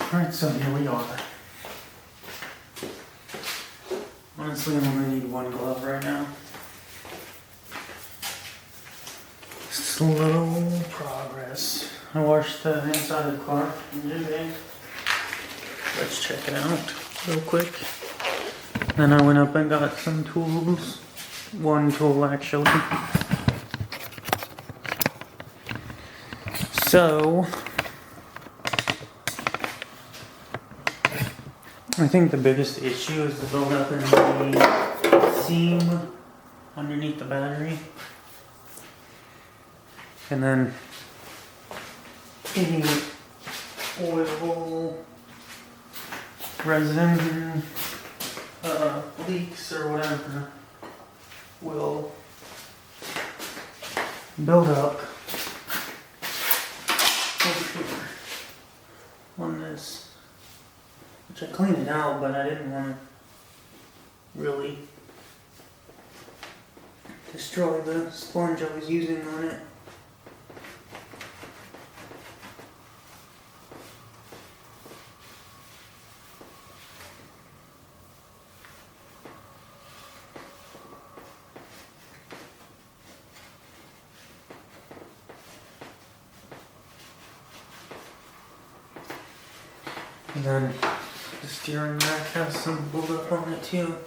Alright, so here we are. Honestly, I'm gonna need one glove right now. Slow progress. I washed the inside of the car engine bay. Let's check it out real quick. Then I went up and got some tools. One tool actually. So I think the biggest issue is the buildup in the seam underneath the battery. And then any oil, resin, leaks or whatever will build up over here on this, which I cleaned it out, but I didn't want to really destroy the sponge I was using on it. And then the steering rack has some buildup on it too.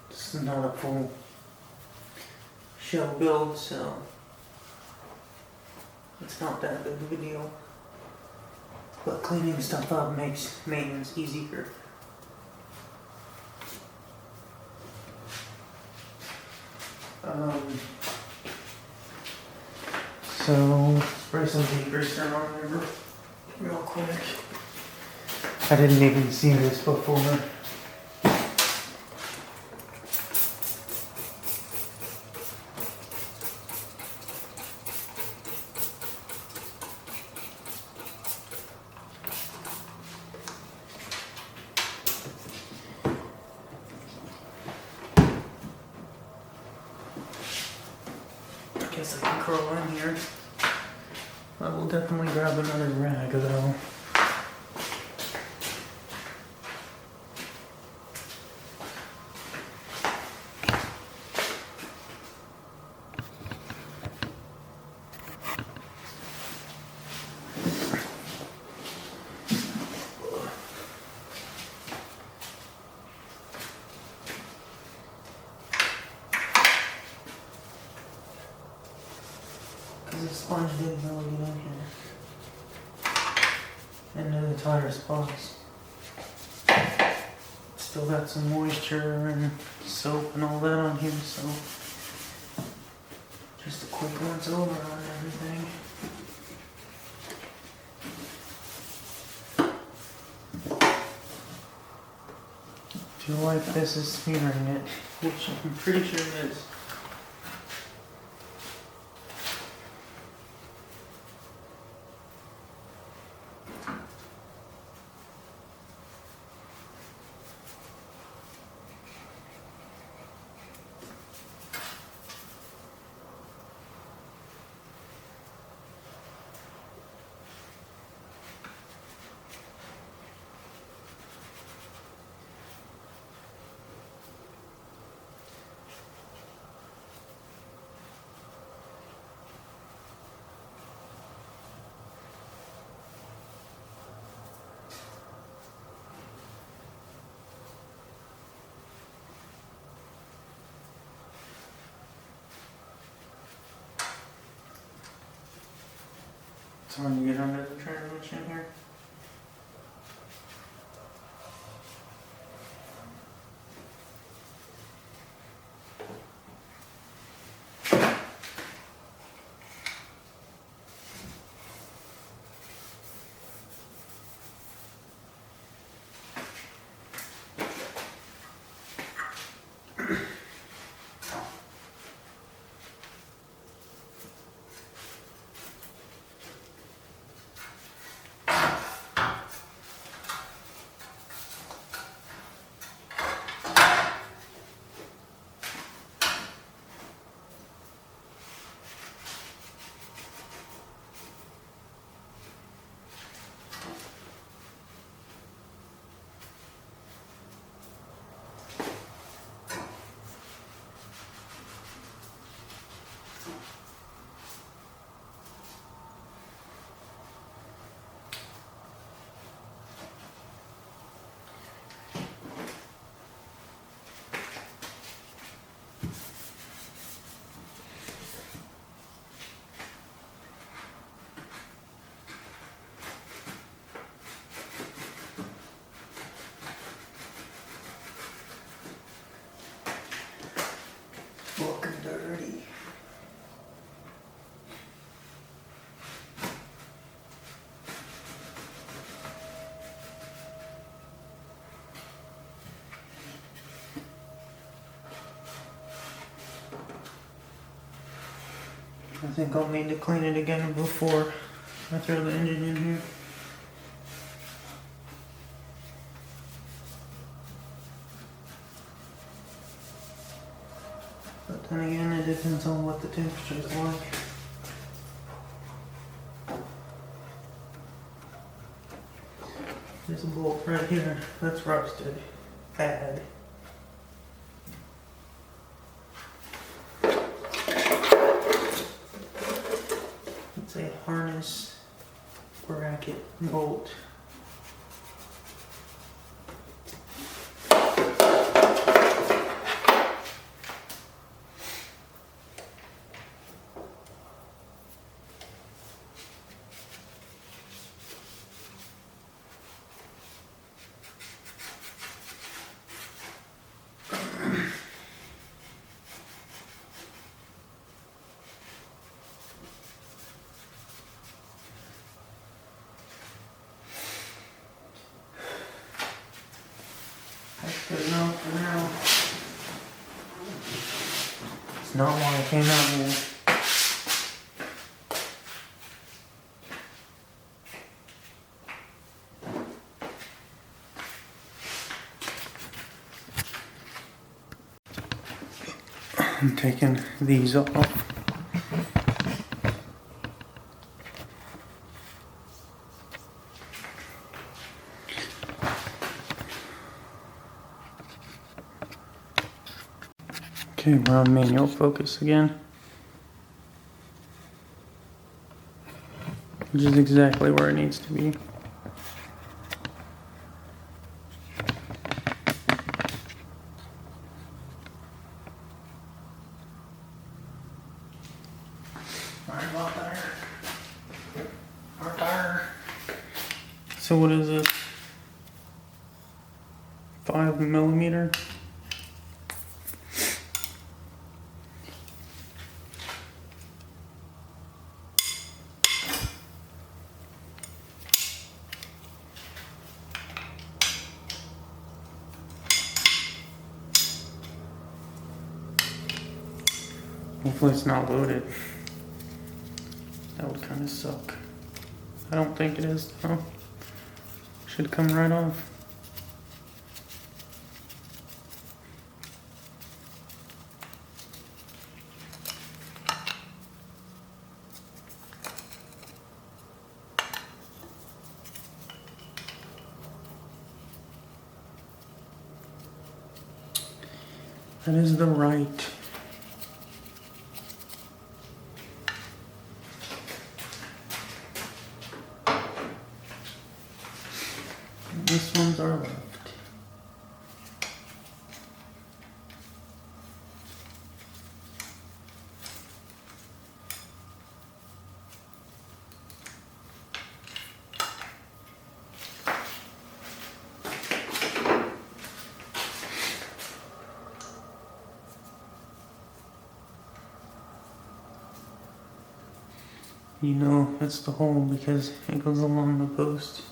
This is not a full shell build, so it's not that big of a deal. But cleaning stuff up makes maintenance easier. So spray some degreaser on there real quick. I didn't even see this before. I guess I can curl in here. I will definitely grab another rag though. The sponge didn't really get in here. Into the tire spots. Still got some moisture and soap and all that on here, so just a quick once over on everything. I feel like this is smearing it, which I'm pretty sure it is. So when you get under the transmission here, I think I'll need to clean it again before I throw the engine in here. But then again, it depends on what the temperature is like. There's a bolt right here that's rusted bad. It's a harness bracket bolt. That's good enough for now. It's not why I came out here. I'm taking these off. Okay, we're on manual focus again. Which is exactly where it needs to be. Right about there. Right there. So what is this? 5mm? Hopefully it's not loaded. That would kind of suck. I don't think it is though. Should come right off. That is the right. This one's our left. You know it's the hole because it goes along the post.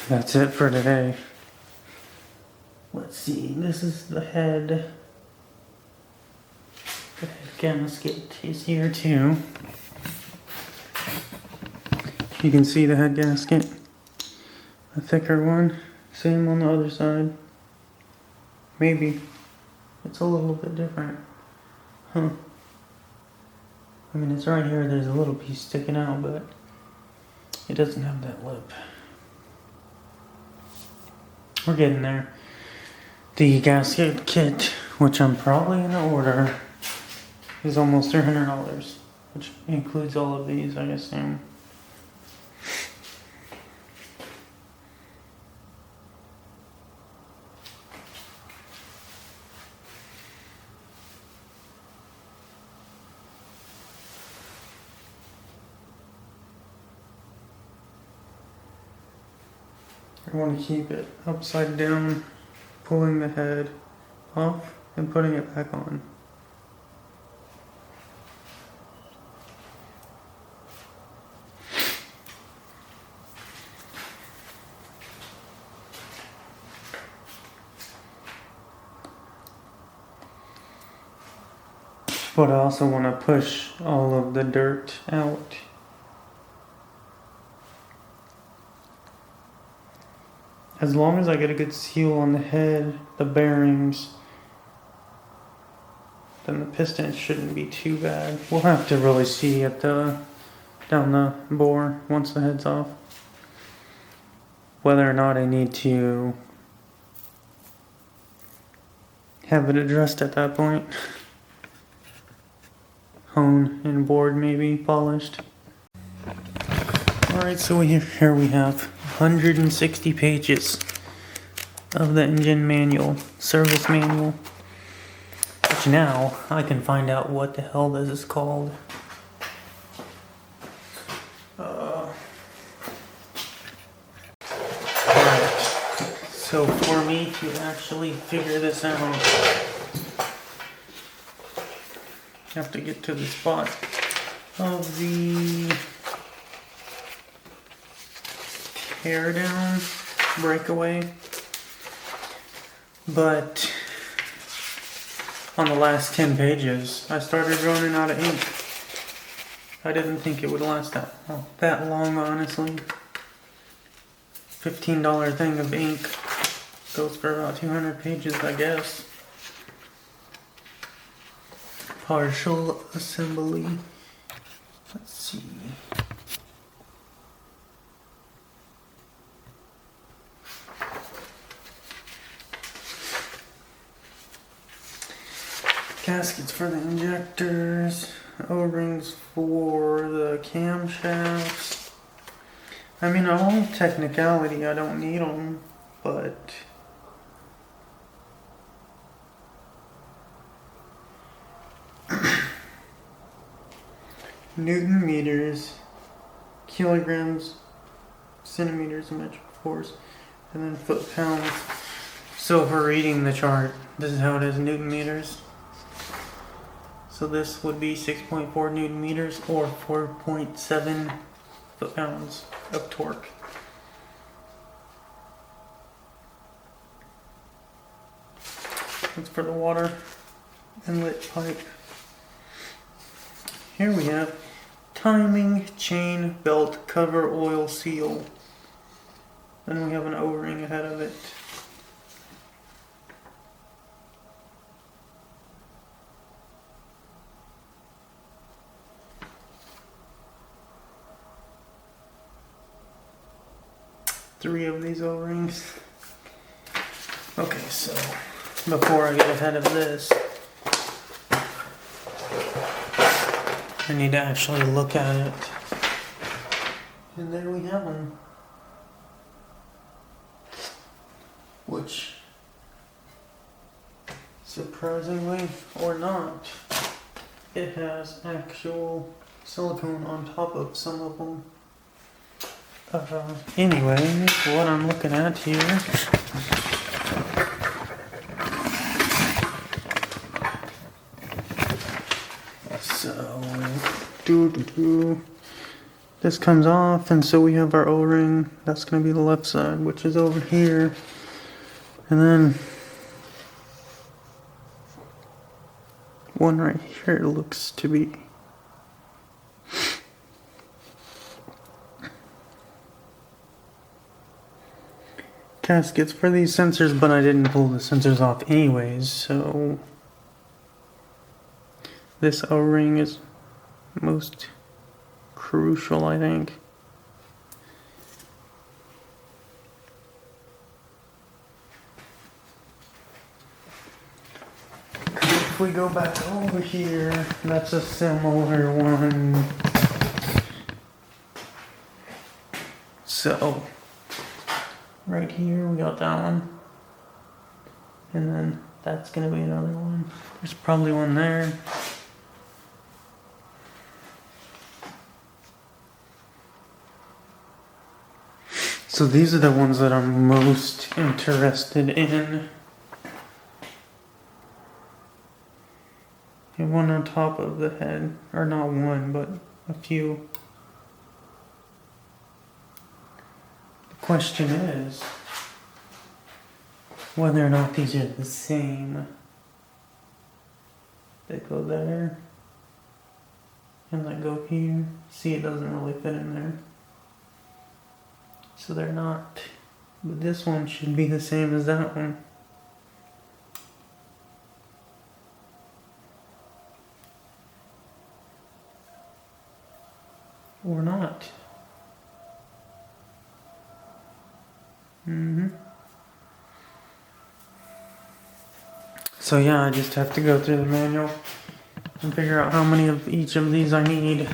That's it for today. Let's see, this is the head. The head gasket is here too. You can see the head gasket. A thicker one. Same on the other side. Maybe. It's a little bit different. Huh. I mean, it's right here. There's a little piece sticking out, but it doesn't have that lip. We're getting there. The gasket kit, which I'm probably gonna order, is almost $300, which includes all of these, I assume. I want to keep it upside down, pulling the head off and putting it back on. But I also want to push all of the dirt out. As long as I get a good seal on the head, the bearings, then the piston shouldn't be too bad. We'll have to really see at down the bore once the head's off, whether or not I need to have it addressed at that point. Hone and board maybe polished. Alright, so here we have 160 pages of the engine manual, service manual, which now I can find out what the hell this is called. Alright, so for me to actually figure this out, I have to get to the spot of the tear down breakaway, but on the last 10 pages I started running out of ink. I didn't think it would last that long, honestly. $15 thing of ink goes for about 200 pages, I guess. Partial assembly. Let's see. Gaskets for the injectors, O-rings for the camshafts. I mean, all technicality, I don't need them, but Newton meters, kilograms, centimeters of metric force, and then foot pounds. So if we're reading the chart, this is how it is, Newton meters. So this would be 6.4 Newton meters or 4.7 foot pounds of torque. That's for the water inlet pipe. Here we have timing chain belt cover oil seal. Then we have an O-ring ahead of it. Three of these O-rings. Okay, so before I get ahead of this, I need to actually look at it. And there we have them. Which, surprisingly or not, it has actual silicone on top of some of them. Anyway, what I'm looking at here this comes off, and so we have our O-ring. That's going to be the left side, which is over here, and then one right here looks to be gaskets for these sensors, but I didn't pull the sensors off anyways, so this O-ring is most crucial, I think. if we go back over here, that's a similar one. So, right here we got that one. And then that's gonna be another one. There's probably one there. So these are the ones that I'm most interested in. And one on top of the head, or not one, but a few. The question is whether or not these are the same. They go there, and they go here. See, it doesn't really fit in there. So they're not. But this one should be the same as that one. Or not. So yeah, I just have to go through the manual and figure out how many of each of these I need.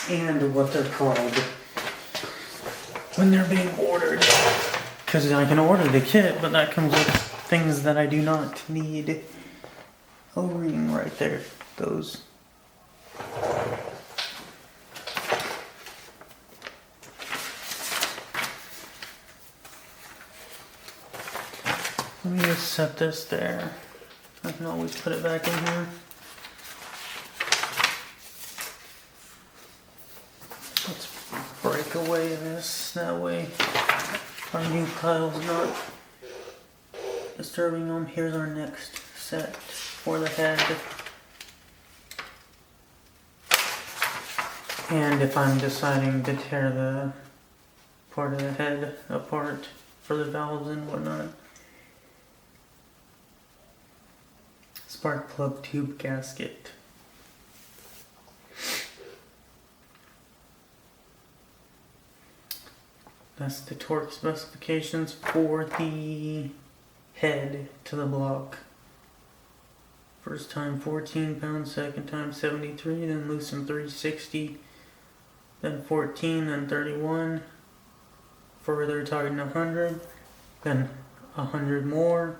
And what they're called when they're being ordered. Because I can order the kit, but that comes with things that I do not need. O-ring right there. Those. Let me just set this there. I can always put it back in here. Let's break away this. That way our new tile's not disturbing them. Here's our next set for the head. And if I'm deciding to tear the part of the head apart for the valves and whatnot. Spark plug tube gasket. That's the torque specifications for the head to the block. First time 14 pounds, second time 73, then loosen 360, then 14, then 31, further tighten 100, then 100 more,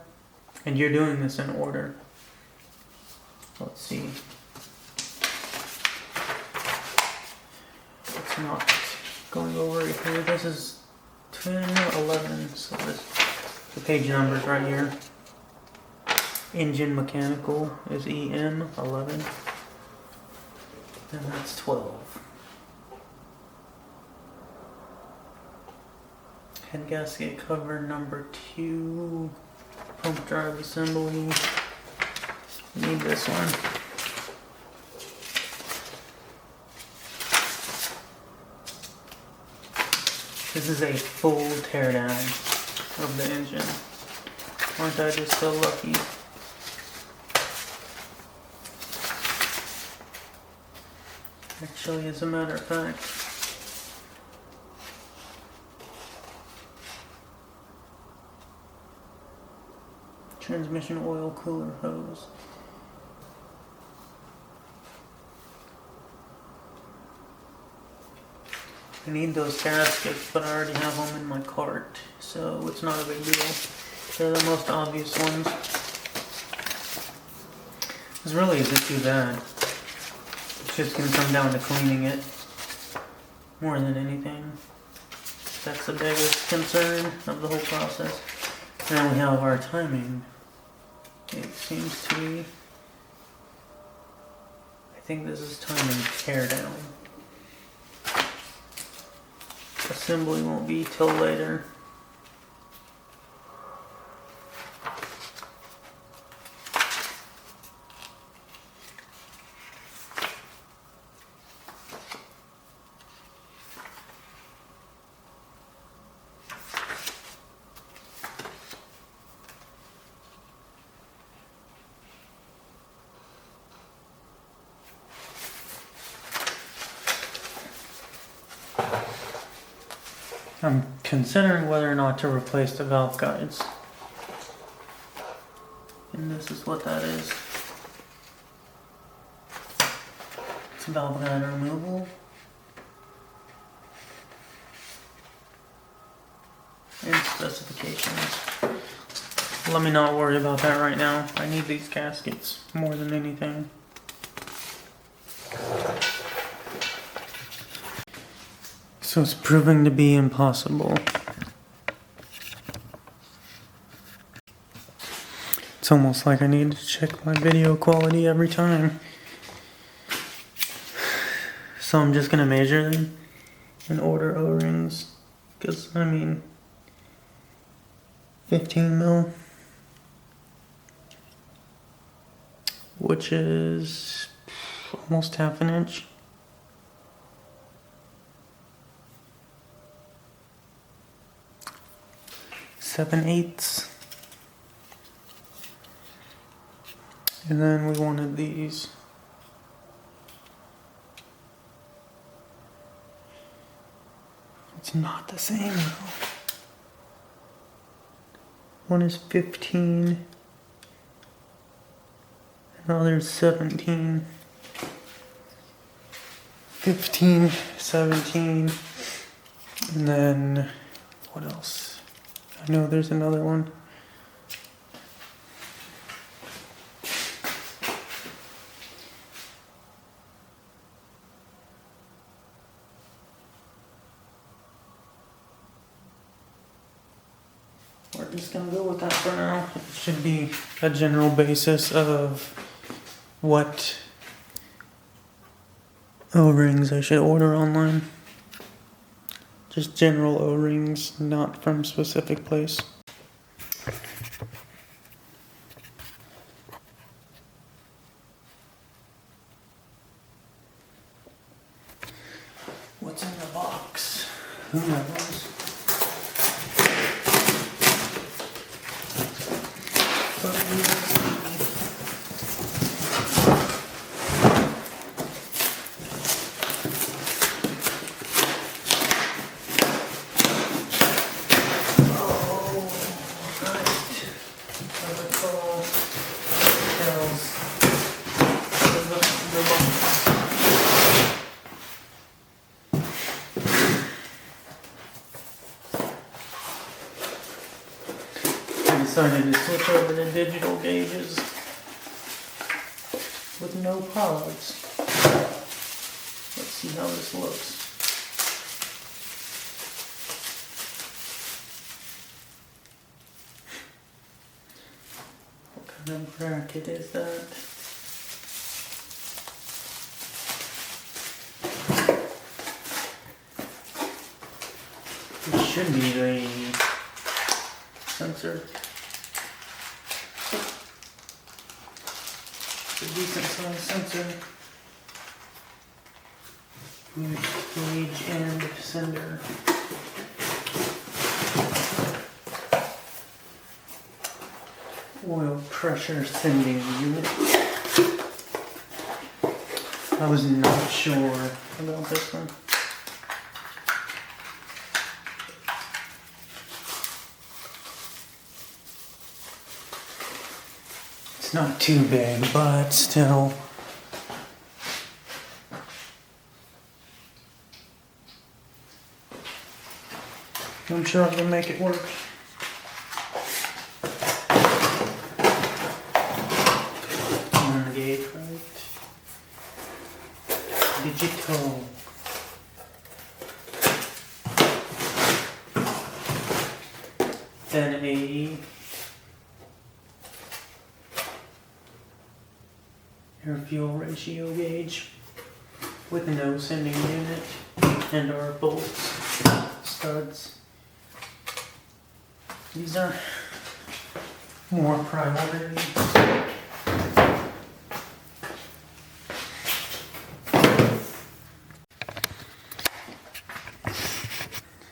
and you're doing this in order. Let's see. It's not going over here. This is 10, 11, so this, the page numbers right here. Engine mechanical is EM 11, and that's 12. Head gasket cover number 2, pump drive assembly. Need this one. This is a full teardown of the engine. Aren't I just so lucky? Actually, as a matter of fact, transmission oil cooler hose. I need those gaskets, but I already have them in my cart, so it's not a big deal. They're the most obvious ones. This really isn't too bad. It's just gonna come down to cleaning it more than anything. That's the biggest concern of the whole process. Now we have our timing. It seems to be. I think this is timing teardown. Assembly won't be till later. I'm considering whether or not to replace the valve guides. And this is what that is. It's valve guide removal. And specifications. Let me not worry about that right now. I need these gaskets more than anything. So it's proving to be impossible. It's almost like I need to check my video quality every time. So I'm just gonna measure them and order O-rings. Because, I mean, 15 mil. Which is almost half an inch. Seven-eighths. And then we wanted these. It's not the same though. One is 15. Another is 17. 15, 17. And then what else? I know there's another one. We're just gonna go with that for now. It should be a general basis of what O-rings I should order online. Just general O-rings, not from specific place. What's in the box? Who knows? But we will see. Decided to switch over to digital gauges with no pods. Let's see how this looks. What kind of bracket is that? It should be the sensor. A decent sized sensor. Boost gauge and sender. Oil pressure sending unit. I was not sure about this one. It's not too big, but still. I'm sure I can make it work. On gauge, right? Digital. Then a air fuel ratio gauge with no sending unit and our bolts, studs. These are more priority.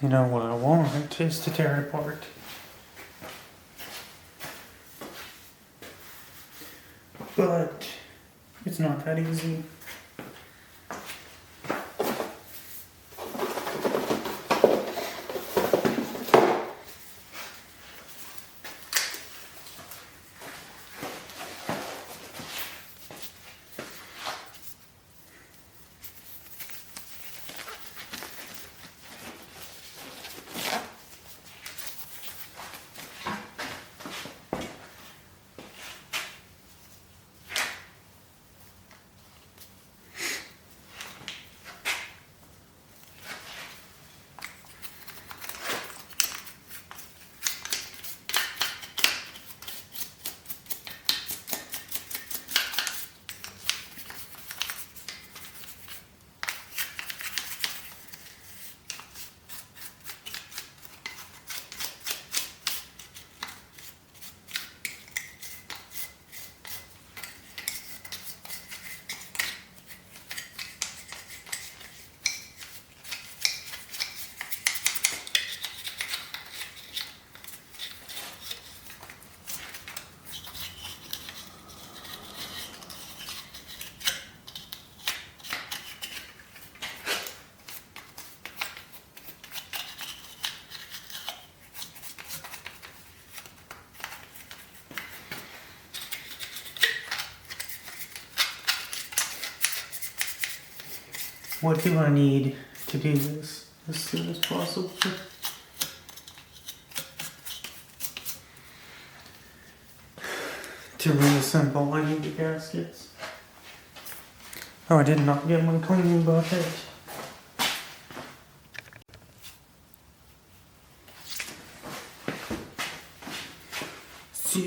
You know what I want is to tear it apart. But it's not that easy. What do I need to do this as soon as possible? To reassemble, I need the gaskets. Oh, I did not get my cleaning bucket. So,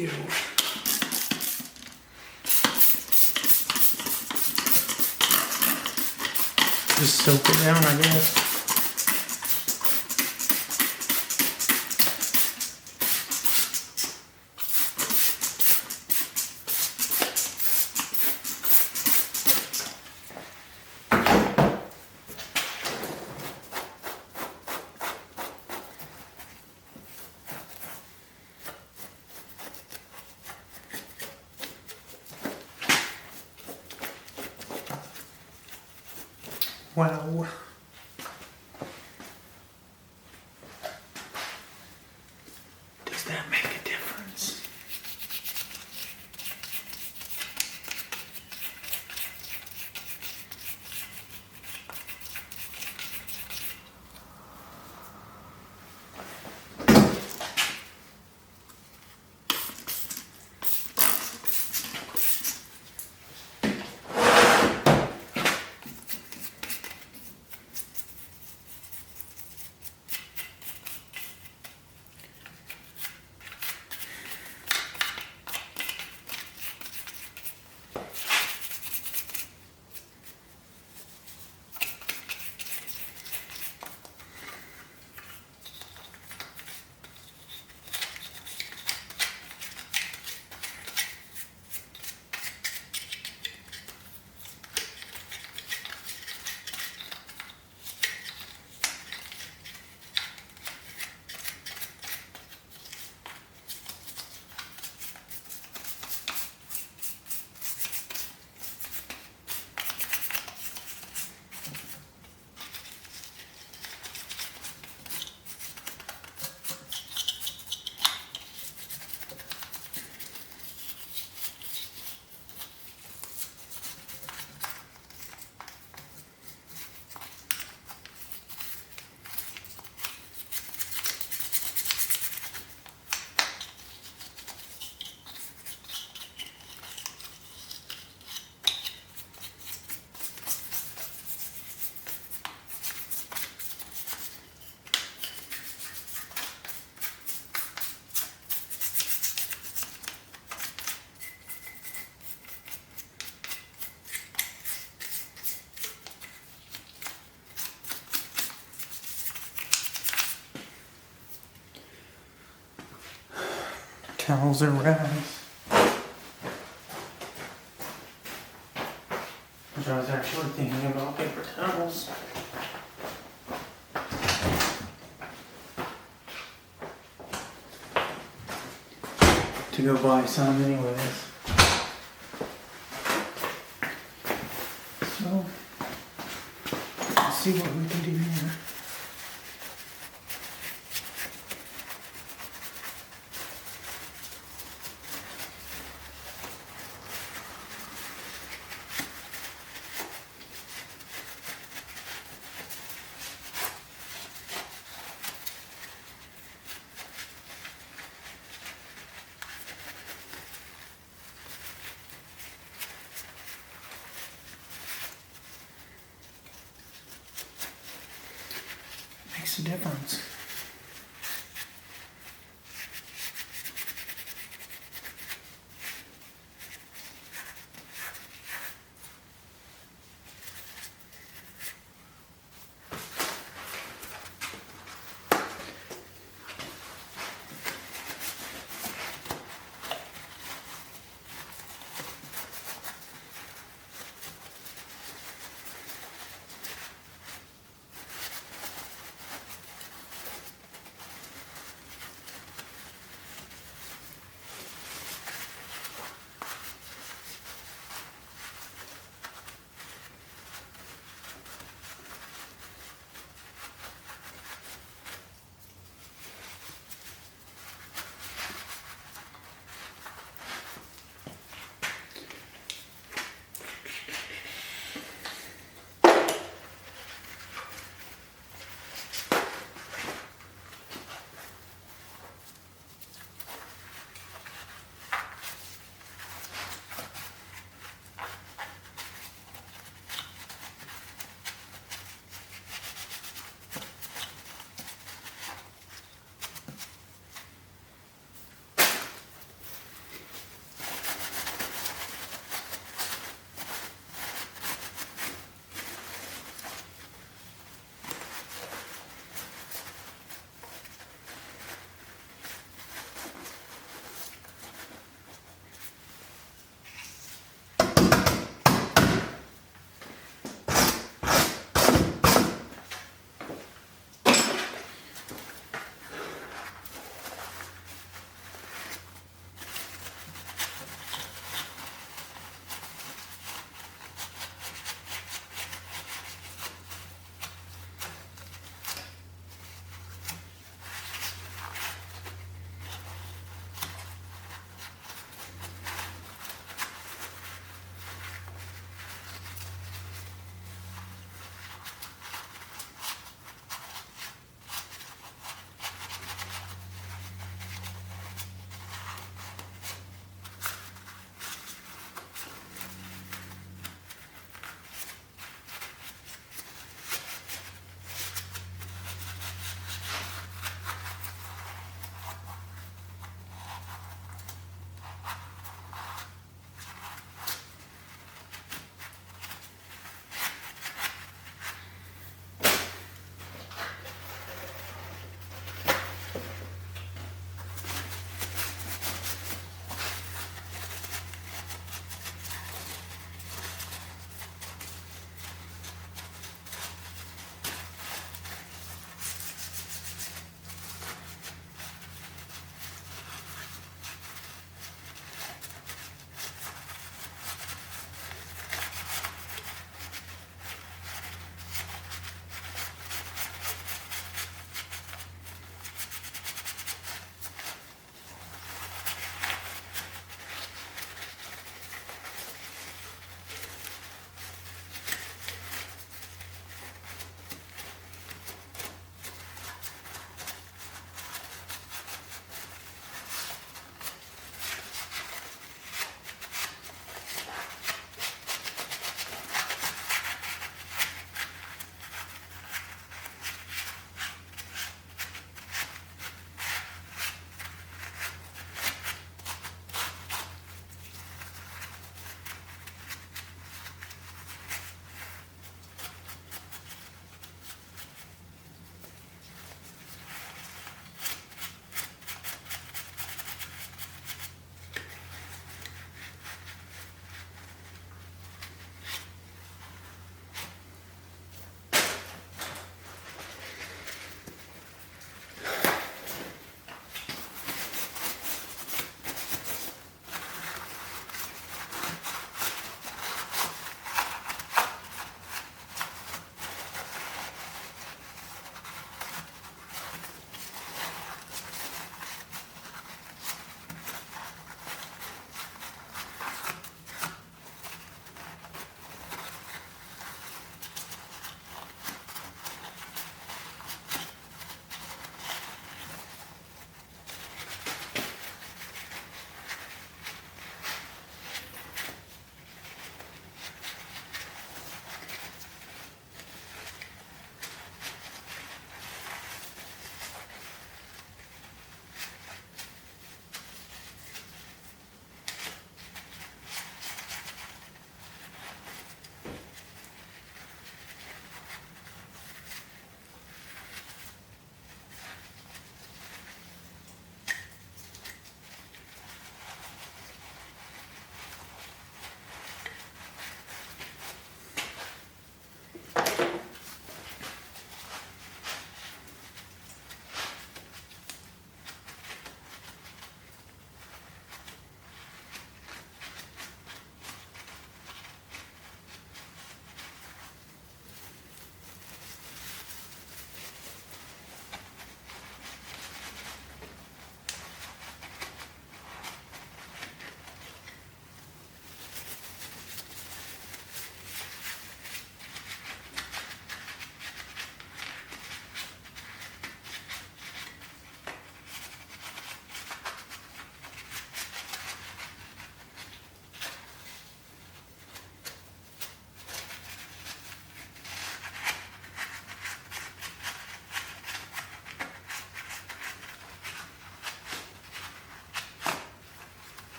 just soak it down, I guess. Wow. Does that make a difference? Towels or rags. Which I was actually thinking about paper towels. To go buy some anyways. So, let's see what we can do here. Makes a difference.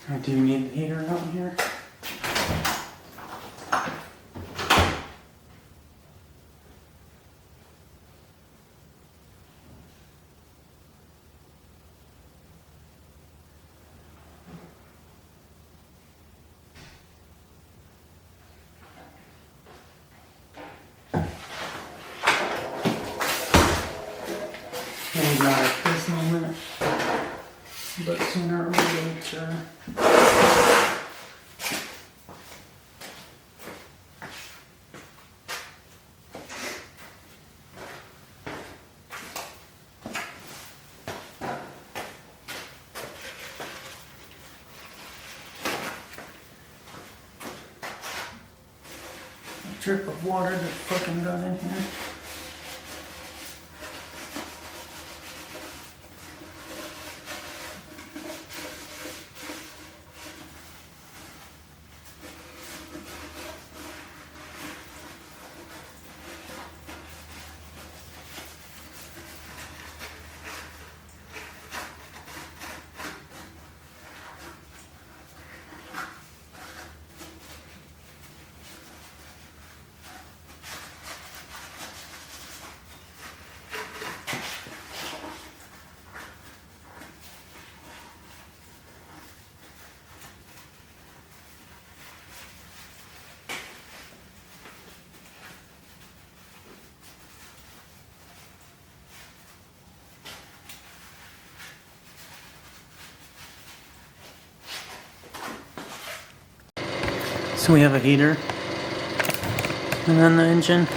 I do need the heater out here. Maybe not at this moment, but sooner or later. A drip of water that fucking got in here. So we have a heater and then the engine,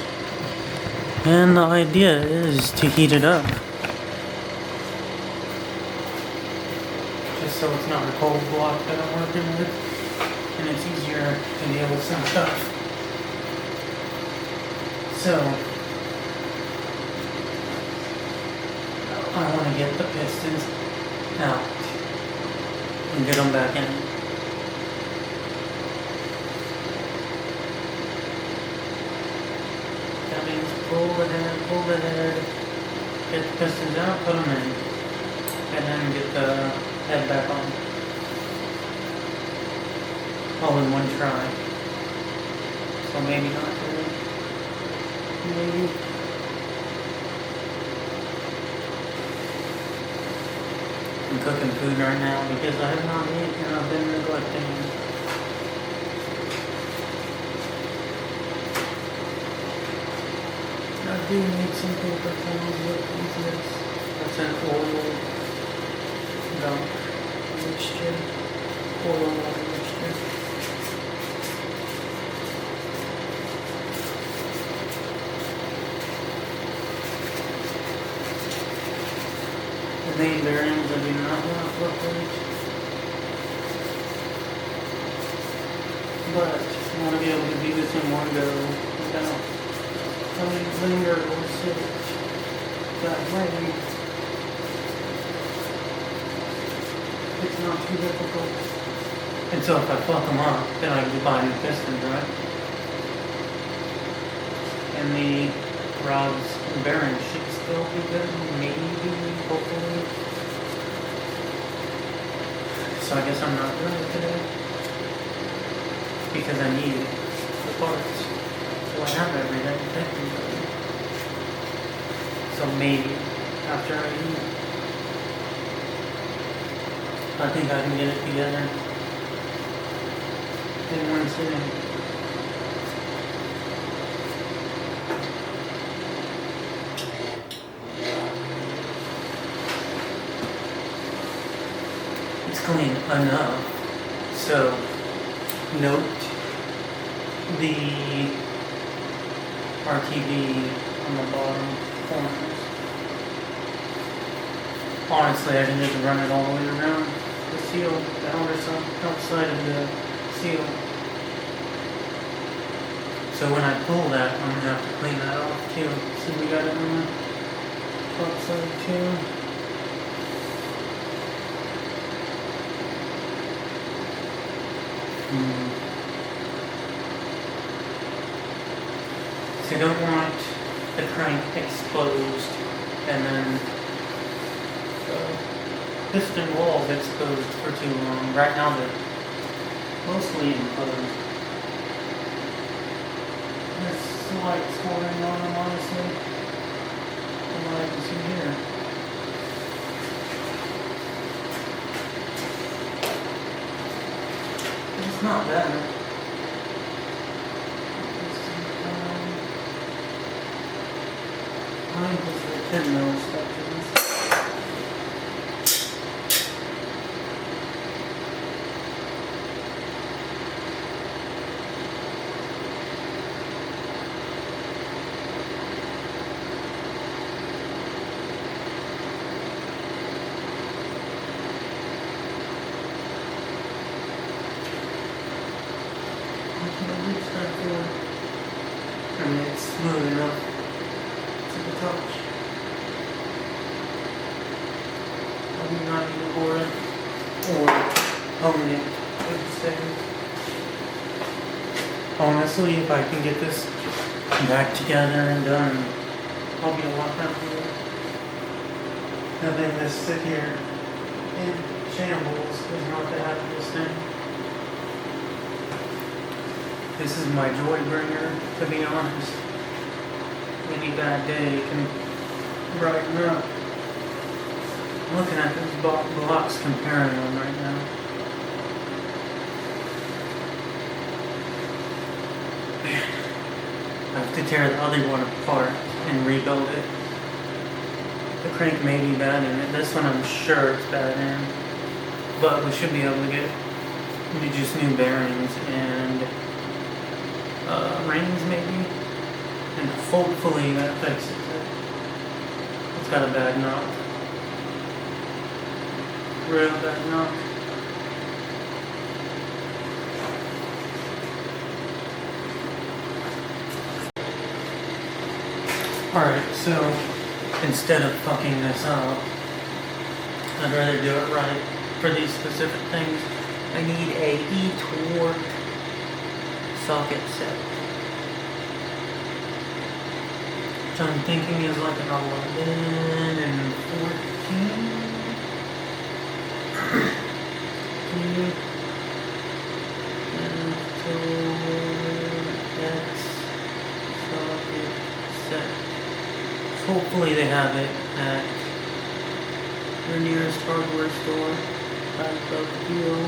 and the idea is to heat it up just so it's not a cold block that I'm working with, and it's easier to deal with some stuff. So I want to get the pistons out and get them back in. Pull the head, get the pistons out, put them in, and then get the head back on. All in one try. So maybe not today. Maybe. I'm cooking food right now because I have not eaten and I've been neglecting. I do need some paper towels. What is this? That's an oil dump mixture. Oil water mixture. The main bearings I do not want to fluctuate. But I want to be able to do this in one go without linger or sit that way. It's not too difficult. And so if I fuck them up, then I can buy new pistons, right? And the rods and bearings should still be good, maybe, hopefully. So I guess I'm not doing it today because I need the parts. I have everything technically. So maybe after I eat, I think I can get it together in one sitting. It's clean enough. So note the RTV on the bottom corners. Honestly, I can just run it all the way around the seal, the outside of the seal. So when I pull that, I'm going to have to clean that off too. So we got it on the outside too. So you don't want the crank exposed and then piston wall gets closed for too long. Right now they're mostly enclosed. This light's going on, honestly. From what I can see here. It's not bad. Mine was the 10 mil sections. I mean, it's smooth enough to the touch. I do not need to bore it or hone it with the same. Honestly, if I can get this back together and done, I'll be a lot happier. Having this sit here in shambles is not the happiest thing. This is my joy bringer, to be honest. Any bad day can brighten up. I'm looking at these blocks, comparing them right now. Man, I have to tear the other one apart and rebuild it. The crank may be bad in it. This one I'm sure it's bad in. But we should be able to get just new bearings and rings maybe, and hopefully that fixes it. It's got a bad knock, real bad knock. Alright, so instead of fucking this up, I'd rather do it right for these specific things. I need a E-torque socket set. Which I'm thinking is like an 11 and 14. Socket set. Hopefully they have it at your nearest hardware store. That's about the deal.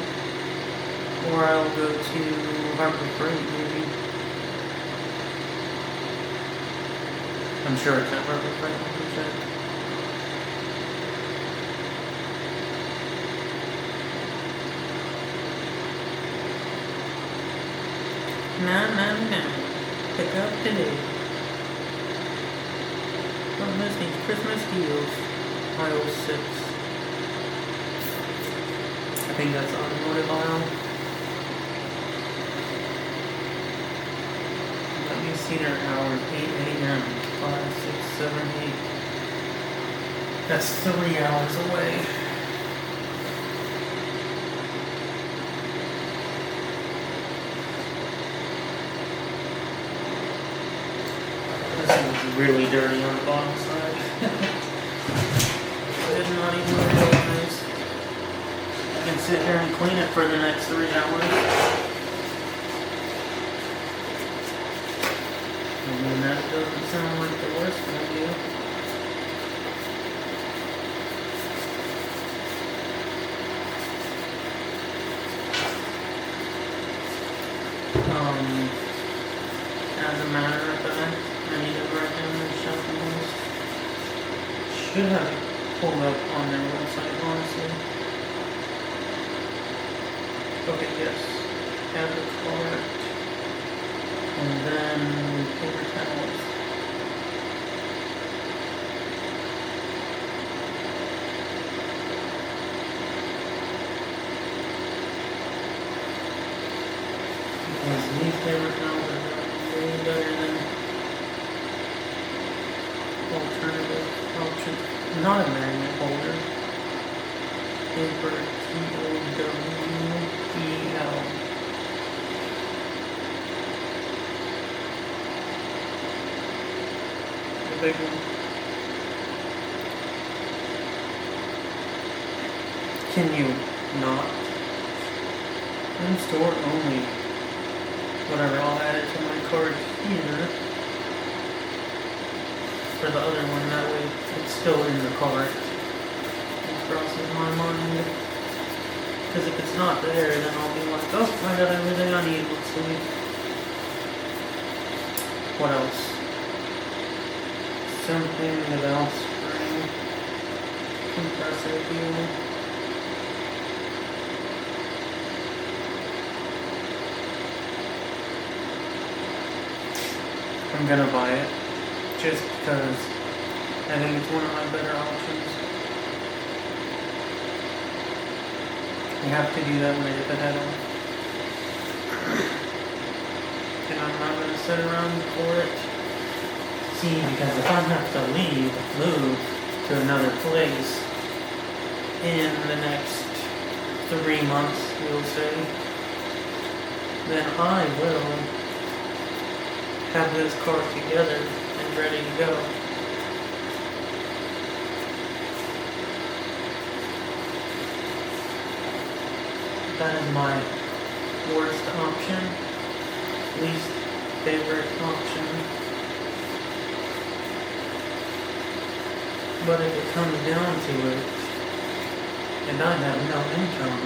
Or I'll go to Harbor Freight maybe. I'm sure it's at Harbor Freight. Let me check. No. Pick up today. Don't miss these Christmas deals. Aisle 6. I think that's automotive aisle. Let me see their hours. 8 a.m. 5, 6, 7, 8. That's 3 hours away. This is really dirty on the bottom side. I did not even realize. I can sit here and clean it for the next 3 hours. I mean, that doesn't sound like the worst idea. As a matter of fact, I need to write down the shopping list. Should have it pulled up on their website, honestly. Okay, yes. Add the cart. And then paper towels. Because these paper towels are way better than alternative options. Not a magnet holder. Paper TOWEL. The big one. Can you not? In-store only. Whatever, I'll add it to my card here. For the other one, that way it's still in the cart. It crosses my mind. Because if it's not there, then I'll be like, oh, I got everything I need, let's leave. What else? Something about spring. Compressor fuel. I'm gonna buy it. Just because I think it's one of my better options. I have to do that when I get the head on. And I'm not going to sit around for it. See, because if I have to move to another place in the next 3 months, we'll say, then I will have this car together and ready to go. That is my worst option, least favorite option. But if it comes down to it, and I have no income,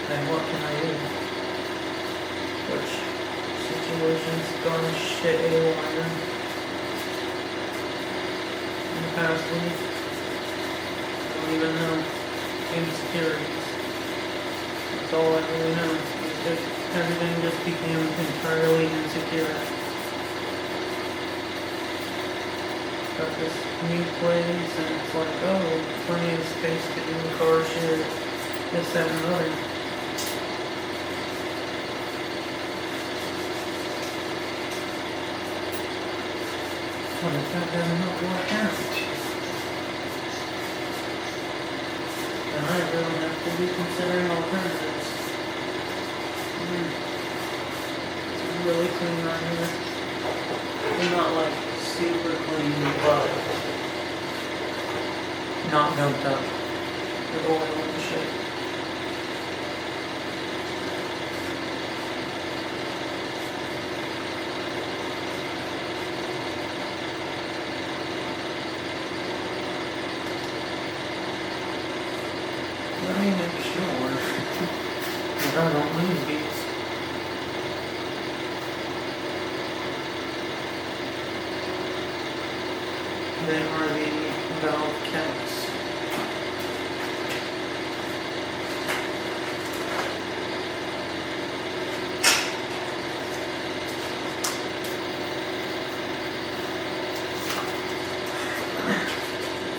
then what can I do? Which situation's gone shit haywire in the past week. I don't even know. Insecurities. That's all I really know. Everything just became entirely insecure. Got this new place and it's like, oh, plenty of space to do car share, this, that, and other. What if that does not work out? Then I really have to be considering alternatives. It's really clean right here. It's not like super clean, but not dumped up with oil and shit. Let me make sure that I don't lose these. They are the valve caps.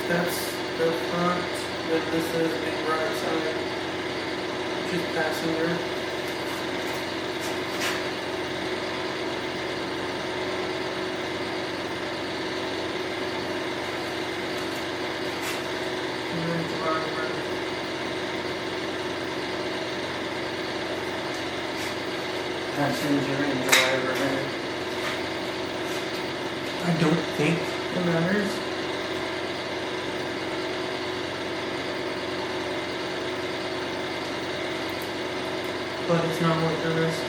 That's the front, then this is the right side, which is passenger. Passenger and driver there. I don't think it matters. But it's not worth the risk.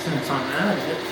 Since I'm at it.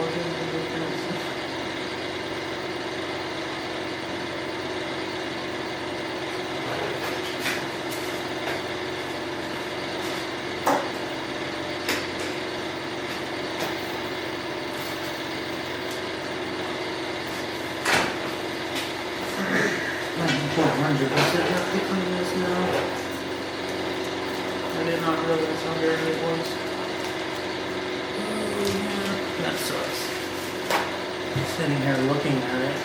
what is the difference? I'm 100% have to clean this now. I did not realize how dirty it was. Oh yeah, that sucks. Sitting here looking at it.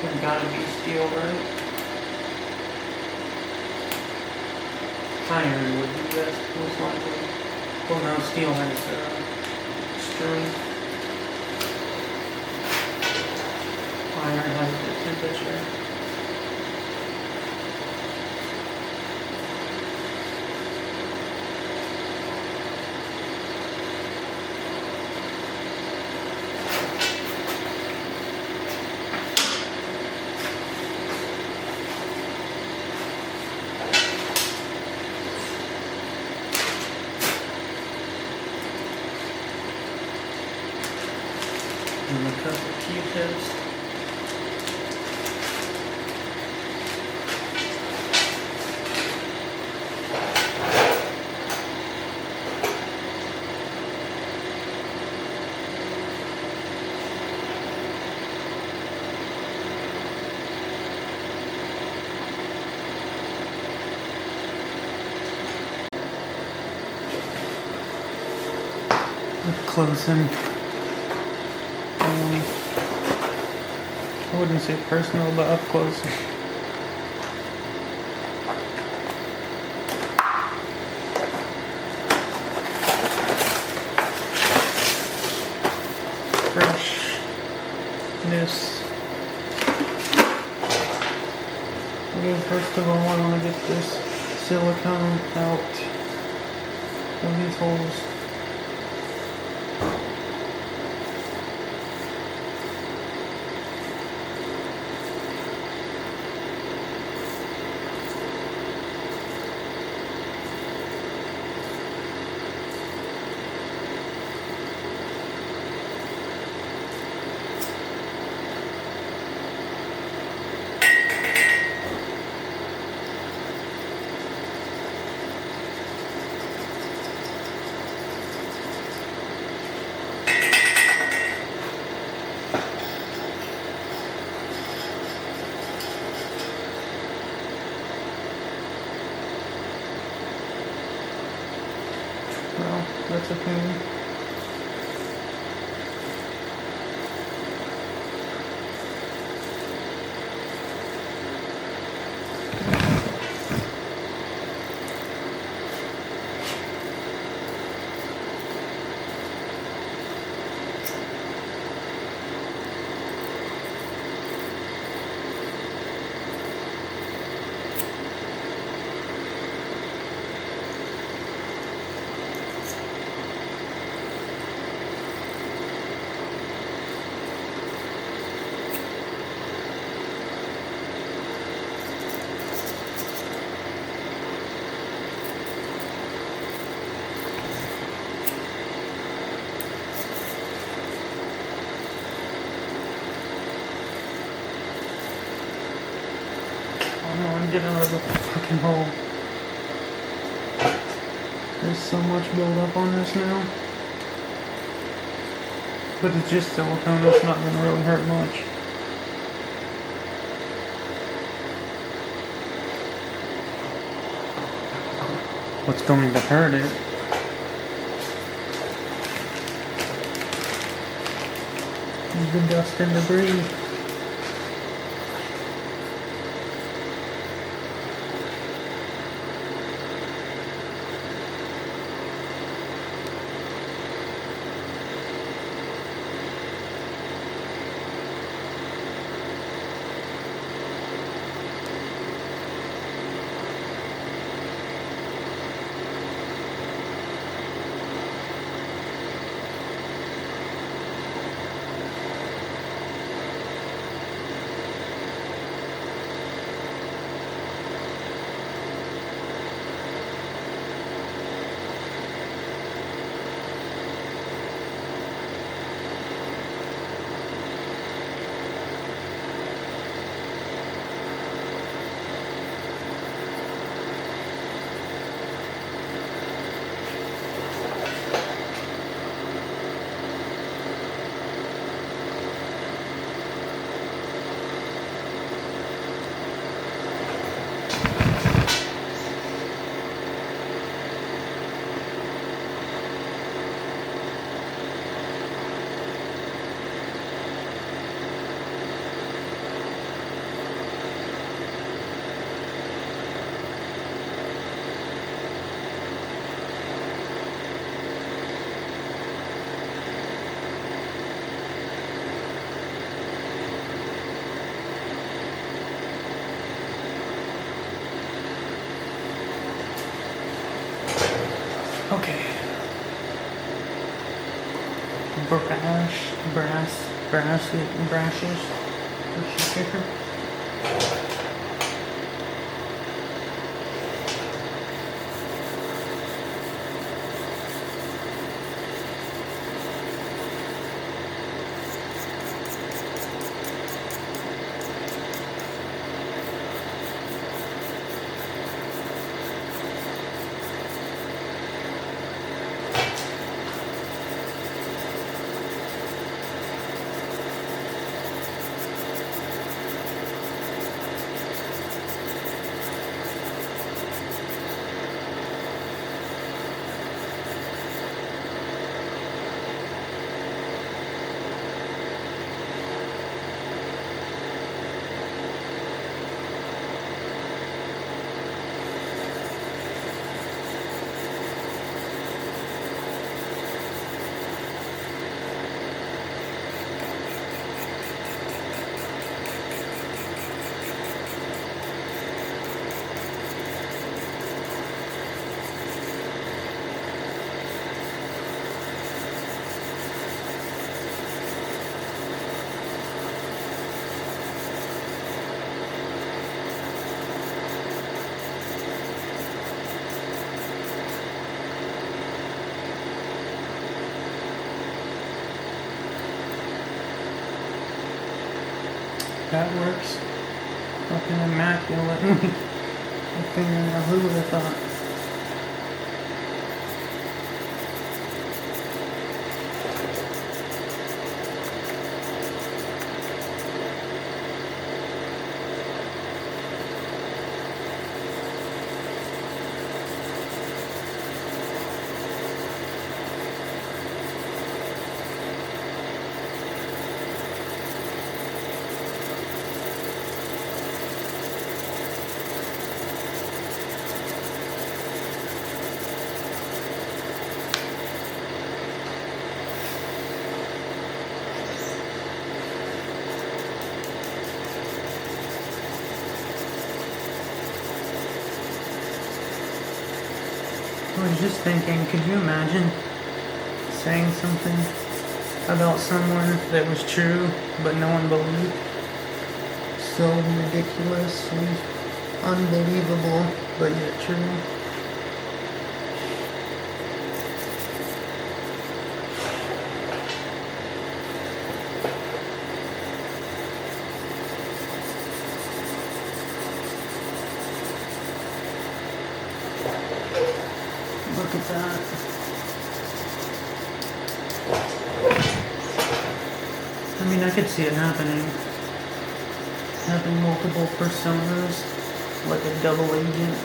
It's gotta be steel, right? Iron would be best, most likely. Well, no, steel has strength. Iron has the temperature. And a couple of Q-tips. Up close and I wouldn't say personal, but up close. Freshness. Okay, first of all, I want to get this silicone out of these holes. Well, that's a pain. Get out of the fucking hole. There's so much buildup on this now. But it's just silicone, it's not gonna really hurt much. what's going to hurt it. The dust and debris. Okay. Brashes. That works. Fucking immaculate. I think who would have thought? I was just thinking, could you imagine saying something about someone that was true, but no one believed? So ridiculously unbelievable, but yet true. Look at that. I mean, I could see it happening. Having multiple personas, like a double agent.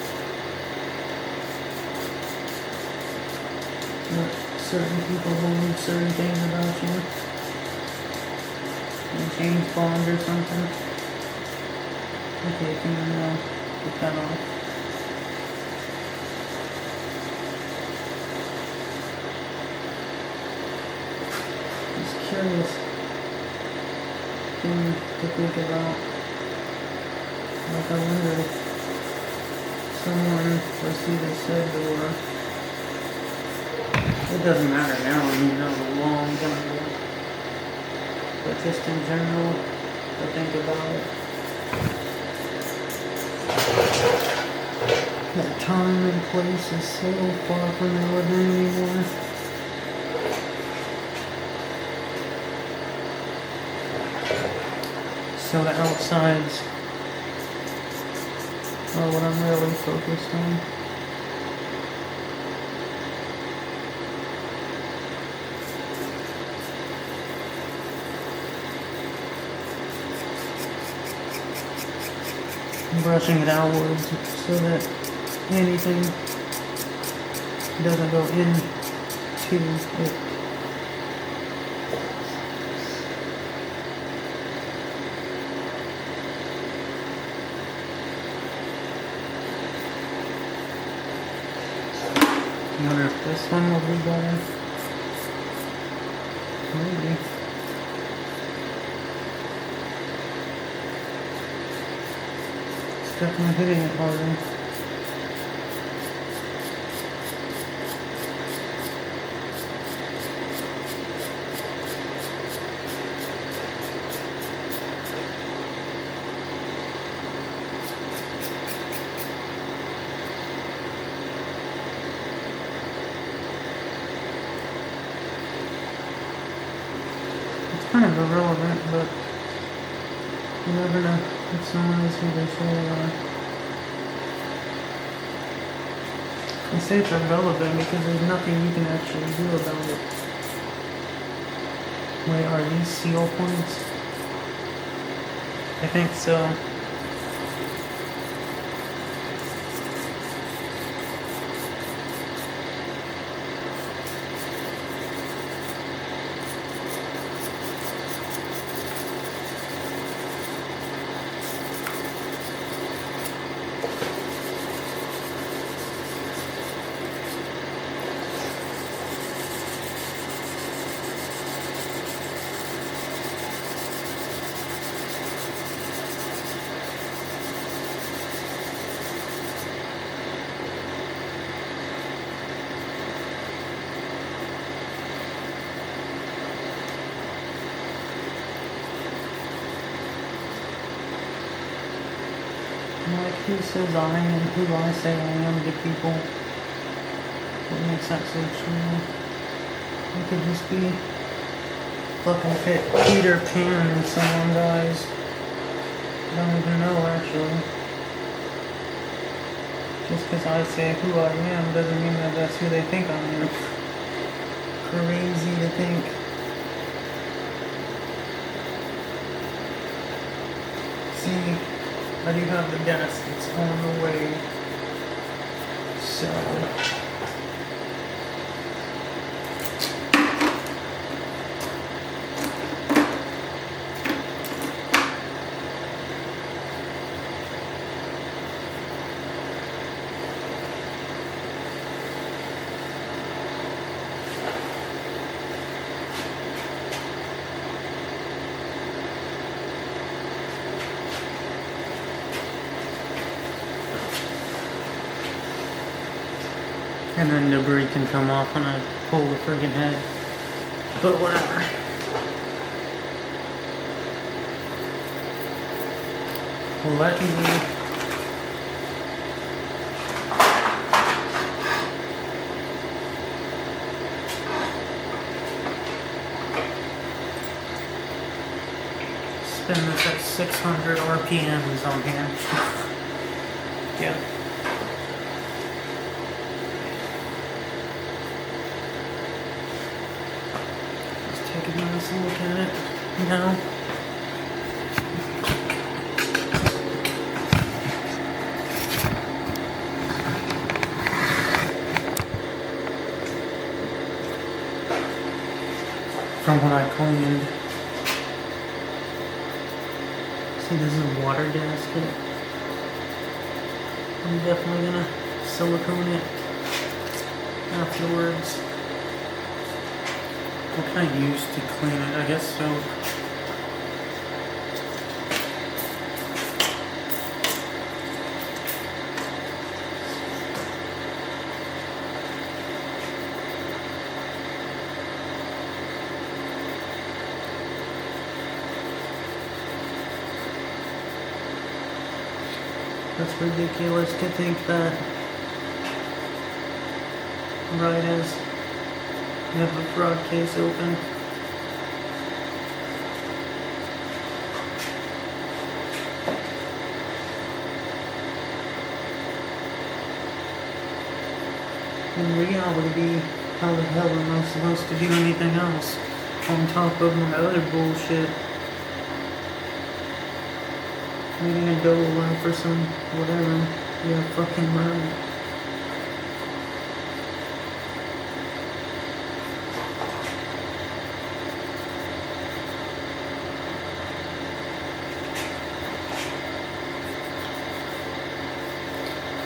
What certain people believe certain things about you. And James Bond or something. Okay, fingernail. Get that off. Just curious thing to think about. Like I wonder if someone was either said or it doesn't matter now, I mean that was a long time ago. But just in general, to think about it. That time and place is so far from relevant anymore. So the outsides are what I'm really focused on. Brushing it outwards so that anything doesn't go into it. I wonder if this one will be better. Maybe. It's definitely hitting it harder. Kind of irrelevant, but you never know if someone is who they say they are. I say it's irrelevant because there's nothing you can actually do about it. Wait, are these seal points? I think so. Like who says I and who I say I am to people? What makes that so true? It could just be fucking Peter Pan in someone's eyes. I don't even know actually. Just because I say who I am doesn't mean that that's who they think I am. Crazy to think. See, I do have the gas, it's on the way. So and then debris can come off when I pull the friggin' head. But whatever. Let me spin this at 600 RPMs on here. Yeah. Take a nice look at it now. from what I cleaned. See, this is a water gasket. I'm definitely gonna silicone it afterwards. What can I use to clean it? I guess soap. That's ridiculous to think that right as you have the fraud case open. In reality, how the hell am I supposed to do anything else on top of my other bullshit? I'm gonna go for some whatever. Yeah, fucking right.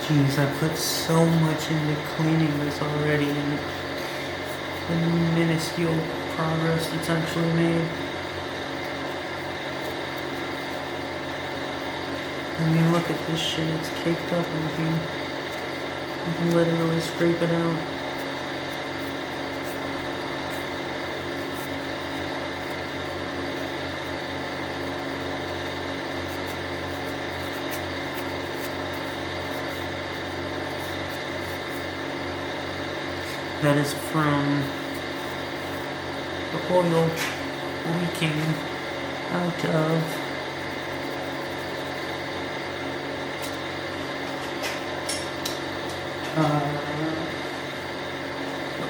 Jeez, I put so much into cleaning this already, and the minuscule progress that's actually made. I mean, look at this shit, it's caked up in here. You can literally scrape it out. That is from the oil leaking out of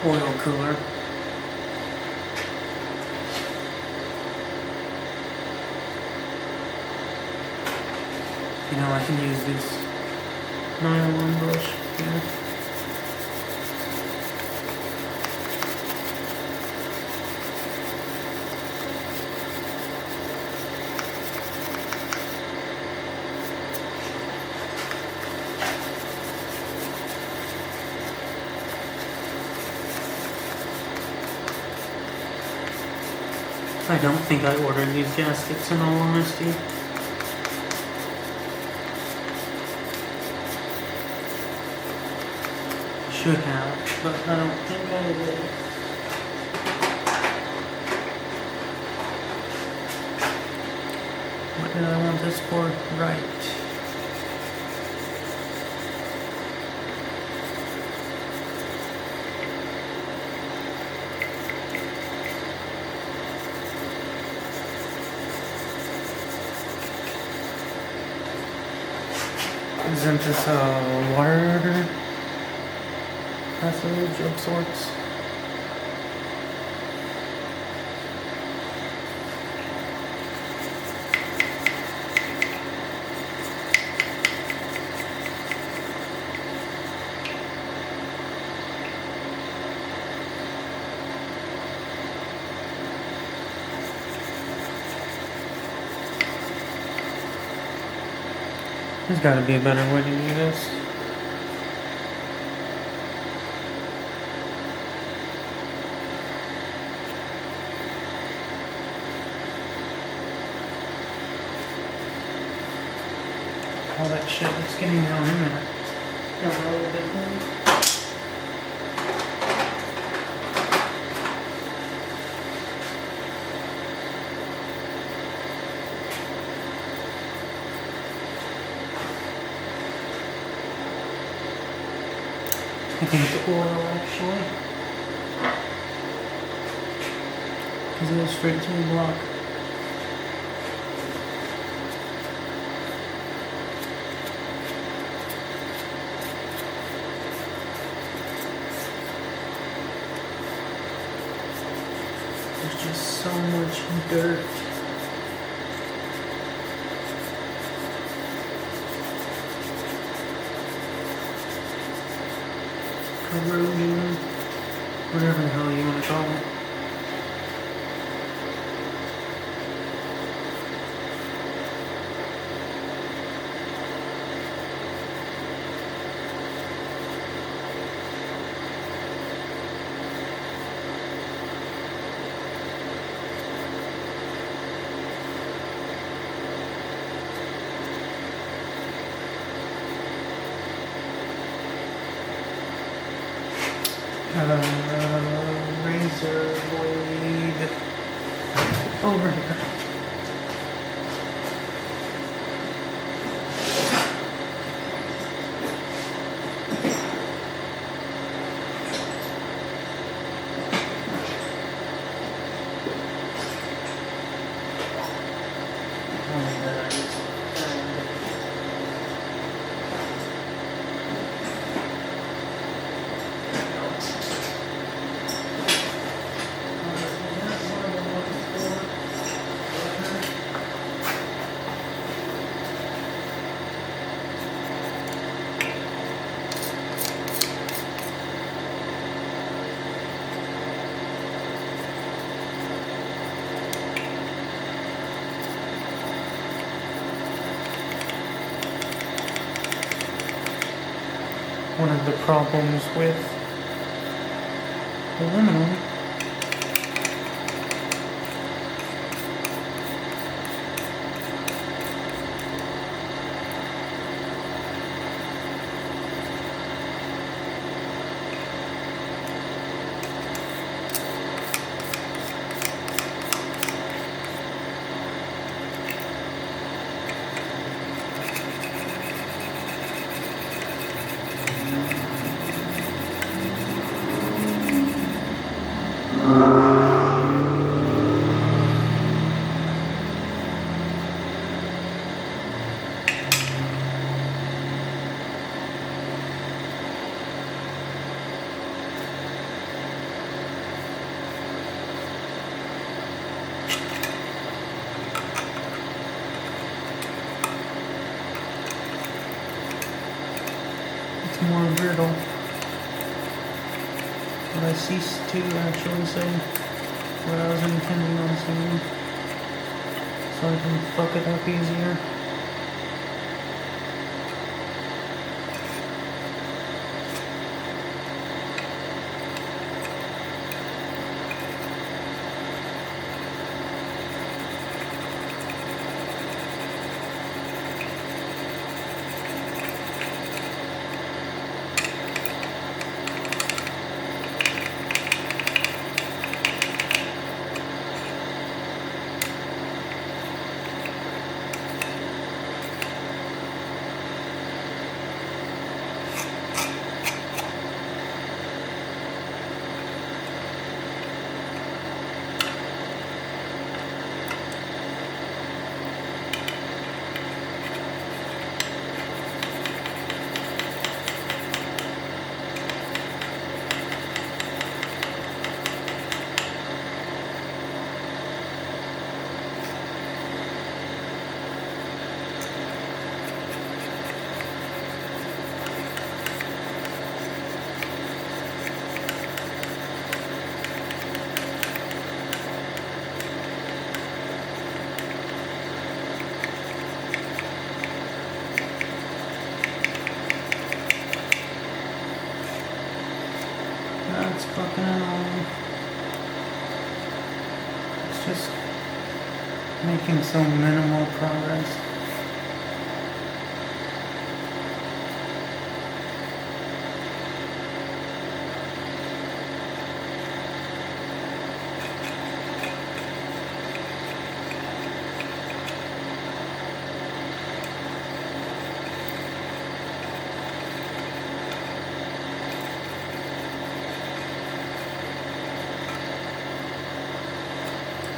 the oil cooler. You know, I can use this nylon brush here. I don't think I ordered these gaskets in all honesty. Should have, but I don't think I did. What did I want this for? Right. Isn't this a water passage of sorts? There's gotta be a better way to do this. All that shit that's getting down in there. Got a little bit more. I think the oil actually, because it goes straight to the block. There's just so much dirt. Corrosion, whatever the hell you want to call it. razor blade over here. One of the problems with aluminum more brittle, but I ceased to actually say what I was intending on saying, so I can fuck it up easier. That's fucking annoying. It's just making so minimal progress.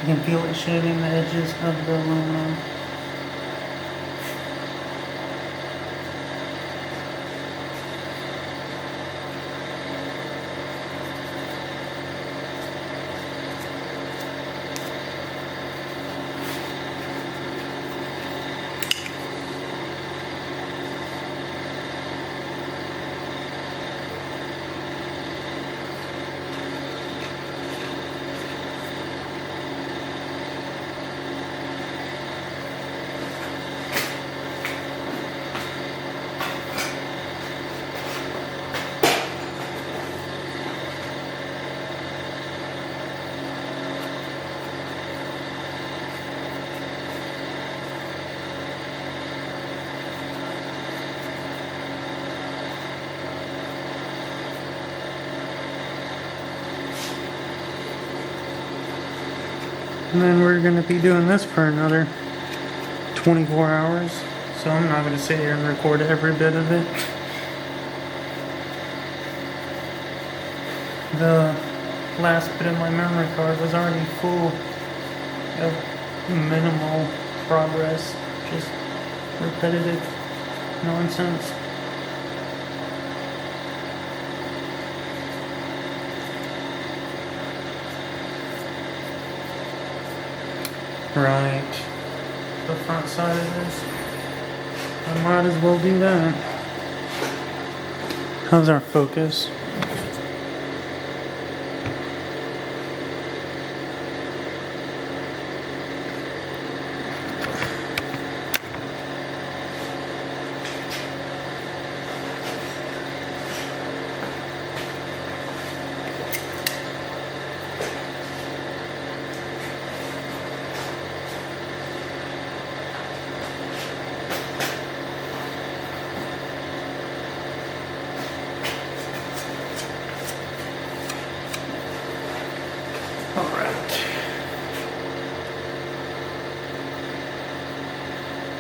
You can feel it shaving the edges of the aluminum. And then we're gonna be doing this for another 24 hours. So I'm not gonna sit here and record every bit of it. The last bit of my memory card was already full of minimal progress, just repetitive nonsense. Right, the front side of this, I might as well do that. How's our focus?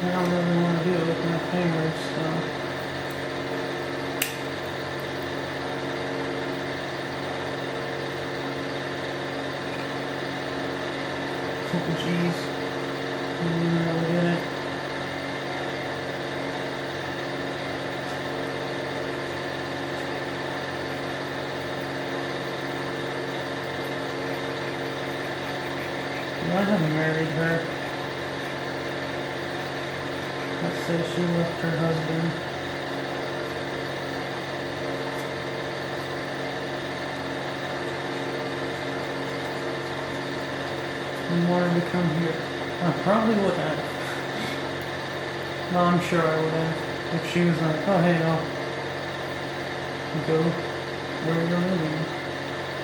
I don't really want to do it with my fingers, so. Oh, jeez. I didn't really get it. I haven't married her. Let's say she left her husband. And wanted to come here. I probably would have. Well, I'm sure I would have. If she was like, oh hey, I'll go where you're living.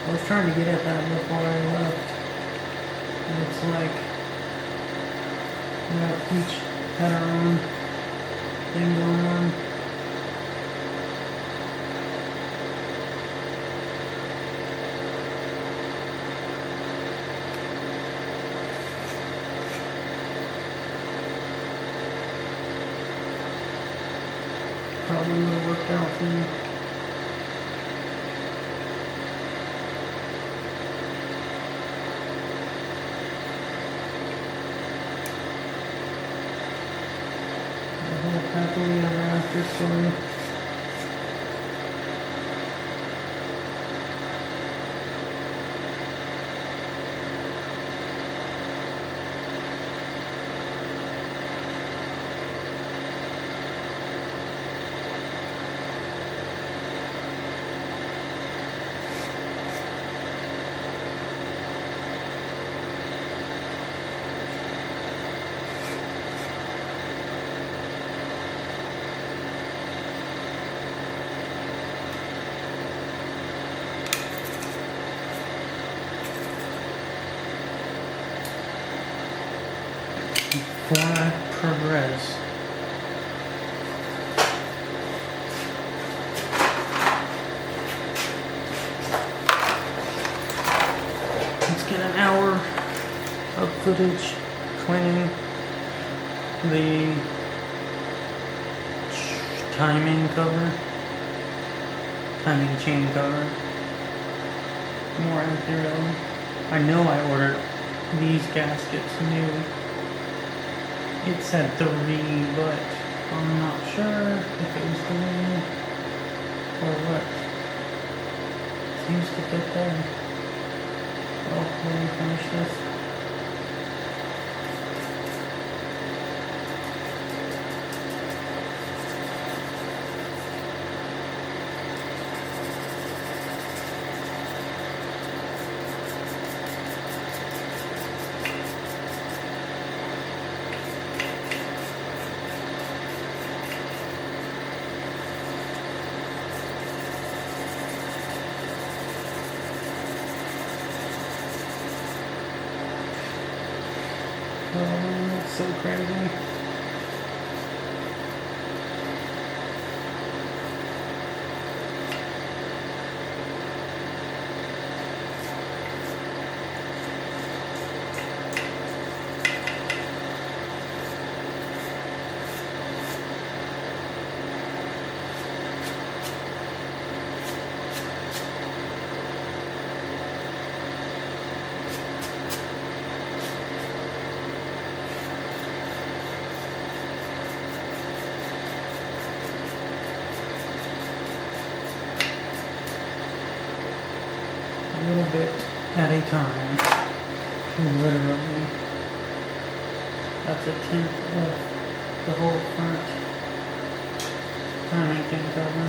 I was trying to get at that before I left. And it's like, you know, each had our own thing going on. Probably would have worked out for me. Happily ever after story. Before I progress, let's get an hour of footage cleaning the timing chain cover more accurately. I know I ordered these gaskets new. It said 3, but I'm not sure if it was 3 or what. Seems to fit there. Well, let me finish this. That's so crazy. little bit at a time. Literally. That's a tenth of the whole front timing thing cover.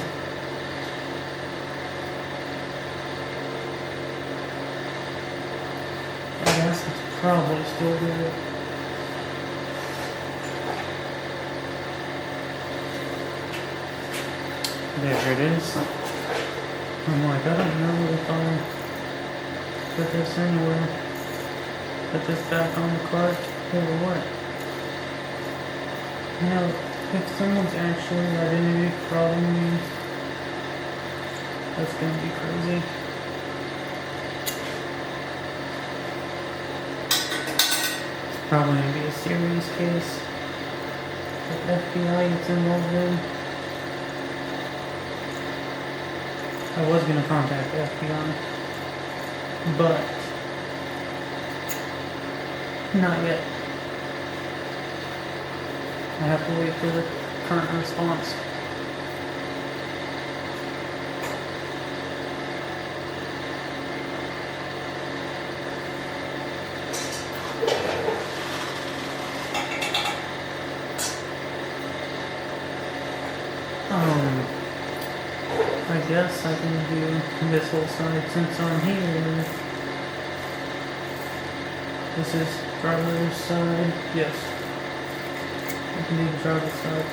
I guess it's probably still good. There it is. I'm like, I don't know if I'll put this anywhere. Put this back on the cart or what. You know, if someone's actually identity frauding me, that's gonna be crazy. It's probably gonna be a serious case that FBI gets involved in. I was gonna contact the FBI, but not yet. I have to wait for the current response. I guess I can do this whole side since I'm here. This is driver's side. Yes. I can do the driver's side.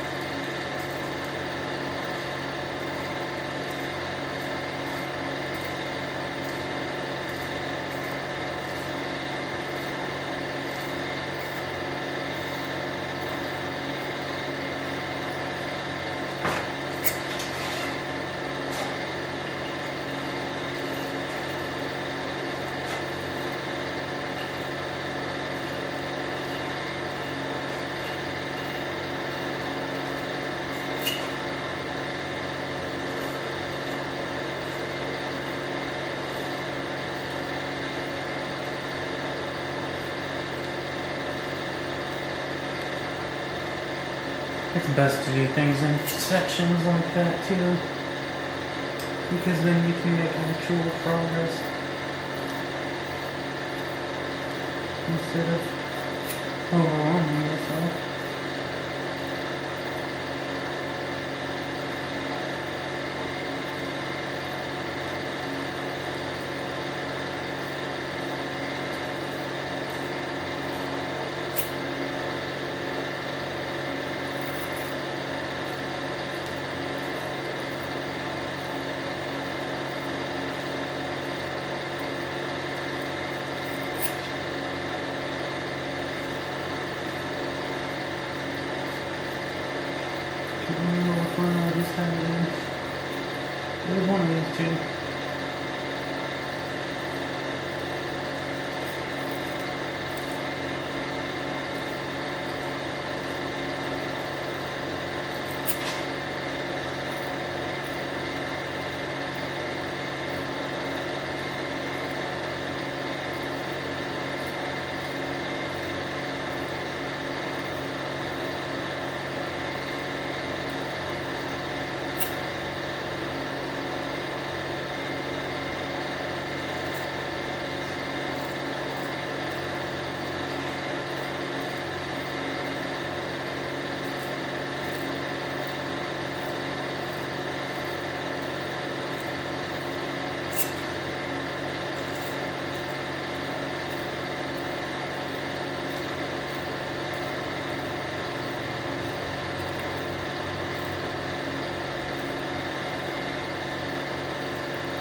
It's best to do things in sections like that too, because then you can make actual progress instead of overwhelming yourself. I don't know which one I just had it in. It was one of these two.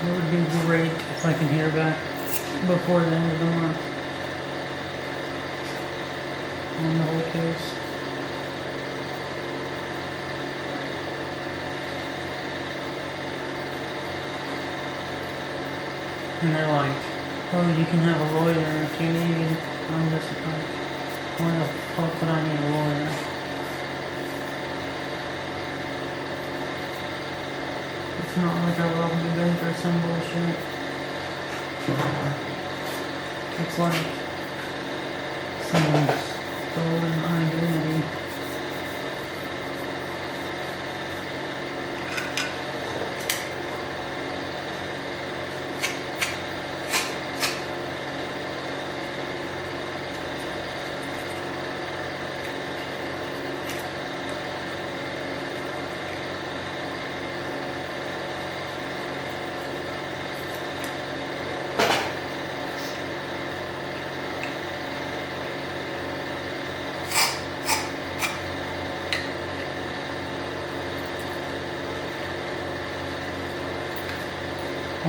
It would be great if I can hear back before the end of the month on the whole case. And they're like, oh, you can have a lawyer if you need. I'm just like, why the fuck would I need a lawyer? It's not like I robbed the bank or some bullshit. It's like someone's stolen my identity.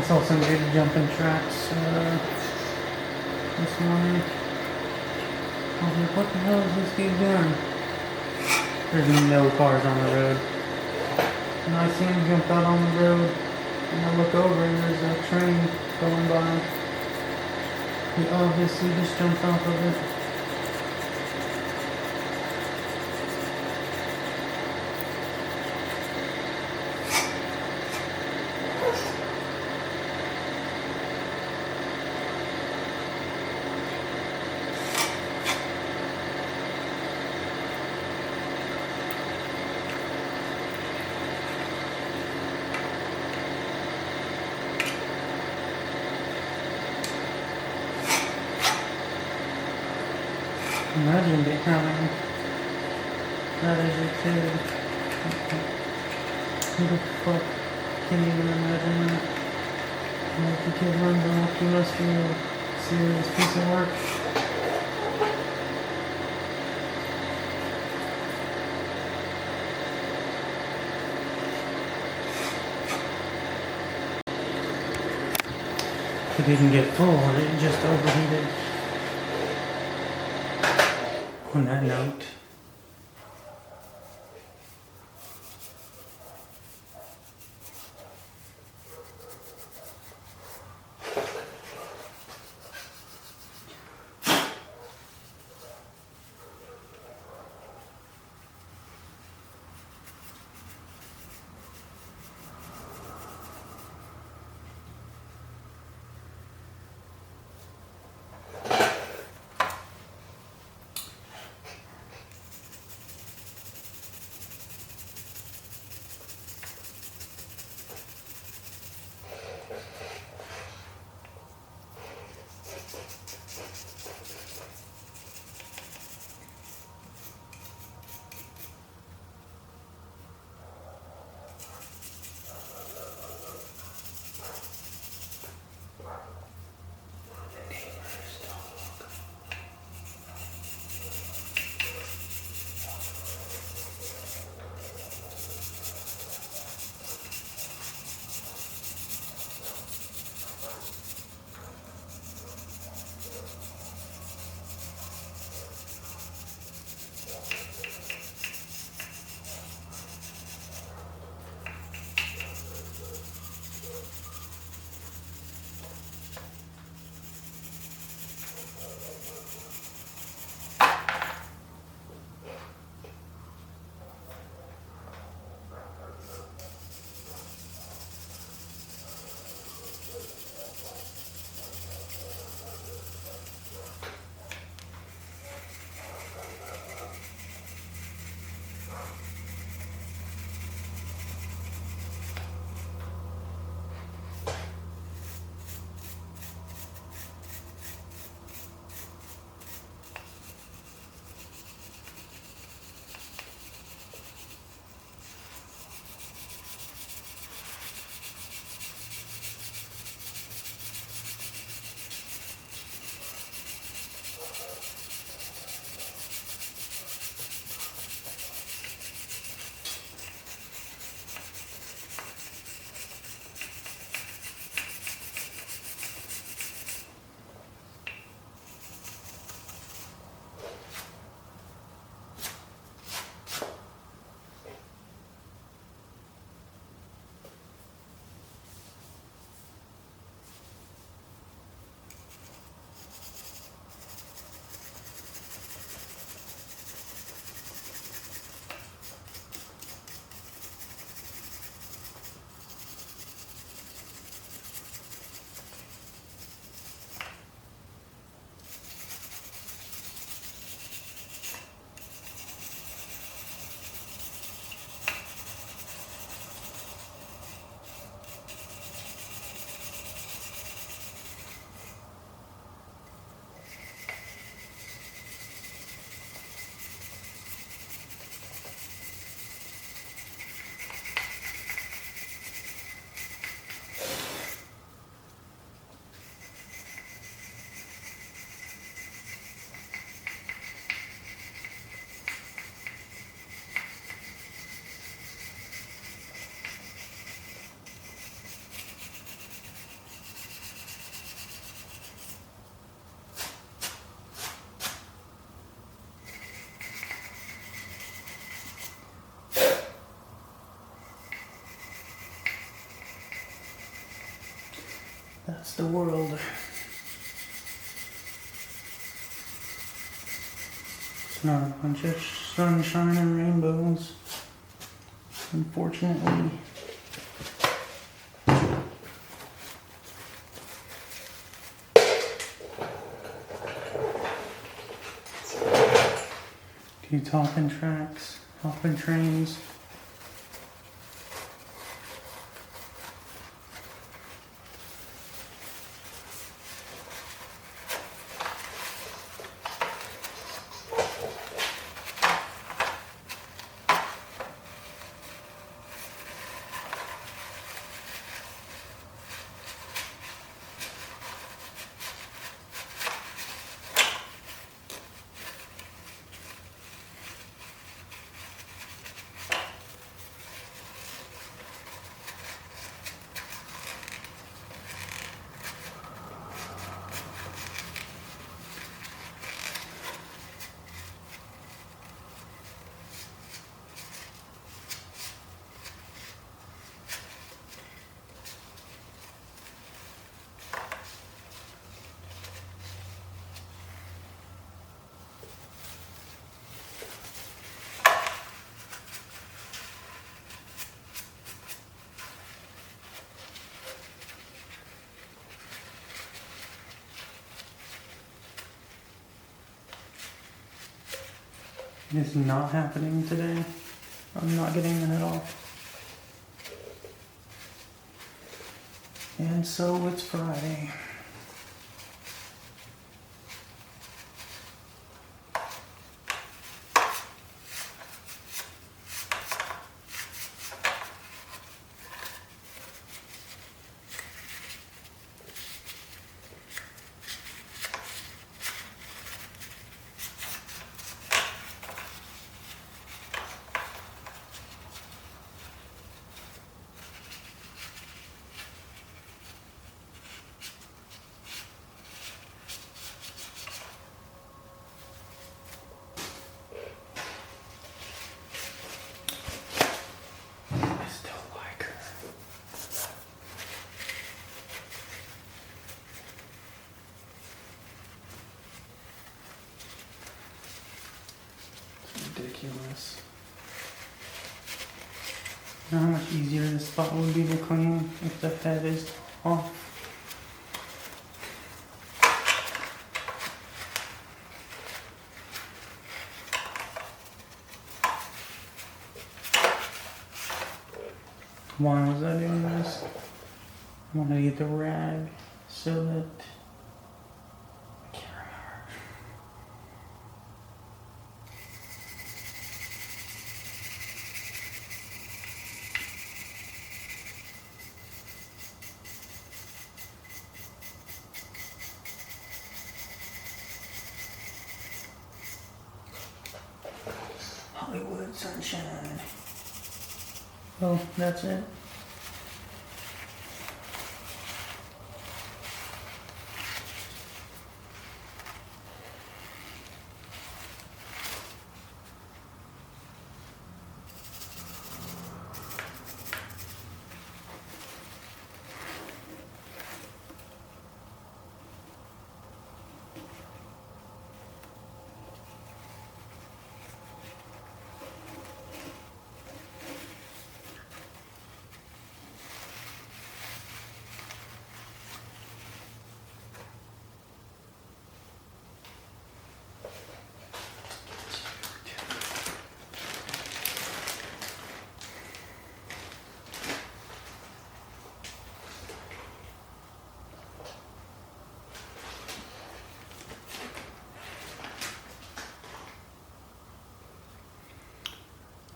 saw some good jumping tracks this morning. I was like, what the hell is this dude doing? There's no cars on the road. And I see him jump out on the road, and I look over and there's a train going by. He obviously just jumped off of it. Imagine becoming that as a kid. Who the fuck can even imagine that? Like the kid runs off, you must be a serious piece of work. It didn't get full, it just overheated. On that note, That's the world. It's not a bunch of sunshine and rainbows, unfortunately. Dudes hopping tracks, hopping trains. It is not happening today. I'm not getting it at all. And so it's Friday. Ridiculous. You know how much easier this spot would be to clean if the head is off? Why was I doing this? I wanted to get the rag so that I can't remember. Hollywood sunshine. Oh, that's it.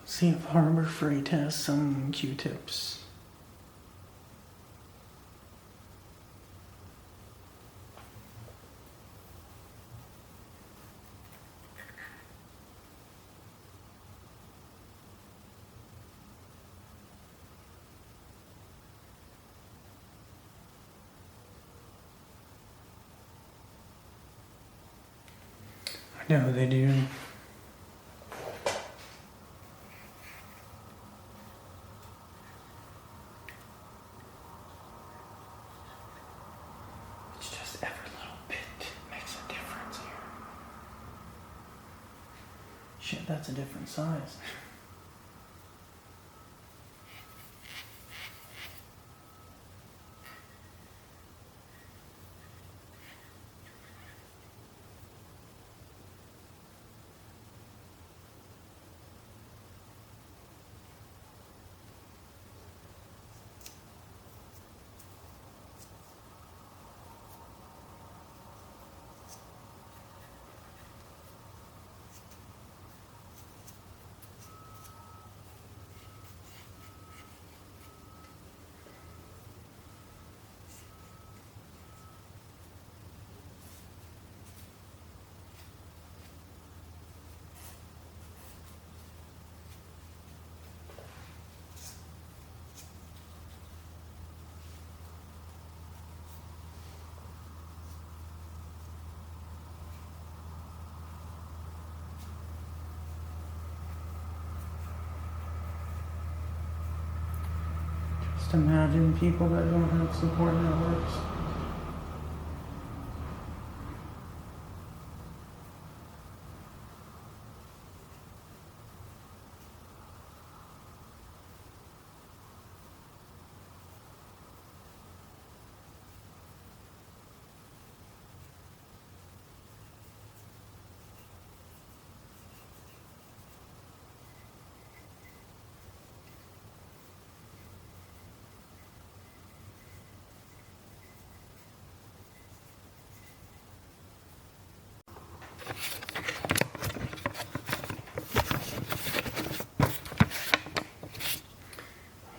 See if Harbor Freight has some Q-tips. I know they do. Just every little bit makes a difference here. Shit, that's a different size. Just imagine people that don't have support networks.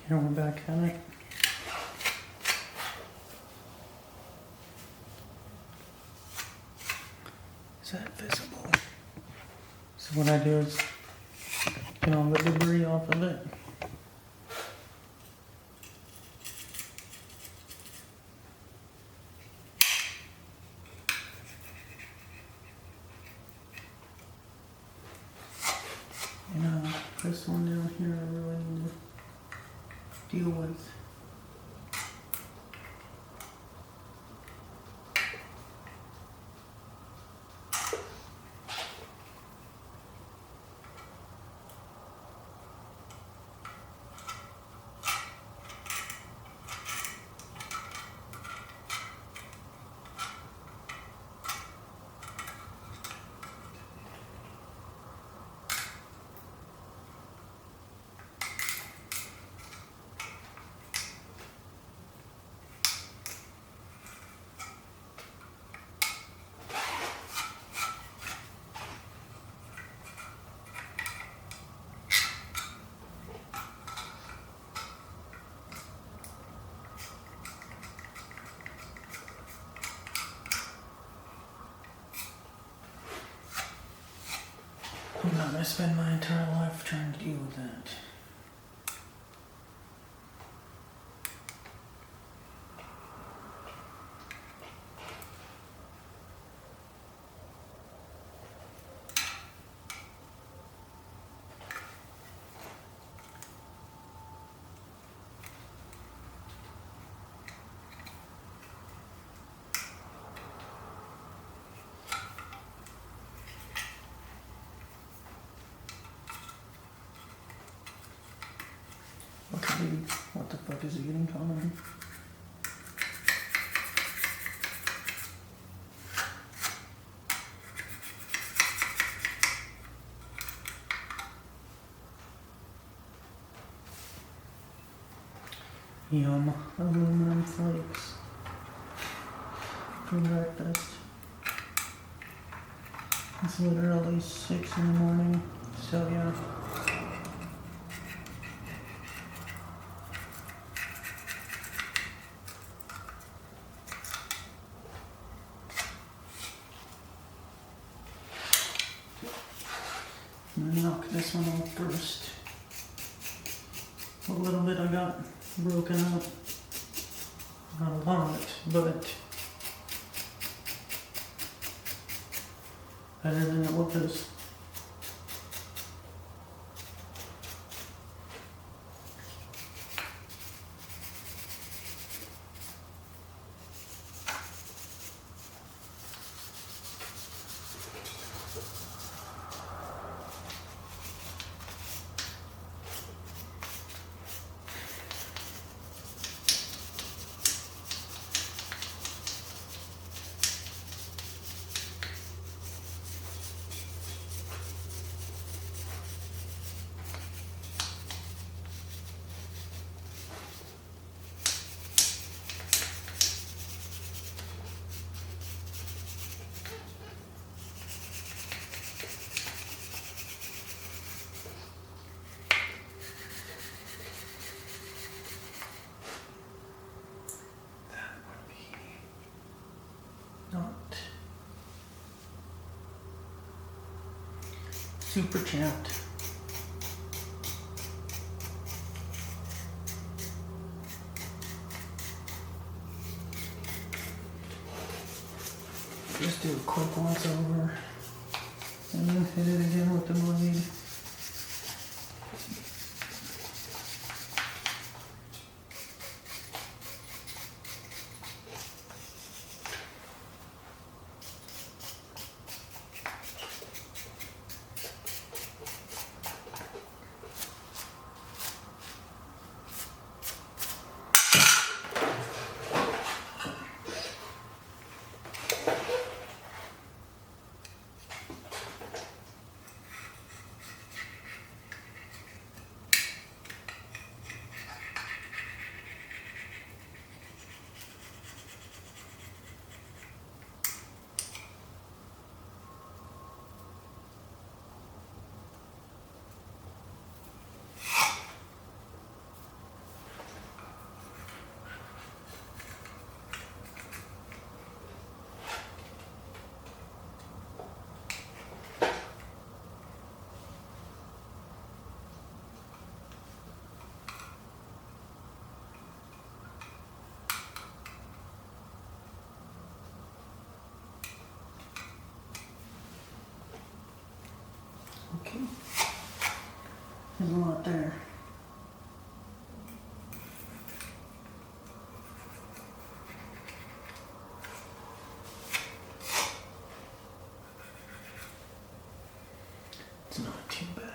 Here we're back at it. Is that visible? So what I do is get all the debris off of it. And this one down here I really need to deal with. I'm not gonna spend my entire life trying to deal with that. What the fuck is he getting caught on? Yum, aluminum flakes for breakfast. It's literally 6 in the morning, so yeah. I'm gonna knock this one off first. A little bit I got broken up. Not a lot, but better than it was. Super chat. Just do a quick once over and then hit it again with the blade. Okay, there's a lot there. It's not too bad.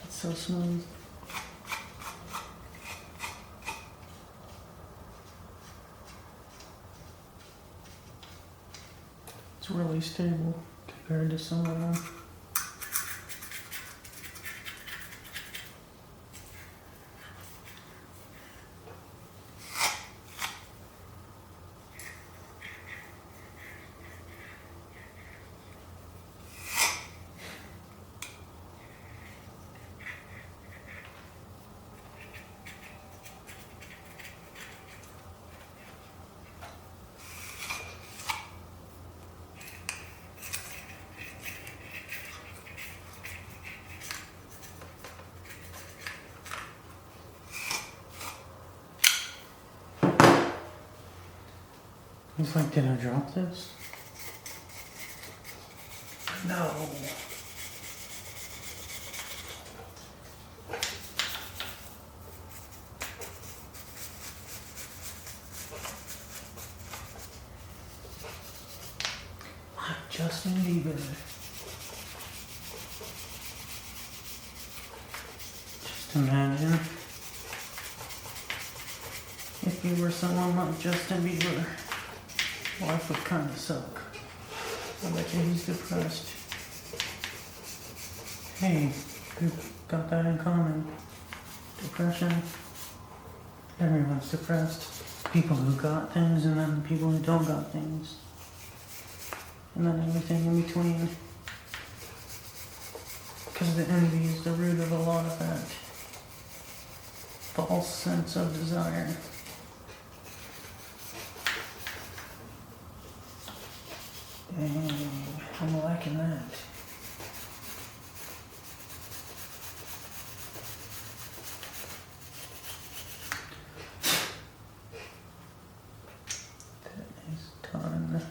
So smooth. It's really stable compared to some of them. It's like, did I drop this? No. Like Justin Bieber. Just imagine if you were someone like Justin Bieber. Life would kind of suck. I bet you he's depressed. Hey, we got that in common. Depression. Everyone's depressed. People who got things and then people who don't got things. And then everything in between. Because the envy is the root of a lot of that false sense of desire. Dang, I'm liking that. That is a ton.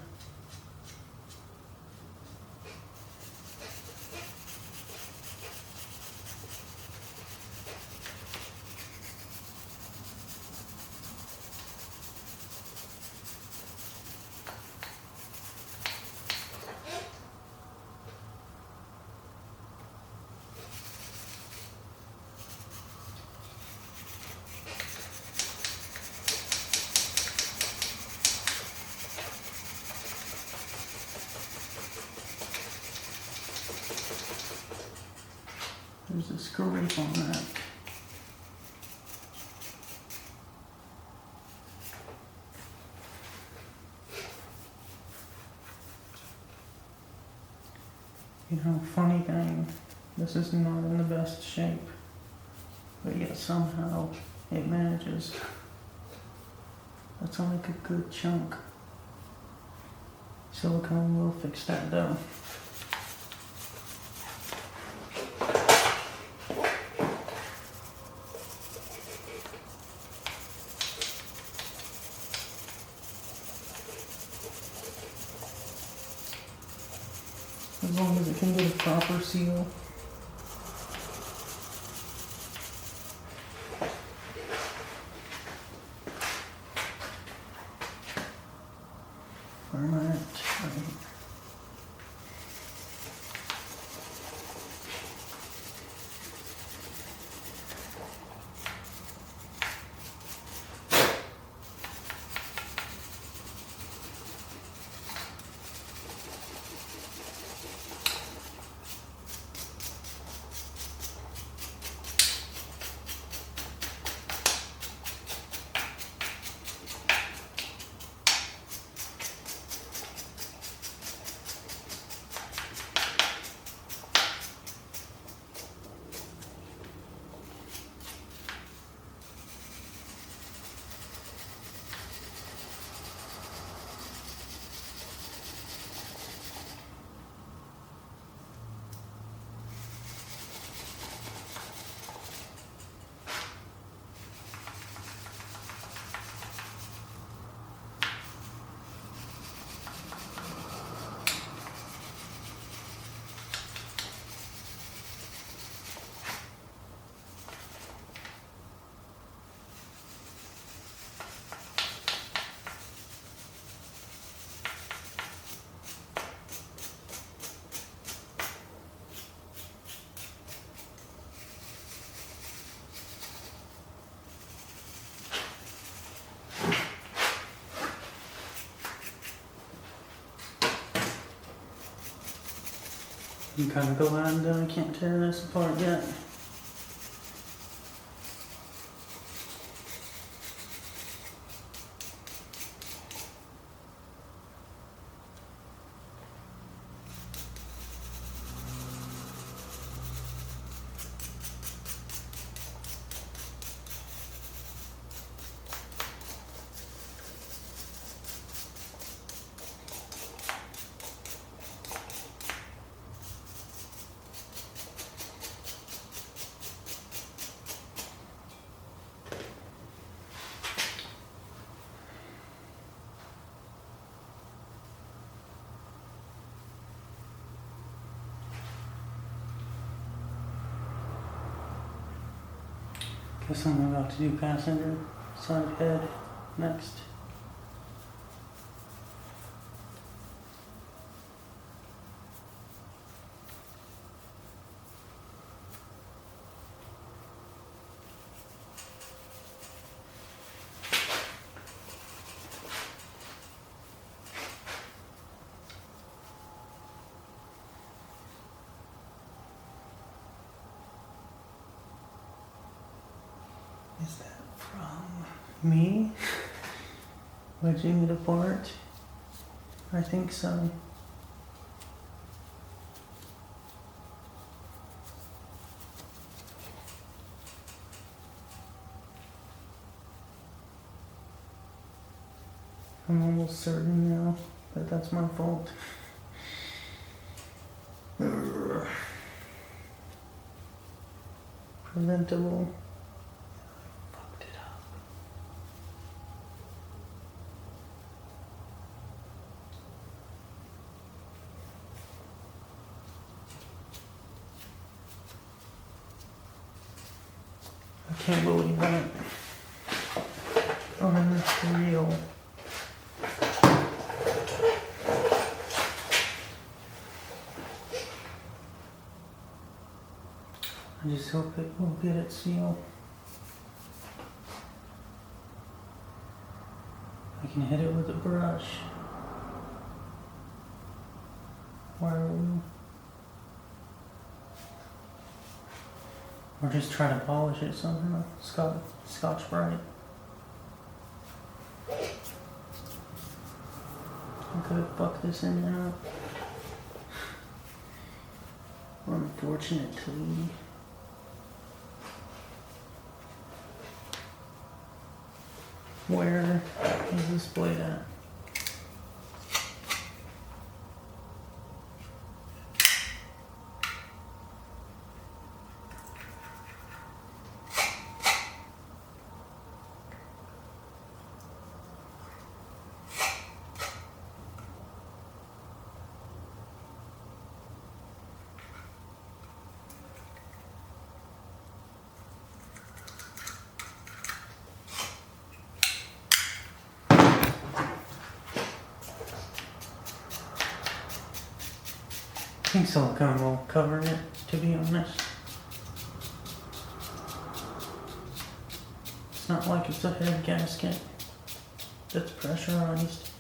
There's a screw on that. You know, funny thing, this is not in the best shape, but yet somehow it manages. That's like a good chunk. Silicone will fix that though. As long as it can get a proper seal. Where am I at? Right. I'm kind of glad that I can't tear this apart yet. Guess I'm about to do passenger side head next. Is that from me wedging it apart? I think so. I'm almost certain now that that's my fault. Preventable. I can't believe that. Unreal. I just hope it will get it sealed. I can hit it with a brush. Wire wheel. Or just try to polish it somehow. Scotch-Brite. I could fuck this in now. Unfortunately. Where is this blade at? I think silicone will cover it, to be honest. It's not like it's a head gasket that's pressurized.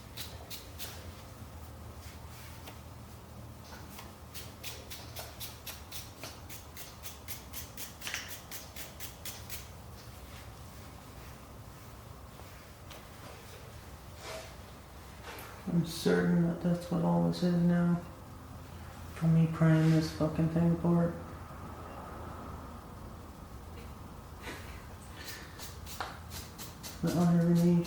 I'm certain that that's what all this is now. For me praying this fucking thing apart. The irony.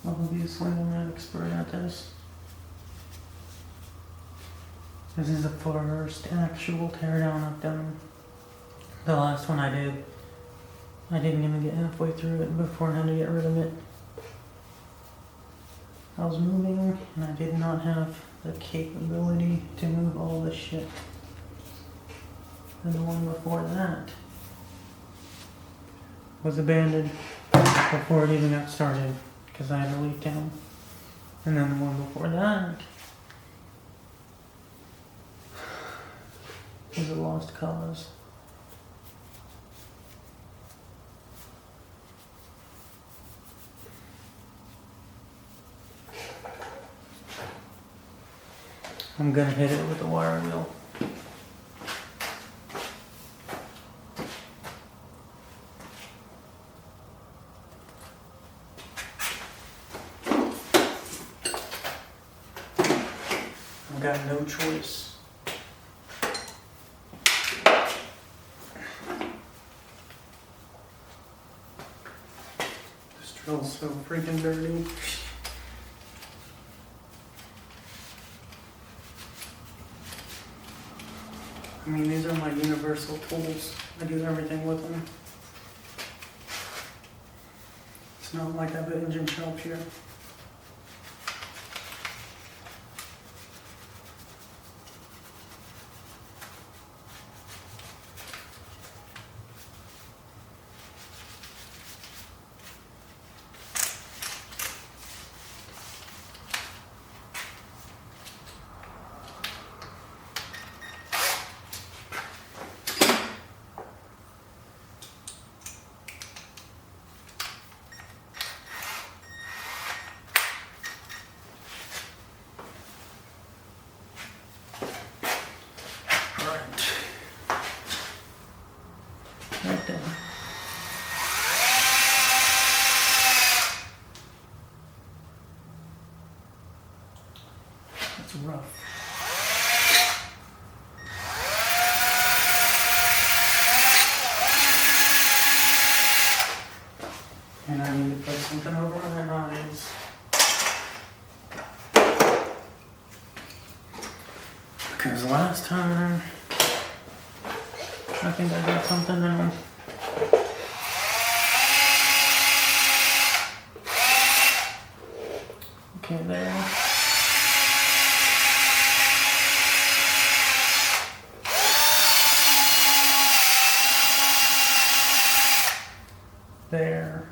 Obviously, I'm not expert at this. This is the first actual teardown I've done. The last one I did, I didn't even get halfway through it before I had to get rid of it. I was moving and I did not have the capability to move all this shit. And the one before that was abandoned before it even got started. Because I had to leave town. And then the one before that was a lost cause. I'm gonna hit it with a wire wheel. I've got no choice. This drill's so freaking dirty. I mean, these are my universal tools. I do everything with them. It's not like I have an engine shop here. Right there. That's rough. And I need to put something over my eyes. Because last time I think I got something in. Okay, there. There.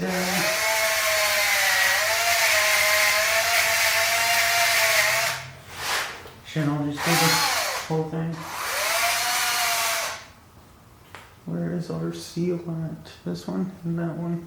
there. Shit, I'll just do the whole thing. Where is our seal at? This one and that one.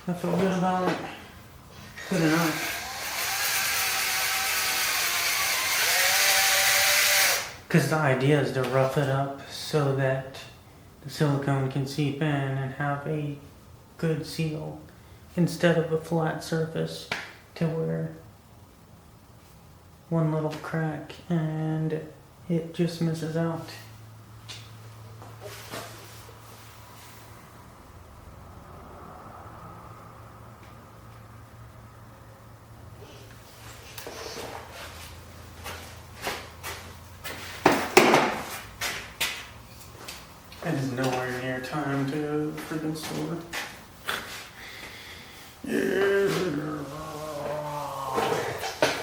I feel good about it. Good enough. Because the idea is to rough it up so that the silicone can seep in and have a good seal instead of a flat surface to where one little crack and it just misses out. It is nowhere near time to freaking store.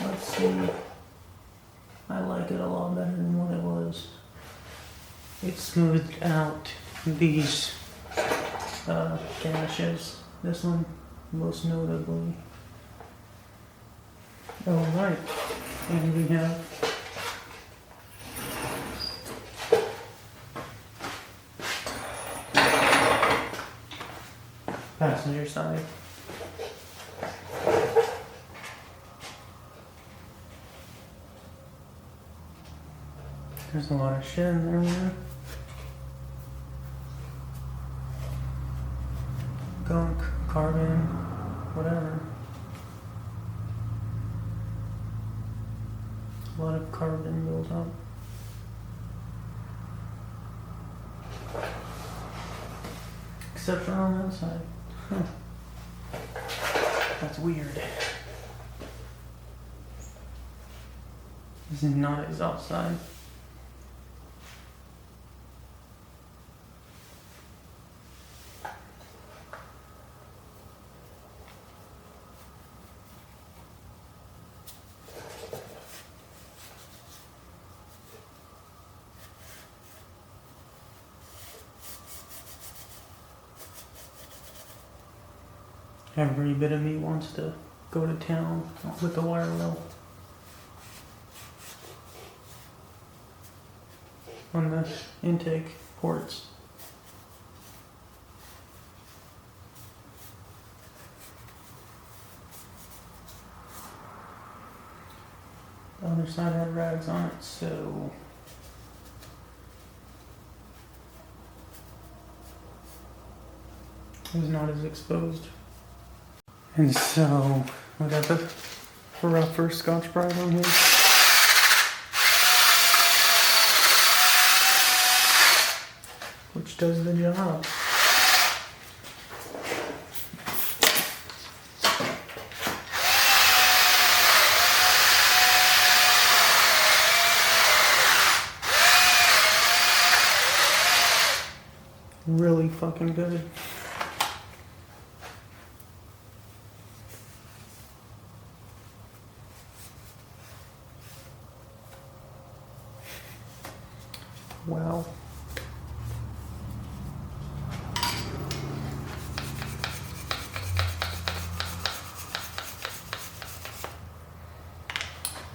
Let's see. I like it a lot better than what it was. It smoothed out these gashes. This one, most notably. Alright. And we have passenger side. There's a lot of shit in there, man. Gunk, carbon, whatever. A lot of carbon built up. Except for on that side. Huh. That's weird. This is not exhaust side. Every bit of me wants to go to town with the wire wheel on the intake ports. The other side had rags on it, so it was not as exposed. And so, we got the rougher Scotch-Brite on here. Which does the job. Really fucking good. Wow.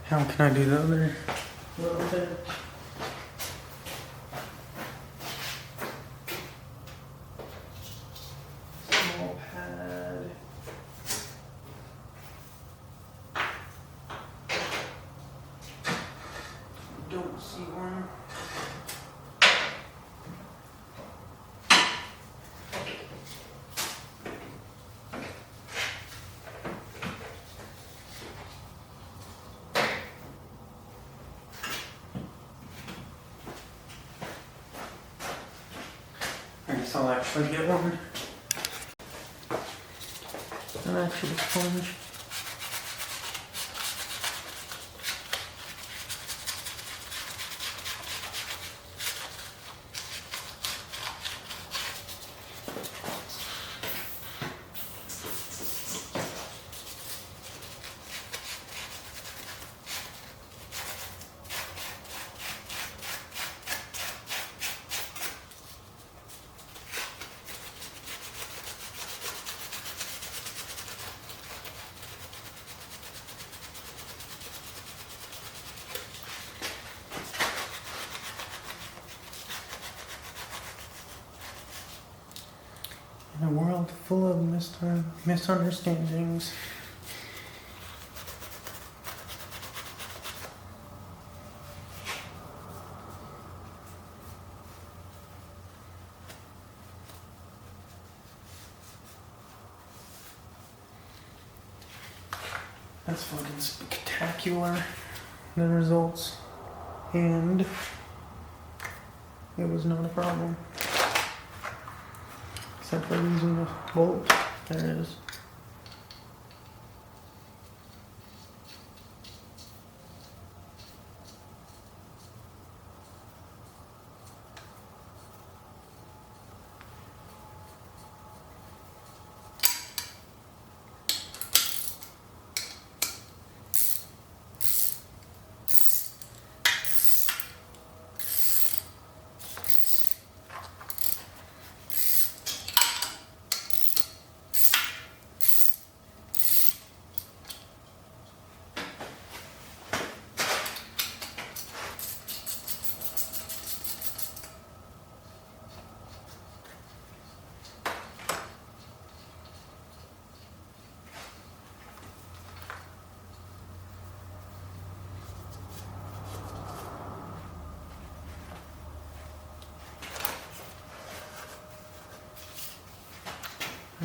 How can I do the other little bit? Small pad. I'll actually get one. An actual sponge. In a world full of misunderstandings, that's fucking spectacular, the results, and it was not a problem. Except for using the bolt. There it is.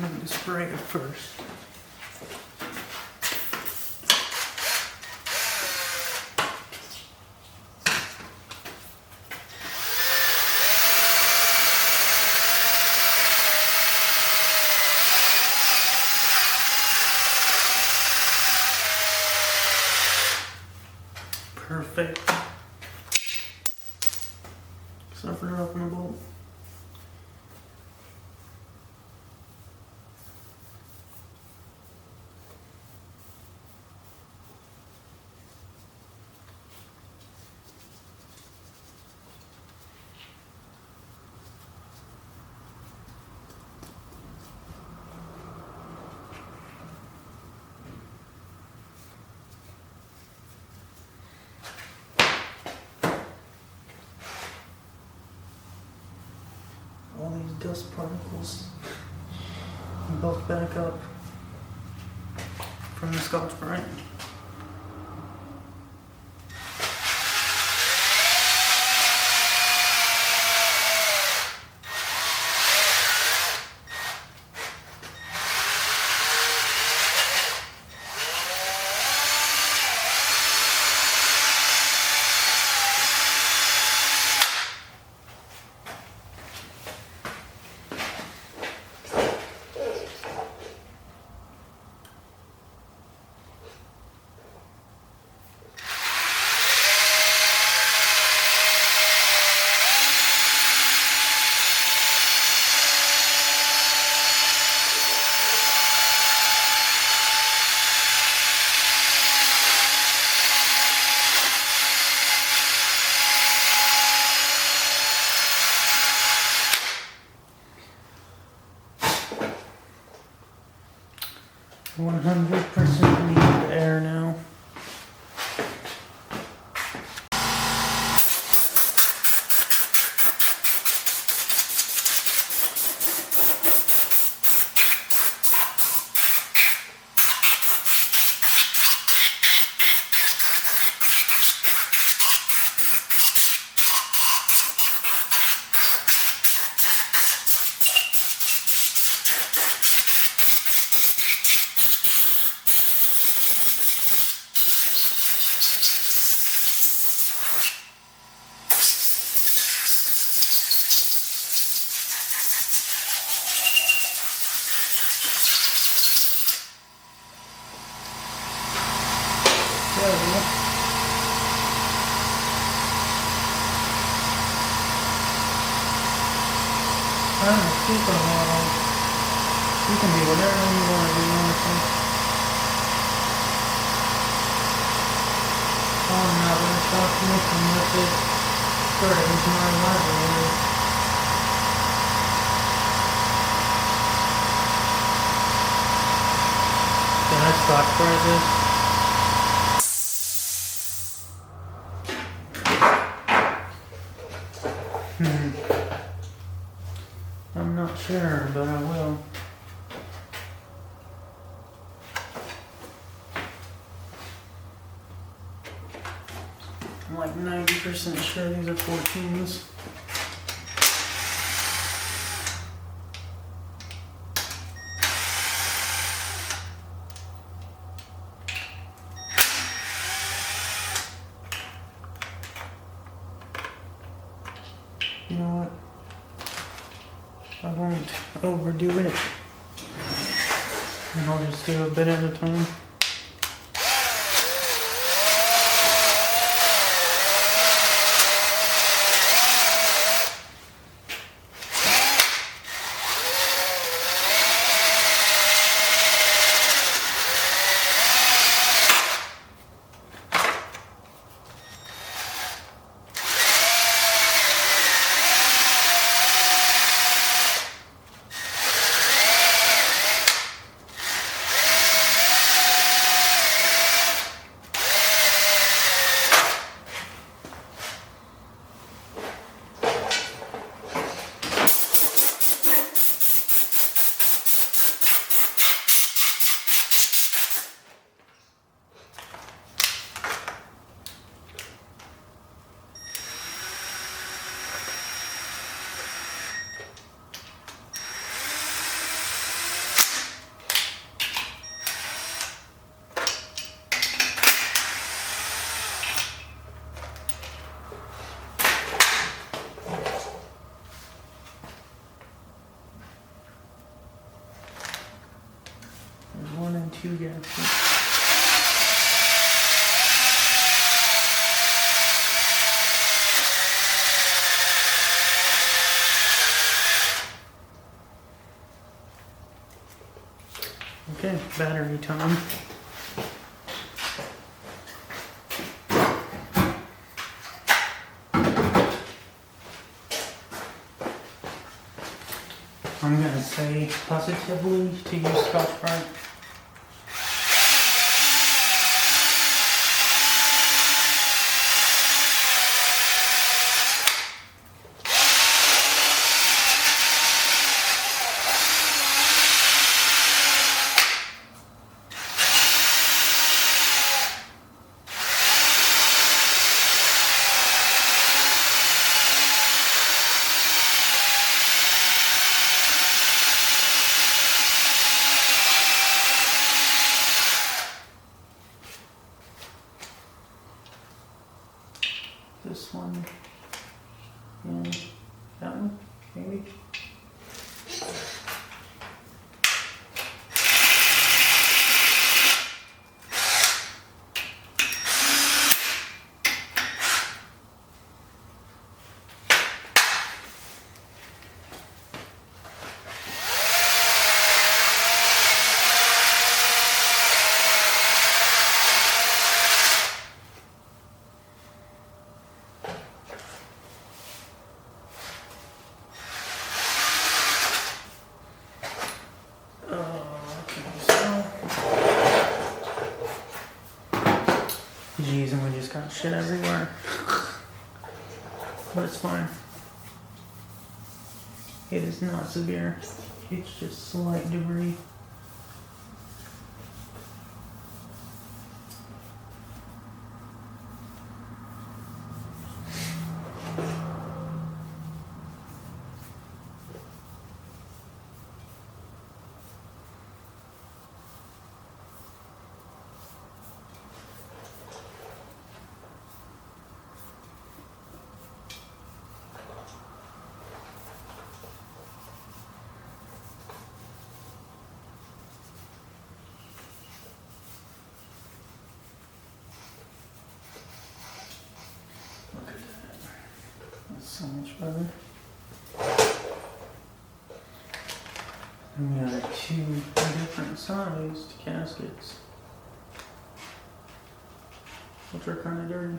I'm going to spray it first. Perfect. Soften it up in the bowl. All these dust particles built back up from the Scotch-Brite. One 100% need air now. I don't know, speak on model. You can be whatever you want to be, honestly. I'm not going to talk to you unless it threatens my livelihood. Can I stock prices? I'm not sure, but I will. I'm like 90% sure these are 14s. You know what? I won't overdo it. And I'll just do a bit at a time. There's 1 and 2 gaskets. Okay, battery time. I'm gonna say positively to use Scotch-Brite. This one and that one, maybe. Jeez, and we just got shit everywhere. But it's fine. It is not severe. It's just slight debris. So much better. And we got 2 different sized caskets, which are kind of dirty.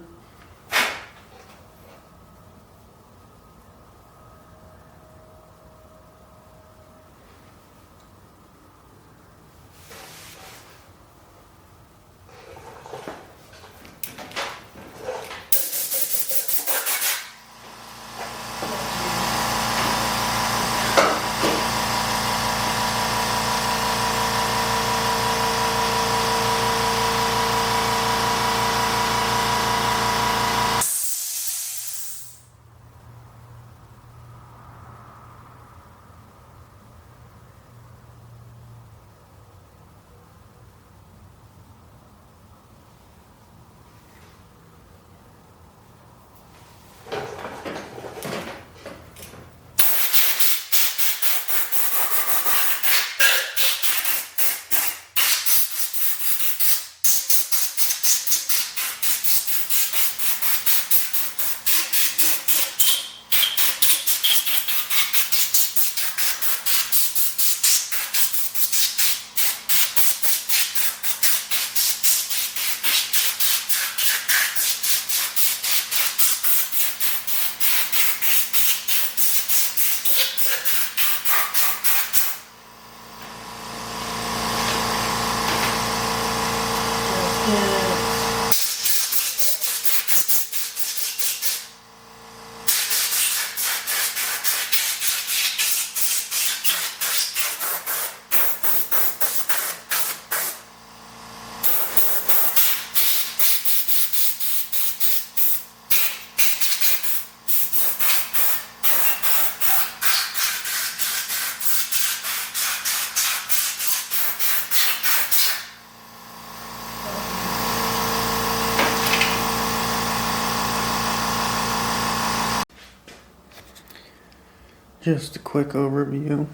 Just a quick overview.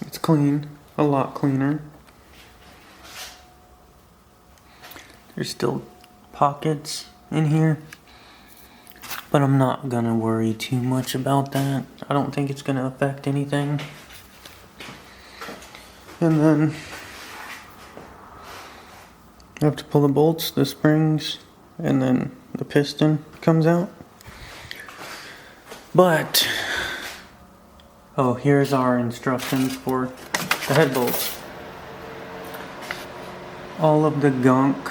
It's clean, a lot cleaner. There's still pockets in here, but I'm not gonna worry too much about that. I don't think it's gonna affect anything. And then you have to pull the bolts, the springs, and then the piston comes out. But, oh, here's our instructions for the head bolts. All of the gunk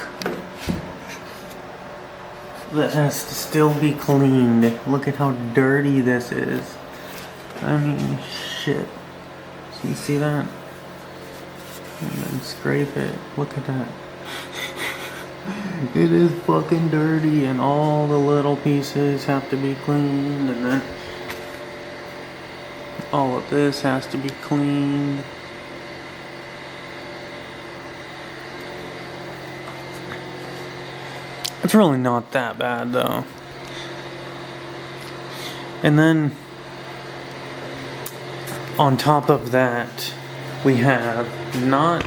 that has to still be cleaned. Look at how dirty this is. I mean, shit. So you see that? And then scrape it. Look at that. It is fucking dirty, and all the little pieces have to be cleaned, and then all of this has to be cleaned. It's really not that bad though. And then on top of that, we have not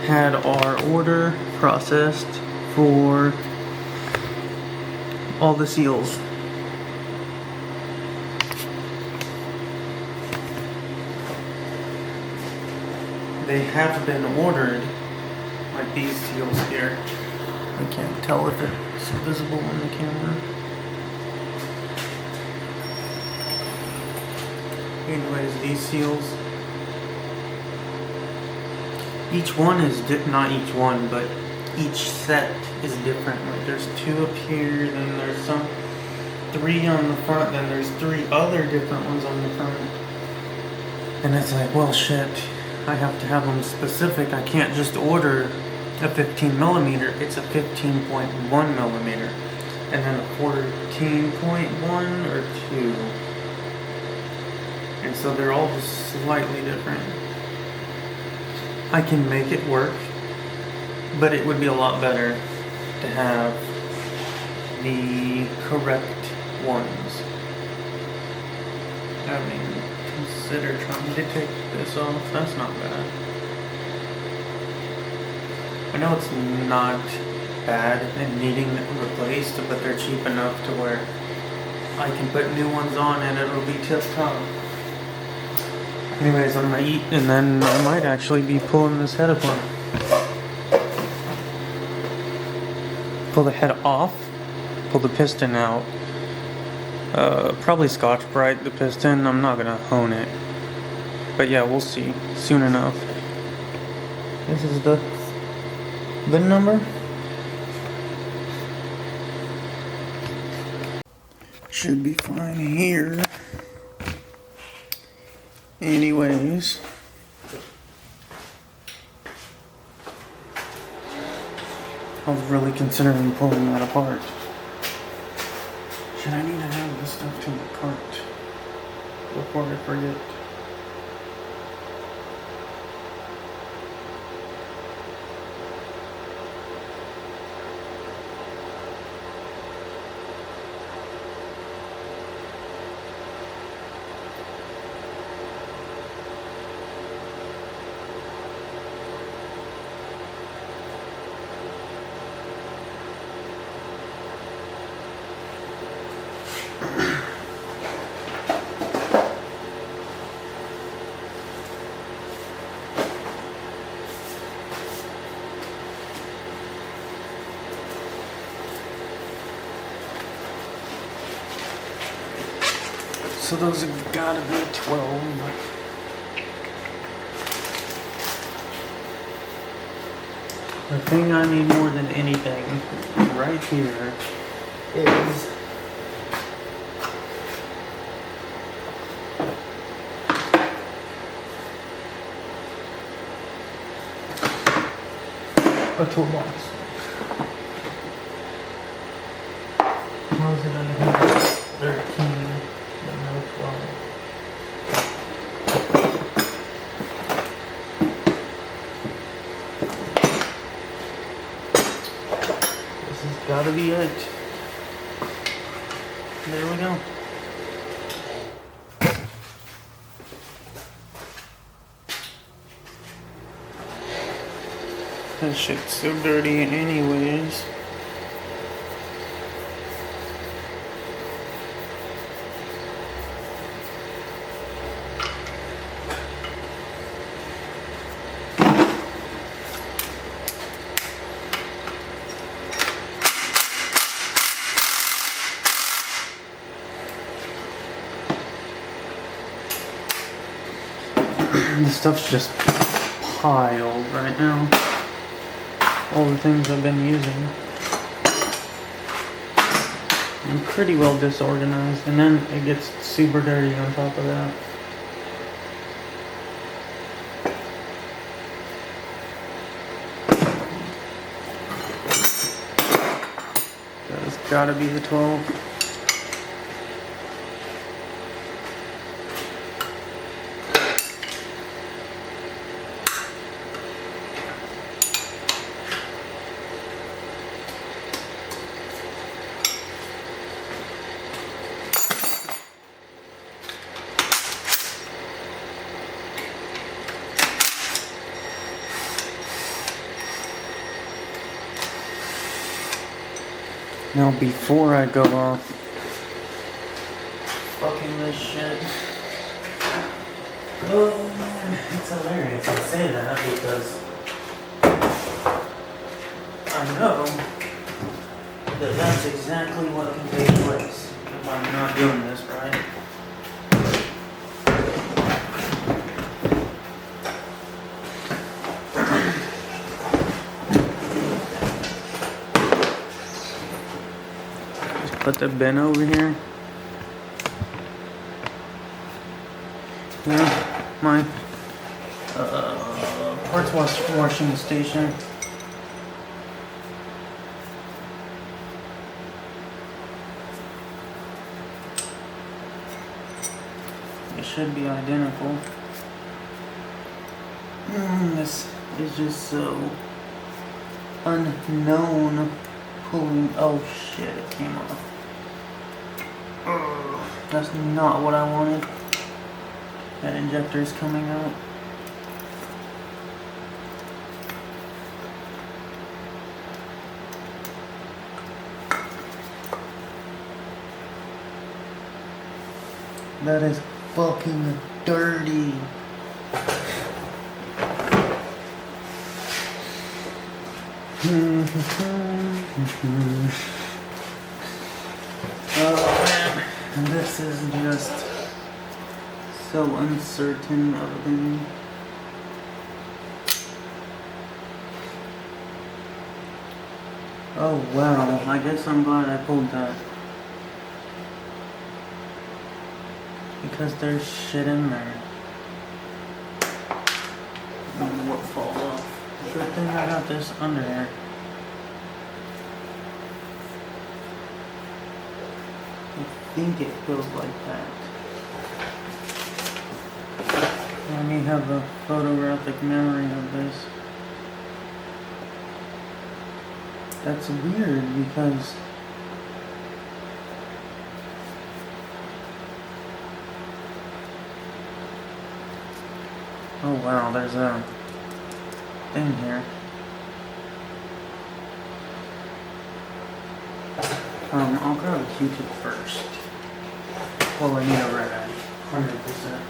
had our order processed for all the seals. They have been ordered, like these seals here. I can't tell if it's visible on the camera. Anyways, these seals, each one is not each one, but each set is different. Like there's 2 up here, then there's 3 on the front, then there's 3 other different ones on the front. And it's like, well shit, I have to have them specific. I can't just order a 15 millimeter, it's a 15.1 millimeter, and then a 14.1 or 2. And so they're all just slightly different. I can make it work, but it would be a lot better to have the correct ones. I mean, consider trying to take this off. That's not bad. I know it's not bad and needing replaced, but they're cheap enough to where I can put new ones on and it'll be tip top. Anyways, I'm gonna eat and then I might actually be pulling this head apart. Pull the head off, pull the piston out. Probably Scotch-Brite the piston. I'm not gonna hone it. But yeah, we'll see soon enough. This is the VIN number. Should be fine here. Anyways. I was really considering pulling that apart. Should I need to have this stuff to my cart before I forget? So those have gotta be 12. The thing I need more than anything right here is a toolbox. How is it under here? 13. No 12. This has gotta be it. There we go. This shit's so dirty anyways. The stuff's just piled right now. All the things I've been using. I'm pretty well disorganized, and then it gets super dirty on top of that. That's gotta be the 12. Now before I go off fucking this shit. Oh man, it's hilarious I say that because I know that that's exactly what can take place if I'm not doing this right. Put the bin over here. Yeah, my parts washing station. It should be identical. This is just so unknown. Pulling. Oh shit! It came off. That's not what I wanted. That injector's coming out. That is fucking dirty. Oh man, this is just so uncertain of me. Oh wow, I guess I'm glad I pulled that. Because there's shit in there. What falls off? Good thing I got this under here. I think it goes like that. Let me have a photographic memory of this. That's weird because oh wow, there's a thing here. I'll grab a Q-tip first. Well, I need a red, 100%.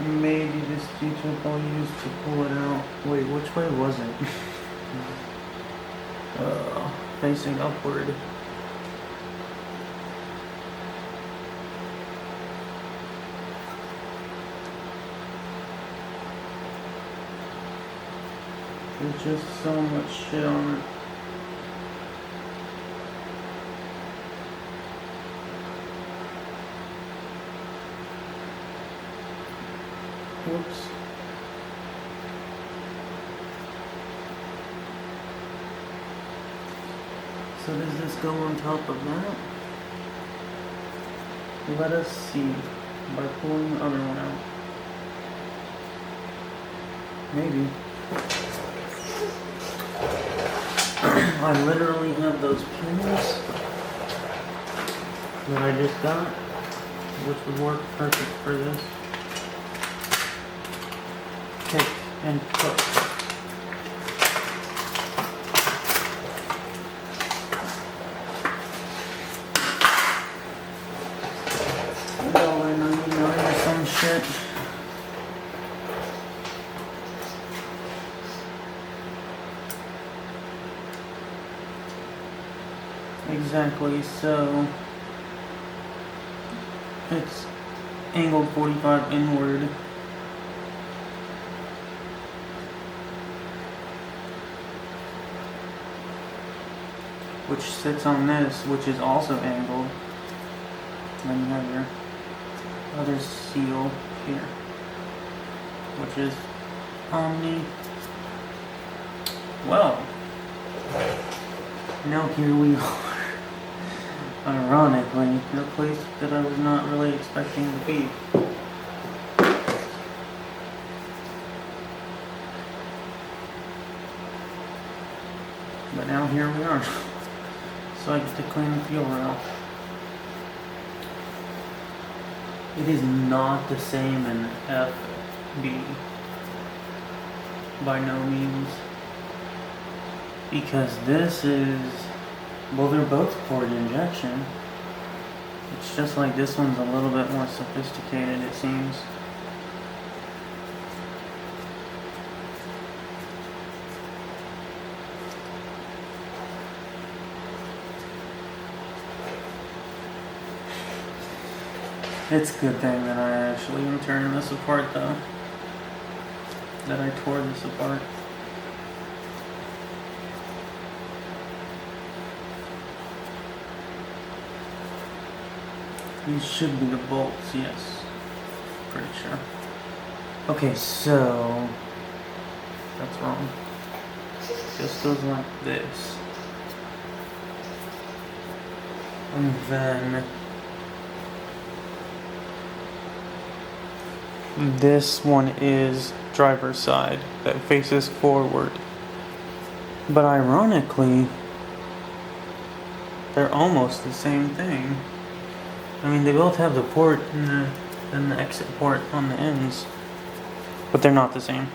Maybe this Q-tip I'll use to pull it out. Wait, which way was it? Facing upward. There's just so much shit on it. Whoops. So does this go on top of that? Let us see by pulling the other one out. Maybe. I literally have those pins that I just got, which would work perfect for this. Pick and put. $1.99 or some shit. Exactly, so it's angled 45 inward. Which sits on this, which is also angled. Then you have your other seal here, which is omni. Well, now here we are. Ironically, in a place that I was not really expecting to be. But now here we are. So I get to clean the fuel off. It is not the same in FB. By no means. Because this is, well, they're both cord injection. It's just like this one's a little bit more sophisticated, it seems. It's a good thing that I actually am tearing this apart though. That I tore this apart. These should be the bolts, yes. Pretty sure. Okay, so that's wrong. Just goes like this. And then this one is driver's side that faces forward. But ironically, They're almost the same thing. I mean, they both have the port and the exit port on the ends, but they're not the same.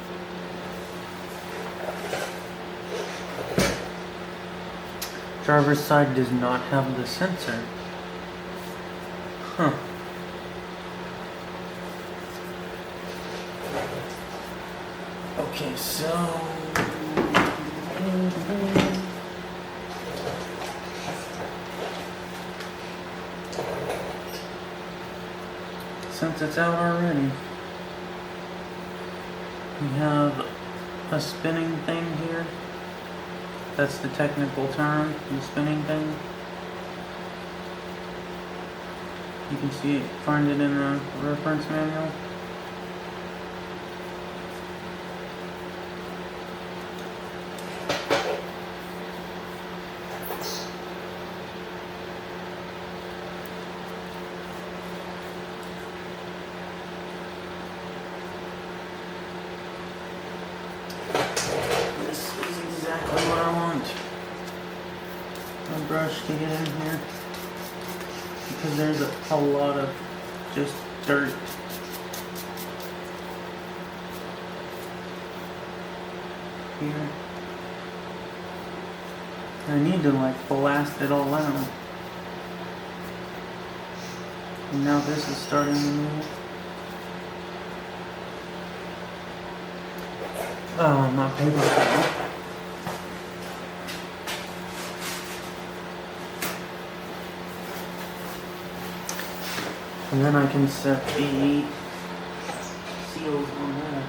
Driver's side does not have the sensor. Huh. Okay, so since it's out already, we have a spinning thing here. That's the technical term, the spinning thing. You can see it, find it in the reference manual. This is exactly what I want. A brush to get in here, because there's a lot of just dirt. Here. I need to like blast it all out. And now this is starting to move. Oh, my paper towel. And then I can set the seals on that.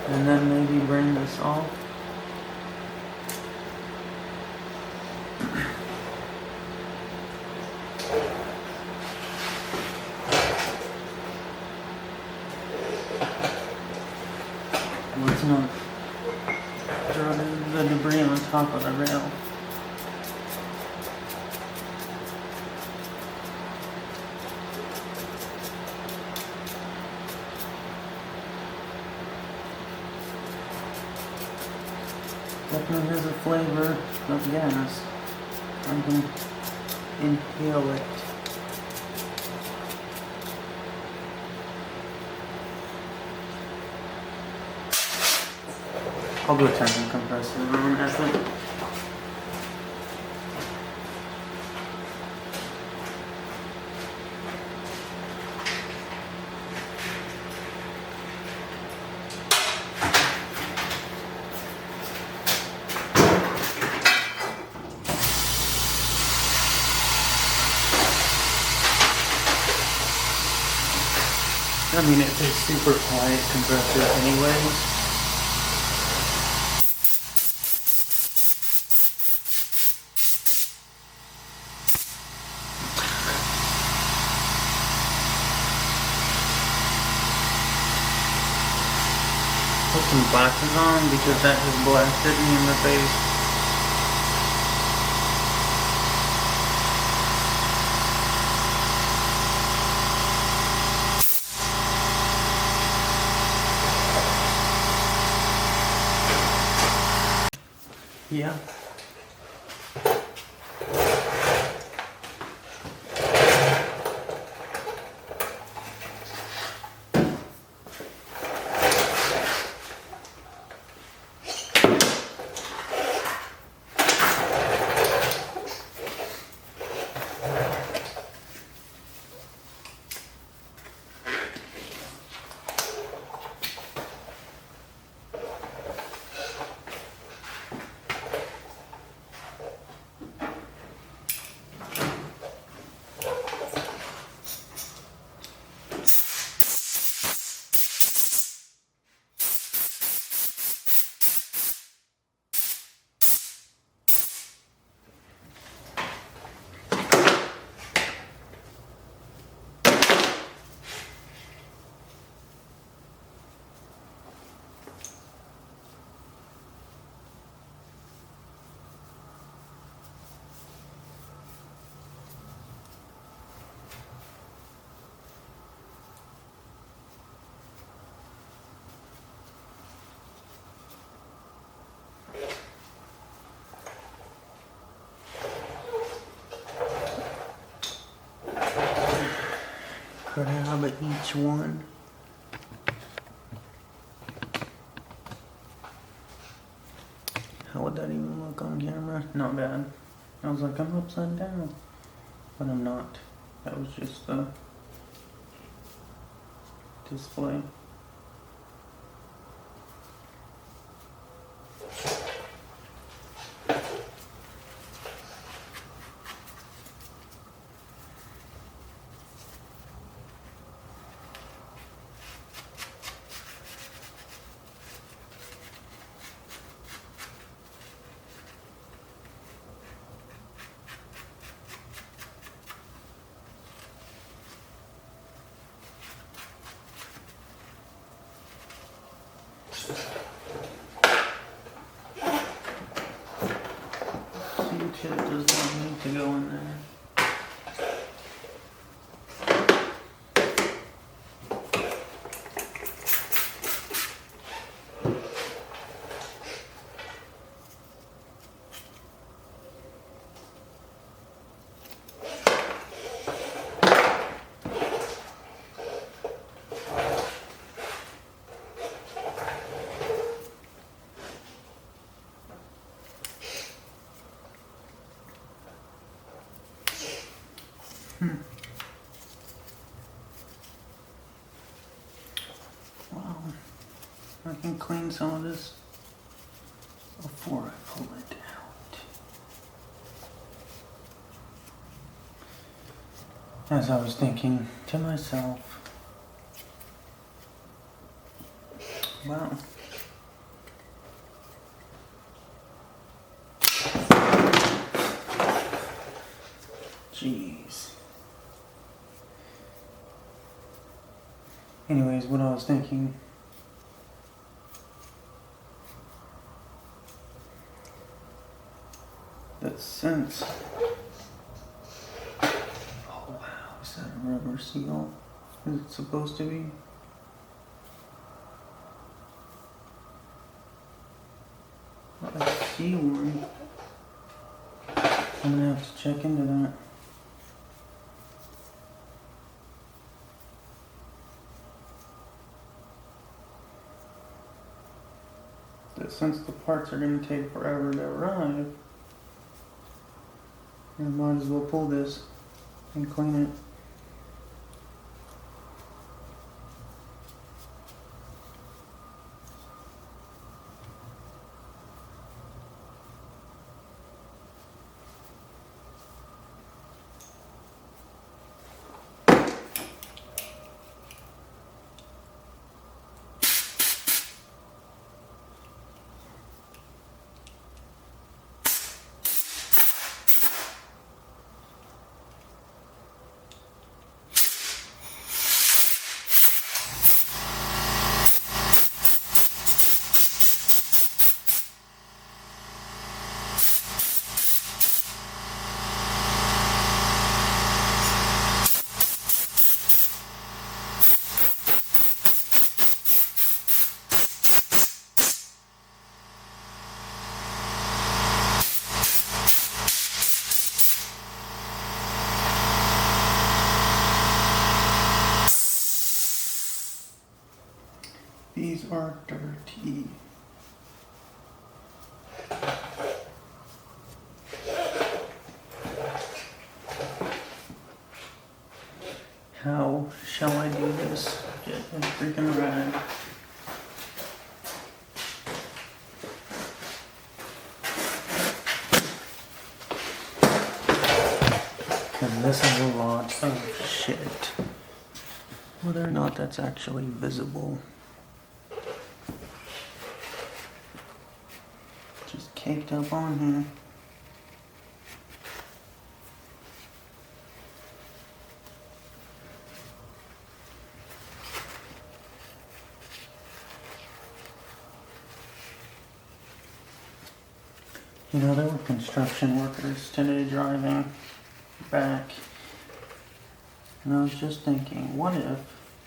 And then maybe bring this off. Let's not throw the debris on top of the rail. Definitely has a flavor of gas. I can inhale it. I'll go turn the compressor on after. I mean, it's a super quiet compressor anyways. Put some glasses on because that just blasted me in the face. Yeah. could have each one. How would that even look on camera? Not bad. I was like, I'm upside down. But I'm not. That was just the display. Q-tip does not need to go in there. Wow, I can clean some of this before I pull it out. As I was thinking to myself, wow. Jeez. Anyways, what I was thinking, that since, oh wow, is that a rubber seal? Is it supposed to be? I see one. I'm gonna have to check into that. That since the parts are going to take forever to arrive, I might as well pull this and clean it. These are dirty. How shall I do this? Get a freaking rag. And this is a lot of shit. Whether or not that's actually visible. Just caked up on here. You know, there were construction workers today driving back, and I was just thinking, what if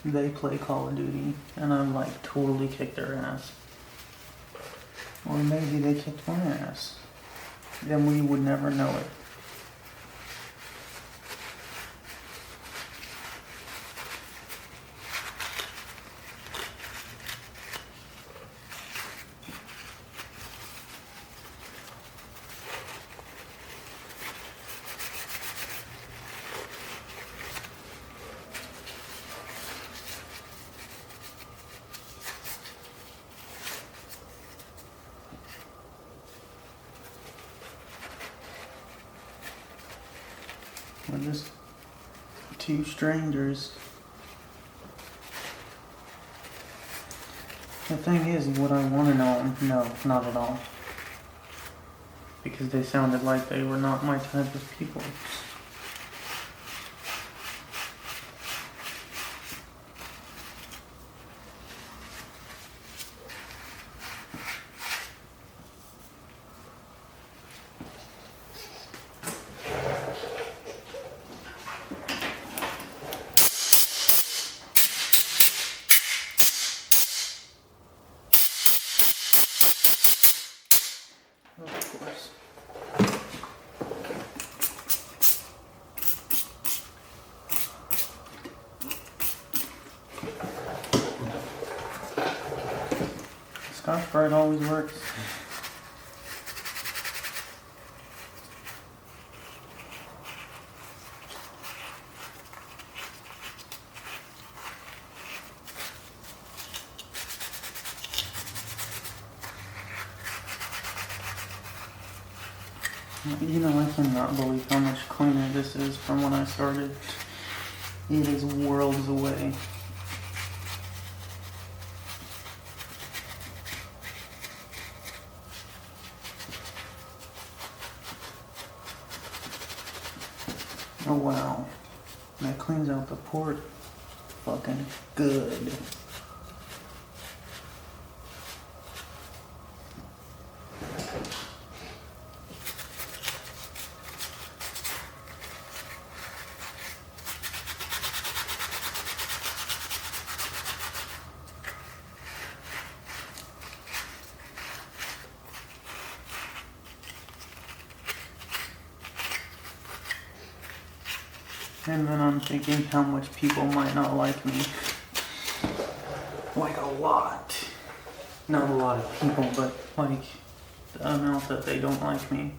they play Call of Duty and I like totally kick their ass? Or maybe they kicked my ass. Then we would never know it. just two strangers. The thing is, would I want to know them? No, not at all. Because they sounded like they were not my type of people. Of course. Scotch-Brite always works. You know, I cannot believe how much cleaner this is from when I started. It is worlds away. Oh wow, that cleans out the port fucking good. And then I'm thinking how much people might not like me. Like a lot. Not a lot of people, but like the amount that they don't like me.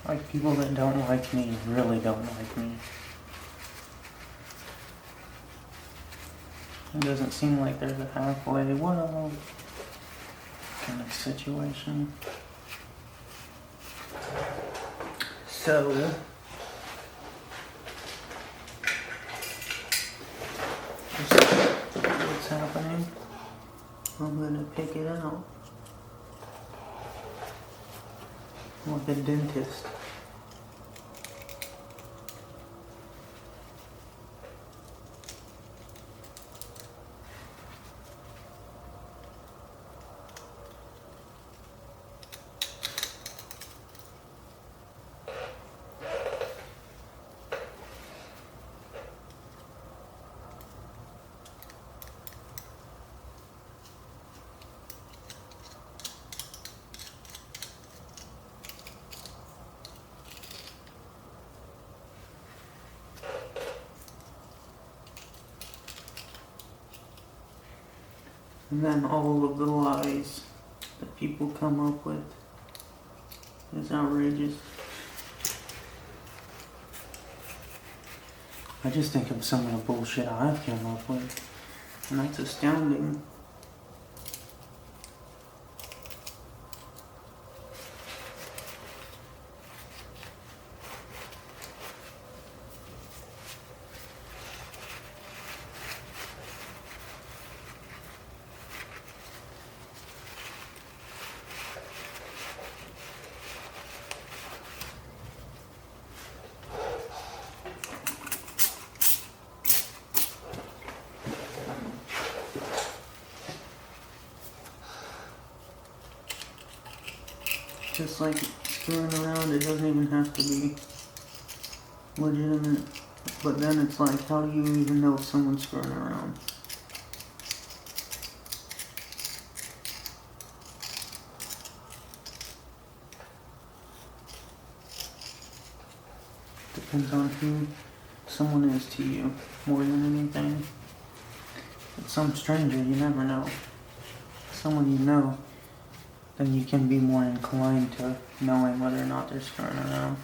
Like people that don't like me really don't like me. It doesn't seem like there's a halfway, well, kind of situation. So, what's happening? I'm gonna pick it out. Like a dentist. And then all of the lies that people come up with is outrageous. I just think of some of the bullshit I've come up with, and that's astounding. Just like screwing around, it doesn't even have to be legitimate. But then it's like, how do you even know if someone's screwing around? Depends on who someone is to you more than anything. But some stranger, you never know. Someone you know, then you can be more inclined to knowing whether or not they're screwing around.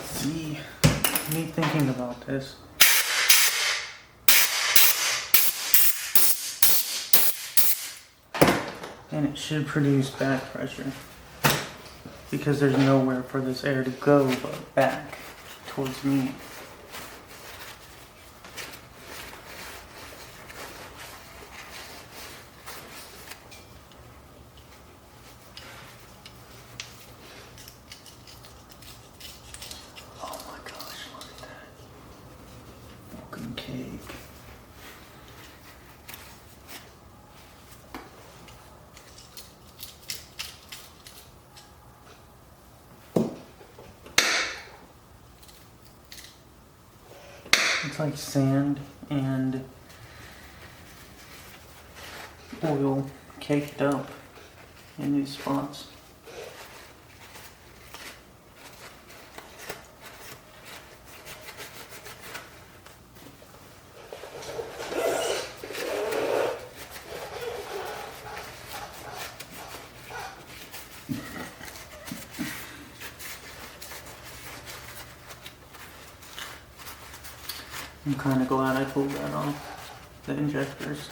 See, me thinking about this. And it should produce back pressure because there's nowhere for this air to go but back towards me. Oh my gosh, look at that. Fucking cake. It's like sand and oil caked up in these spots. I'm kind of glad I pulled that off, the injectors.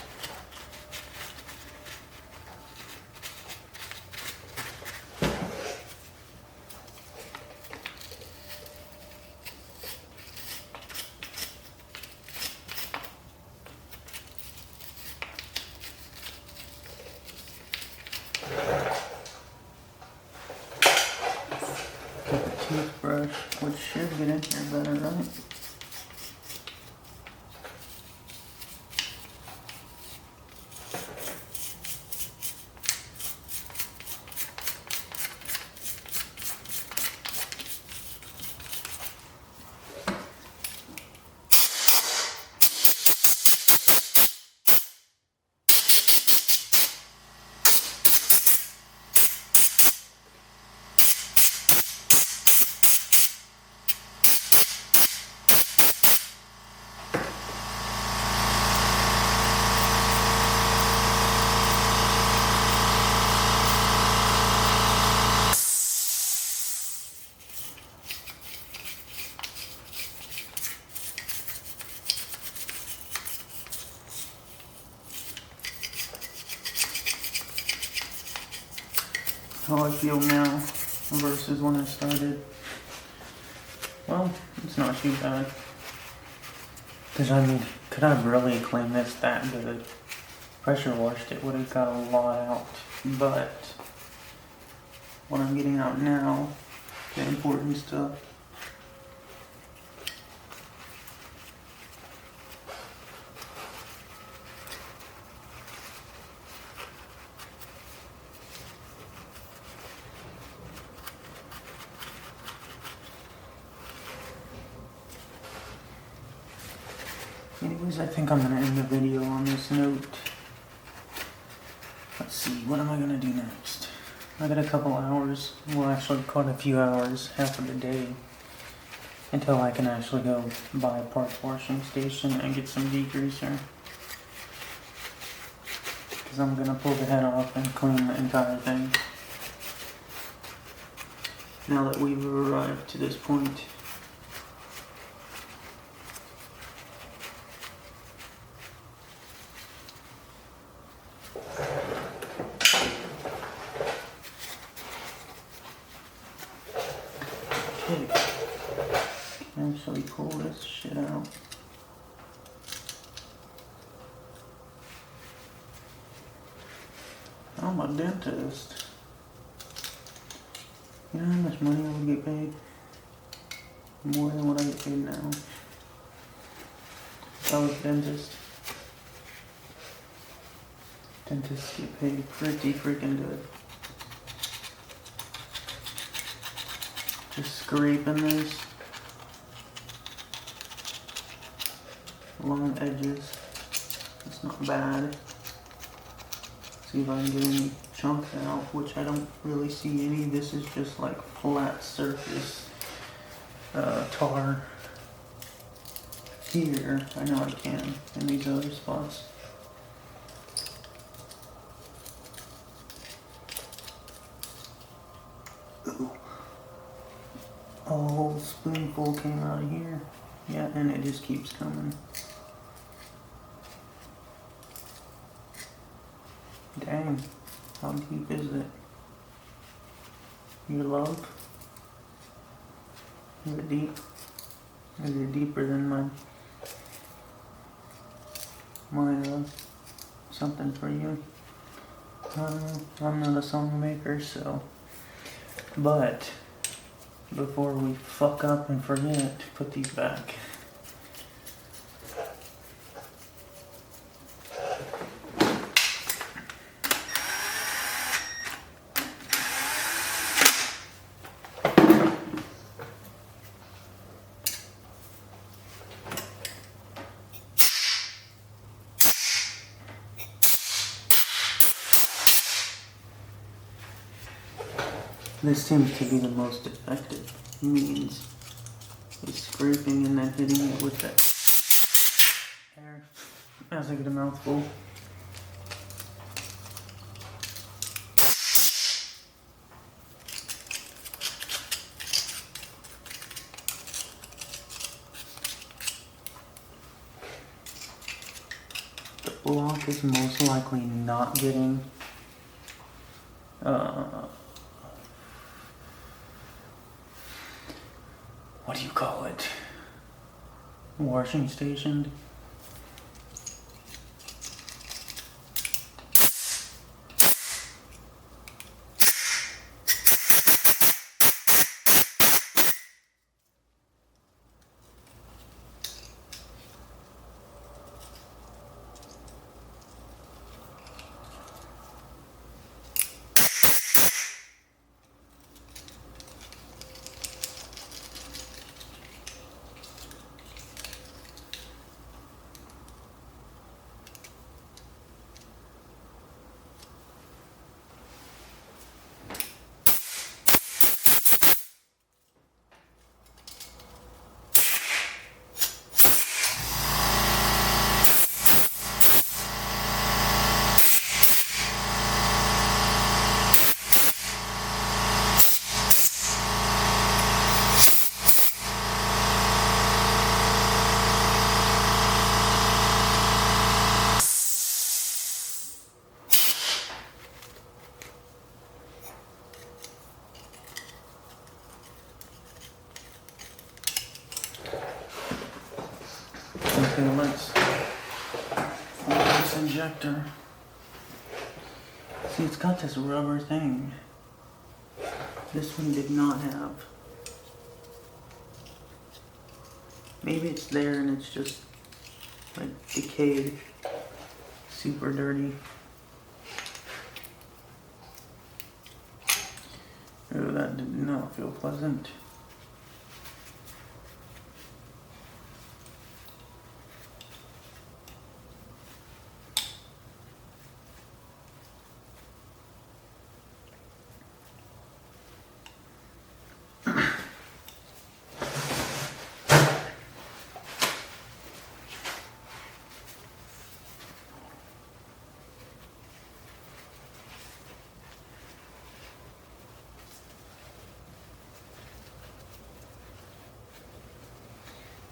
Get the toothbrush, which should get in here better, right? How I feel now versus when I started. Well, it's not too bad. Because I mean, could I really claim this that good? Pressure washed it would have got a lot out. But what I'm getting out now, the important stuff. Anyways, I think I'm going to end the video on this note. Let's see, what am I going to do next? I got a couple hours, well actually quite a few hours, half of the day, until I can actually go buy a parts washing station and get some degreaser. Because I'm going to pull the head off and clean the entire thing. Now that we've arrived to this point. Actually pull this shit out. I'm a dentist. You know how much money I would get paid? More than what I get paid now. If I was a dentist. Dentists get paid pretty freaking good. Just scraping this along the edges. It's not bad. See if I can get any chunks out, which I don't really see any. This is just like flat surface tar. Here, I know I can, in these other spots. Ooh. A whole spoonful came out of here. Yeah, and it just keeps coming. Dang, how deep is it? Your love? Is it deep? Is it deeper than my something for you? I'm not a song maker, so. But before we fuck up and forget, put these back. This seems to be the most effective means is scraping and then hitting it with that air as I get a mouthful. The block is most likely not getting what do you call it? Washing stationed. Okay, let's pull this injector. See, it's got this rubber thing. This one did not have. Maybe it's there and it's just like decayed, super dirty. Oh, that did not feel pleasant.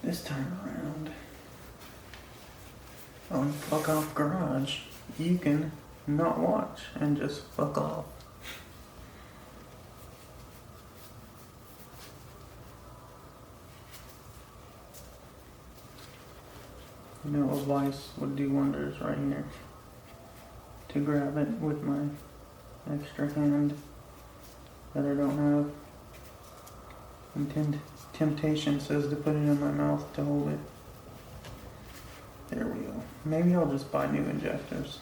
This time around, on Fuck Off Garage, you can not watch and just fuck off. You know, a vice would do wonders right here. To grab it with my extra hand that I don't have. And temptation says to put it in my mouth to hold it. There we go. Maybe I'll just buy new injectors.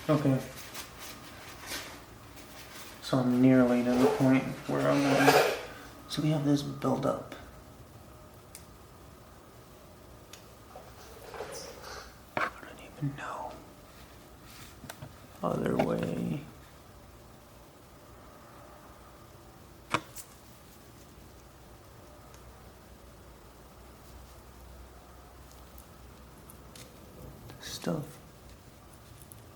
Okay. So I'm nearly to the point where I'm going. So we have this build up. I don't even know. Other way. Stuff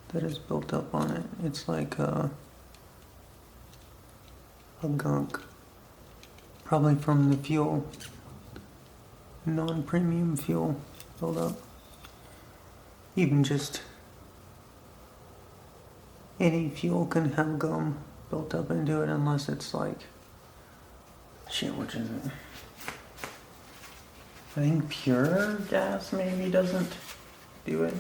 that is built up on it. It's like a gunk. Probably from the fuel. Non-premium fuel buildup. Even just any fuel can have gum built up into it unless it's like shit, which is it? I think pure gas maybe doesn't do it.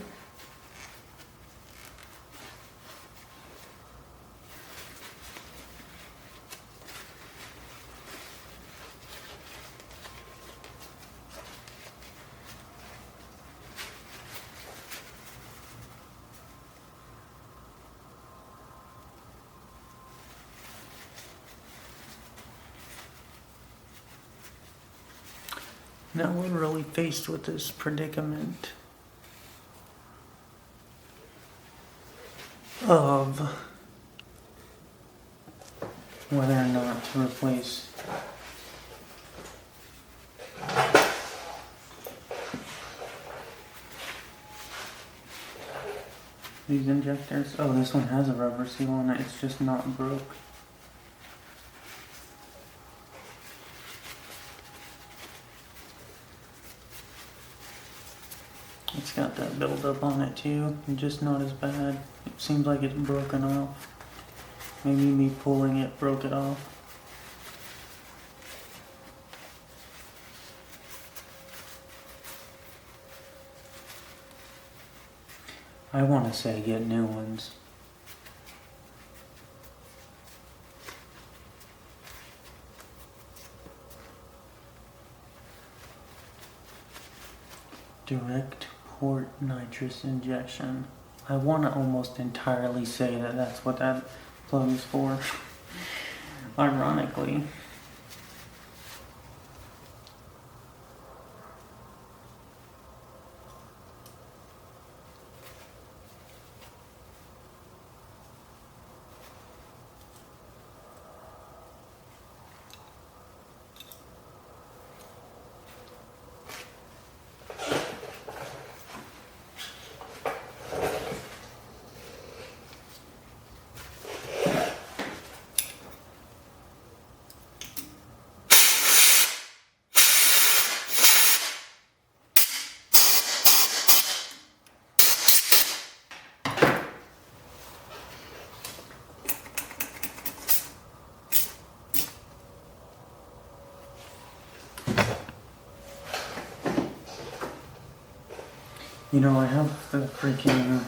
Now we're really faced with this predicament of whether or not to replace these injectors. Oh, this one has a rubber seal on it, it's just not broke. It's got that buildup on it too, just not as bad. It seems like it's broken off. Maybe me pulling it broke it off. I want to say get new ones. Direct port nitrous injection. I want to almost entirely say that that's what that plug is for. Ironically. You know, I have the freaking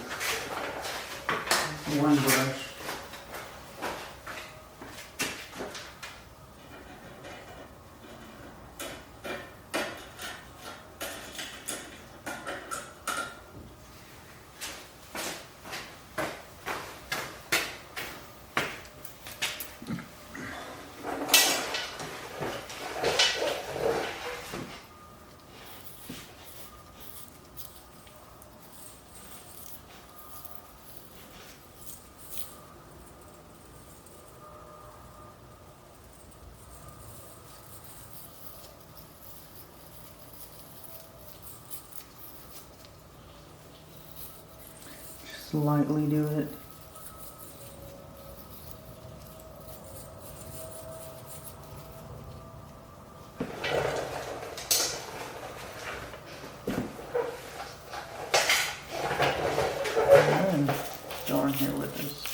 one brush. Lightly do it. And darn here with this.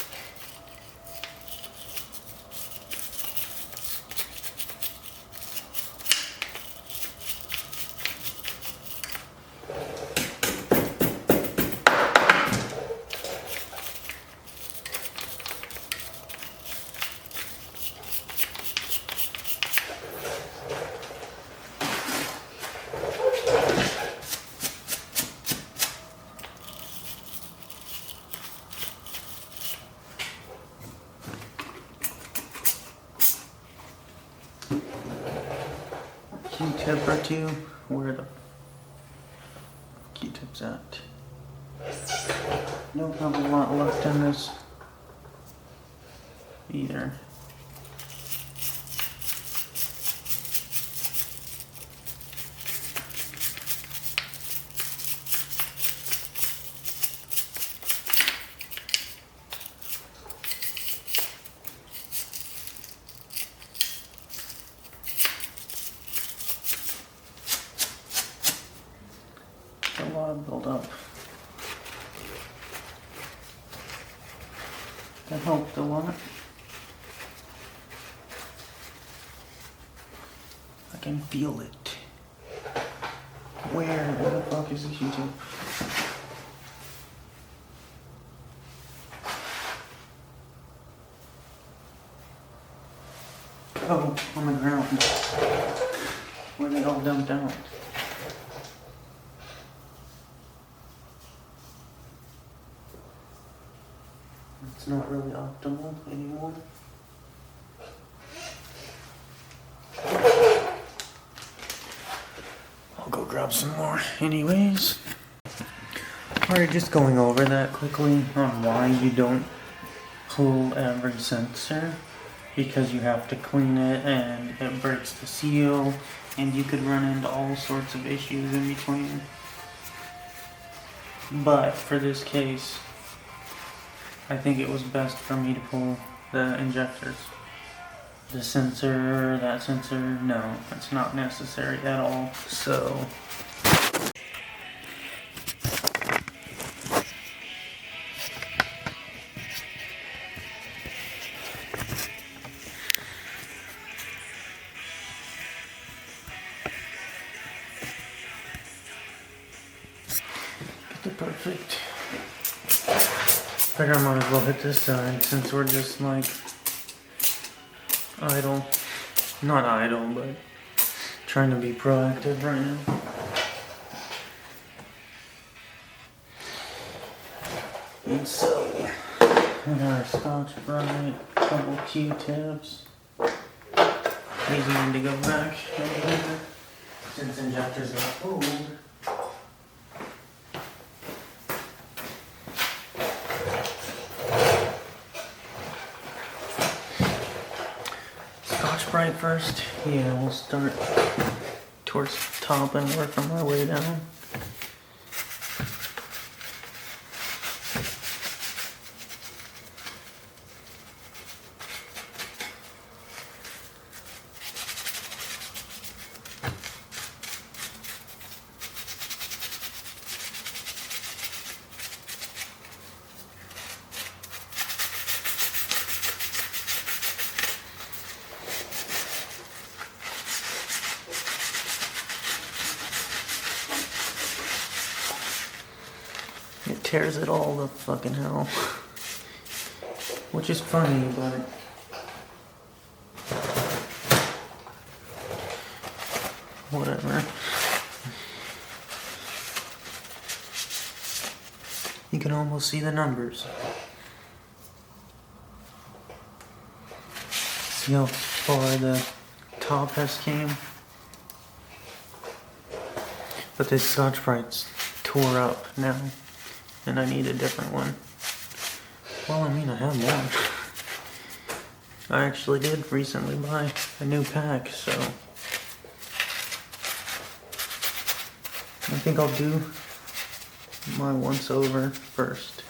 Q-tip or two. Where the Q-tip's at? Don't have a lot left in this either. A lot of build-up. That helped a lot. I can feel it. Where the fuck is the Q-tip? Oh, on the ground. Where they all dumped out. It's not really optimal anymore. I'll go grab some more anyways. Alright, just going over that quickly on why you don't pull every sensor. Because you have to clean it and it breaks the seal and you could run into all sorts of issues in between. But for this case, I think it was best for me to pull the injectors. The sensor, that sensor, no, it's not necessary at all. So get the perfect. Figure I might as well hit this side since we're just like idle. Not idle, but trying to be proactive right now. And so, we got our Scotch-Brite, couple Q-tips. These need to go back in here since injectors are old. Scotch-Brite first. Yeah, we'll start towards the top and work on my way down. It tears it all the fucking hell. Which is funny, but whatever. You can almost see the numbers. See how far the top has came? But this Scotch-Brite's tore up now. And I need a different one. Well, I mean, I have one. I actually did recently buy a new pack, so I think I'll do my once over first.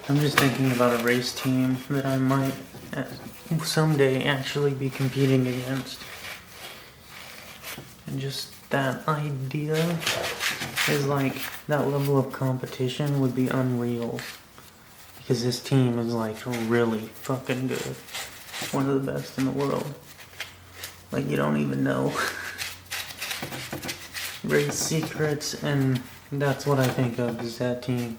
I'm just thinking about a race team that I might someday actually be competing against. And just that idea is like, that level of competition would be unreal. Because this team is like really fucking good. One of the best in the world. like you don't even know. Race secrets, and that's what I think of as that team.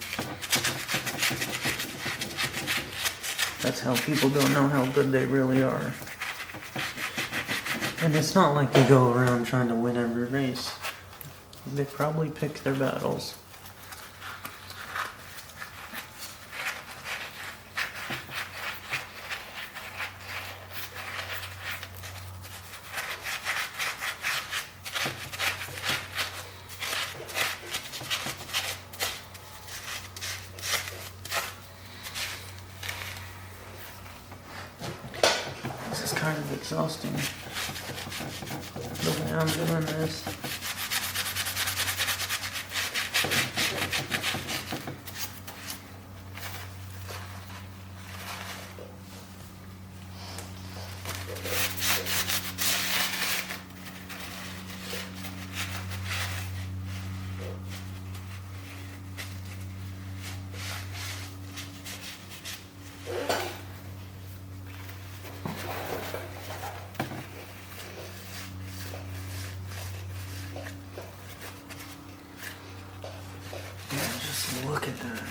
That's how people don't know how good they really are. And it's not like they go around trying to win every race. They probably pick their battles. This is kind of exhausting, the way I'm doing this. Look at that.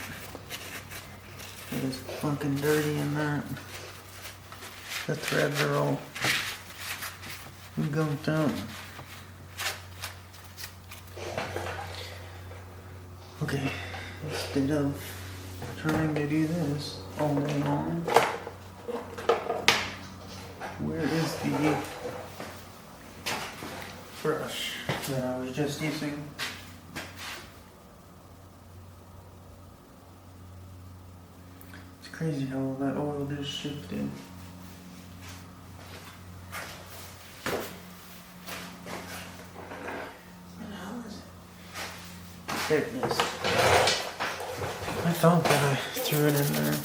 It is fucking dirty in that. The threads are all gunked out. Okay, instead of trying to do this all day long, where is the brush that I was just using? Crazy how all that oil just shifted. There it is. I thought that I threw it in there.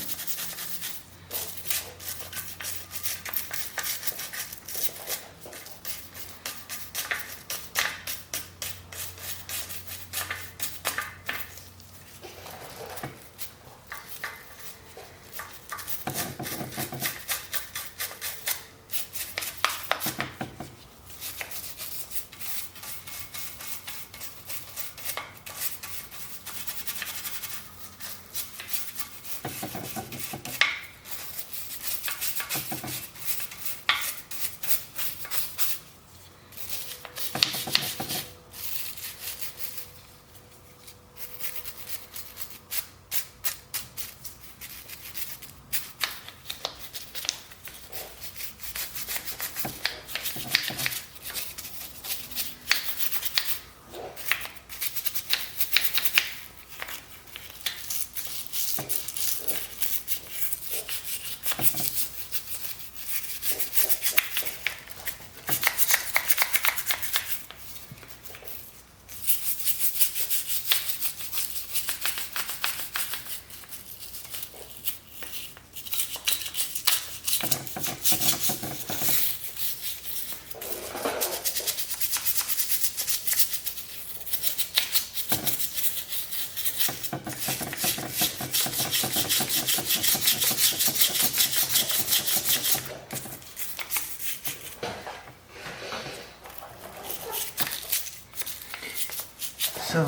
So,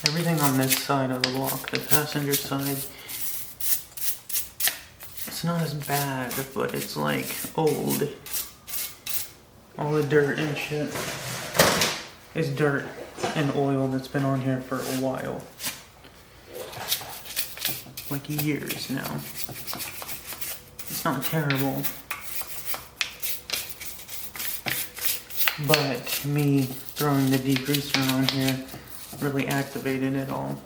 everything on this side of the block, the passenger side, it's not as bad, but it's like old. All the dirt and shit is dirt and oil that's been on here for a while. Like years now. It's not terrible. But me throwing the degreaser on here really activated it all.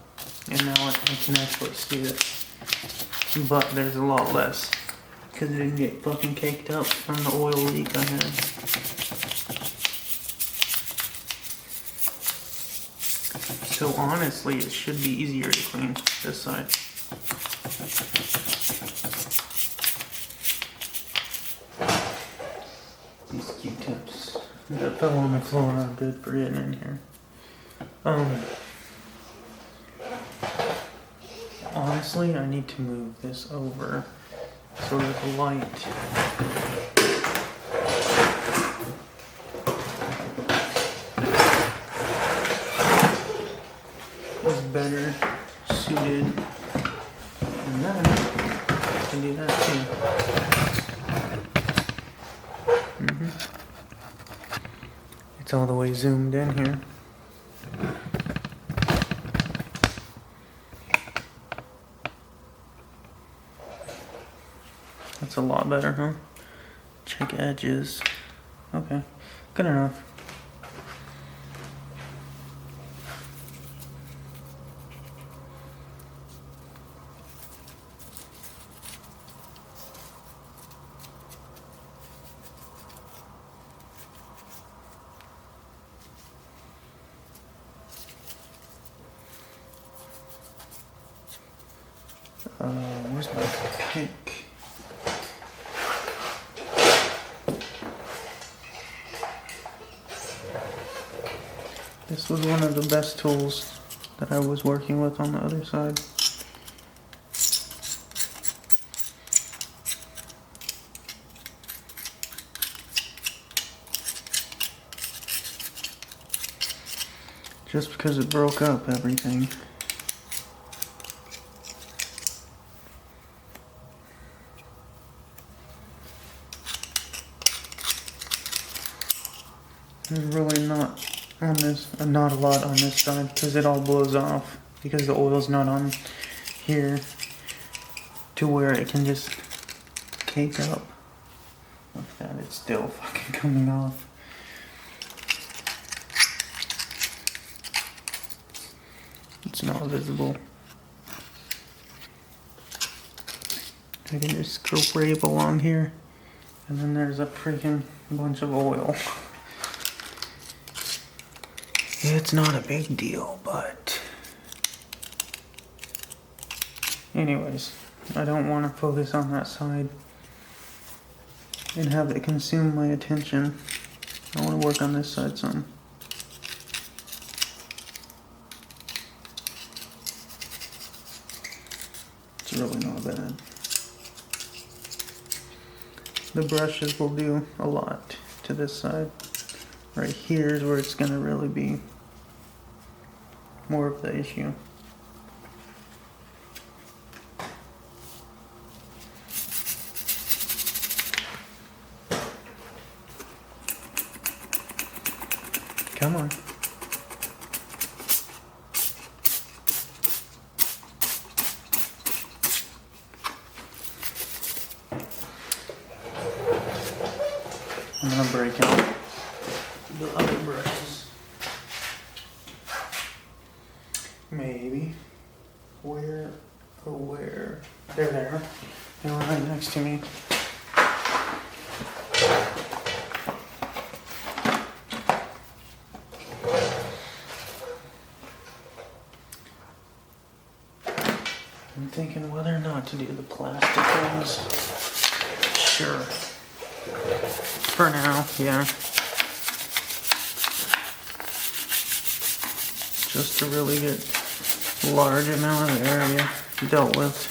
And now I can actually see it. But there's a lot less. Because it didn't get fucking caked up from the oil leak I had. So honestly, it should be easier to clean this side. These Q-tips that fell on the floor are good for getting in here. Honestly, I need to move this over so that the light better suited. And then I can do that too. It's all the way zoomed in here. That's a lot better, huh? Check edges. Okay, good enough. Where's my pick? This was one of the best tools that I was working with on the other side. Just because it broke up everything. There's really not on this, not a lot on this side because it all blows off because the oil's not on here to where it can just cake up. Like that, it's still fucking coming off. It's not visible. I can just scrape along here and then there's a freaking bunch of oil. It's not a big deal, but anyways, I don't want to focus on that side and have it consume my attention. I want to work on this side some. It's really not bad. The brushes will do a lot to this side. Right here is where it's going to really be more of the issue. Come on. I'm gonna break out the other brushes. Maybe. Where? They're there. They're right next to me. I'm thinking whether or not to do the plastic ones. Sure. For now, yeah. Just to really get a large amount of area dealt with.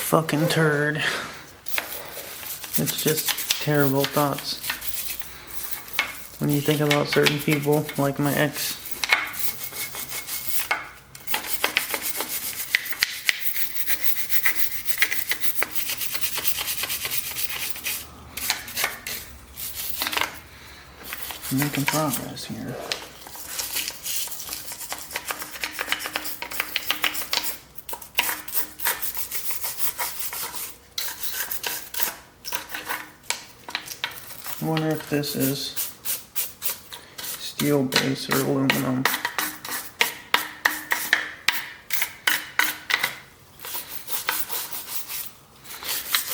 Fucking turd. It's just terrible thoughts. when you think about certain people, like my ex. Making progress here. I wonder if this is steel base or aluminum.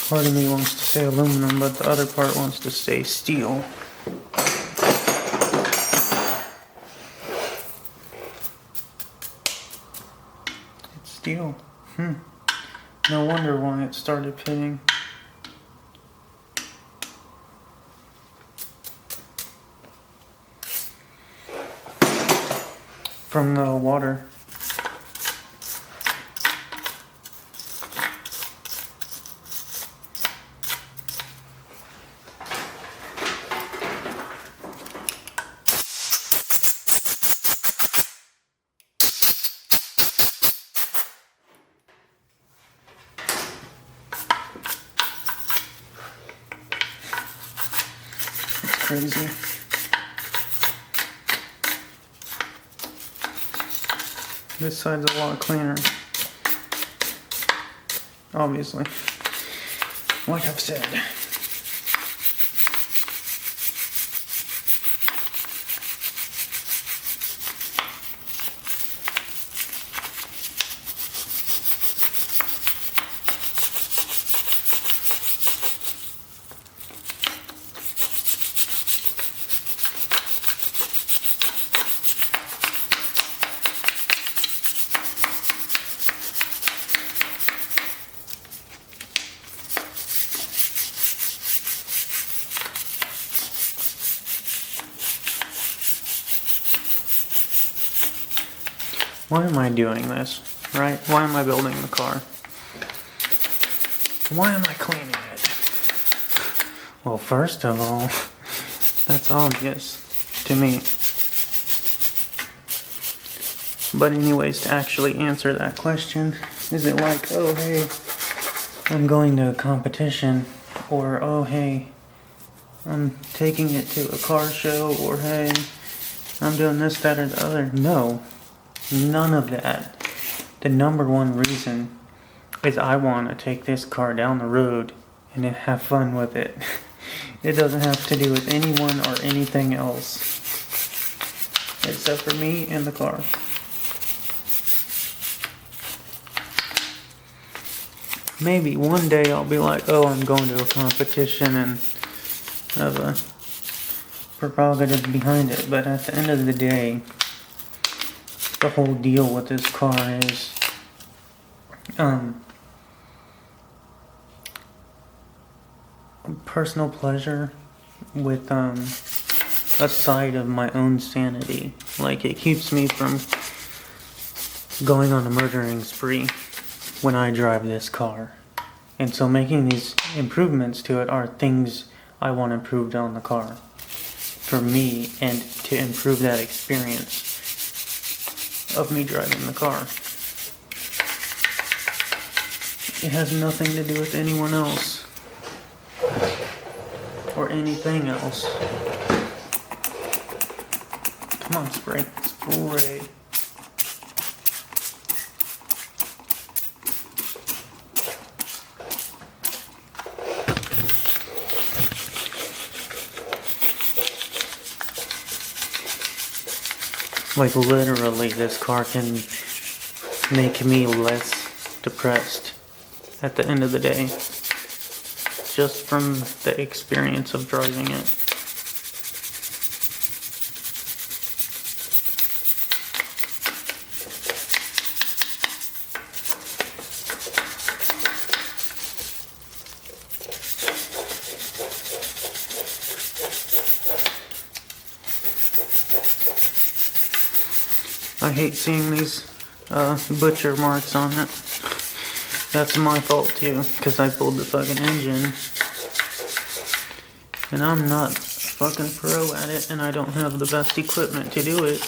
Part of me wants to say aluminum, but the other part wants to say steel. It's steel. No wonder why it started pitting. From the water. It's crazy. This side's a lot cleaner. Obviously. Like I've said. Why am I doing this, right? Why am I building the car? Why am I cleaning it? Well, first of all, that's obvious to me. But anyways, to actually answer that question, is it like, oh hey, I'm going to a competition, or oh hey, I'm taking it to a car show, or hey, I'm doing this, that, or the other? No. None of that. The number one reason is I want to take this car down the road and have fun with it. It doesn't have to do with anyone or anything else except for me and the car. Maybe one day I'll be like, oh, I'm going to a competition and have a prerogative behind it. But at the end of the day, the whole deal with this car is personal pleasure with a side of my own sanity. Like, it keeps me from going on a murdering spree when I drive this car. And so making these improvements to it are things I want improved on the car for me and to improve that experience of me driving the car. It has nothing to do with anyone else or anything else. Come on, spray. Spray. Like, literally, this car can make me less depressed at the end of the day, just from the experience of driving it. I hate seeing these butcher marks on it. That's my fault too, because I pulled the fucking engine. And I'm not fucking pro at it, and I don't have the best equipment to do it.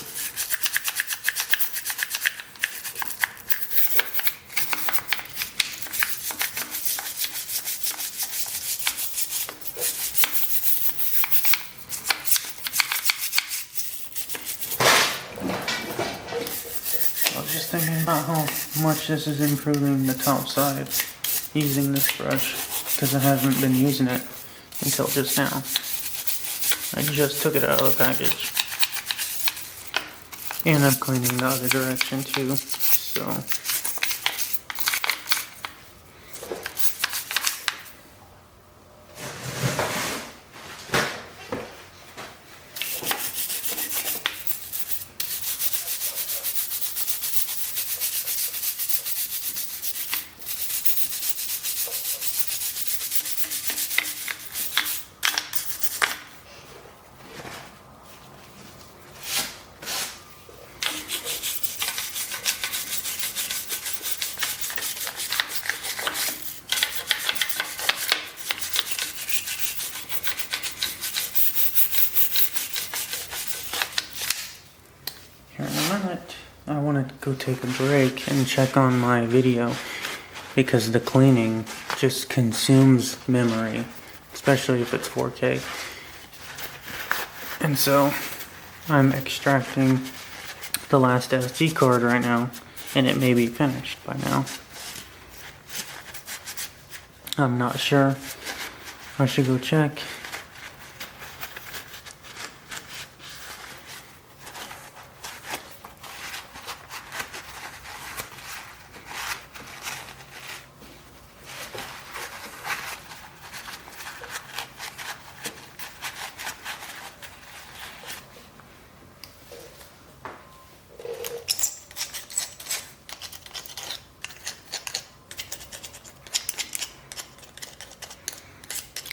I was just thinking about how much this is improving the top side using this brush, because I haven't been using it until just now. I just took it out of the package. And I'm cleaning the other direction too, so. Here in a minute, I want to go take a break and check on my video because the cleaning just consumes memory, especially if it's 4K. And so I'm extracting the last SD card right now, and it may be finished by now. I'm not sure. I should go check.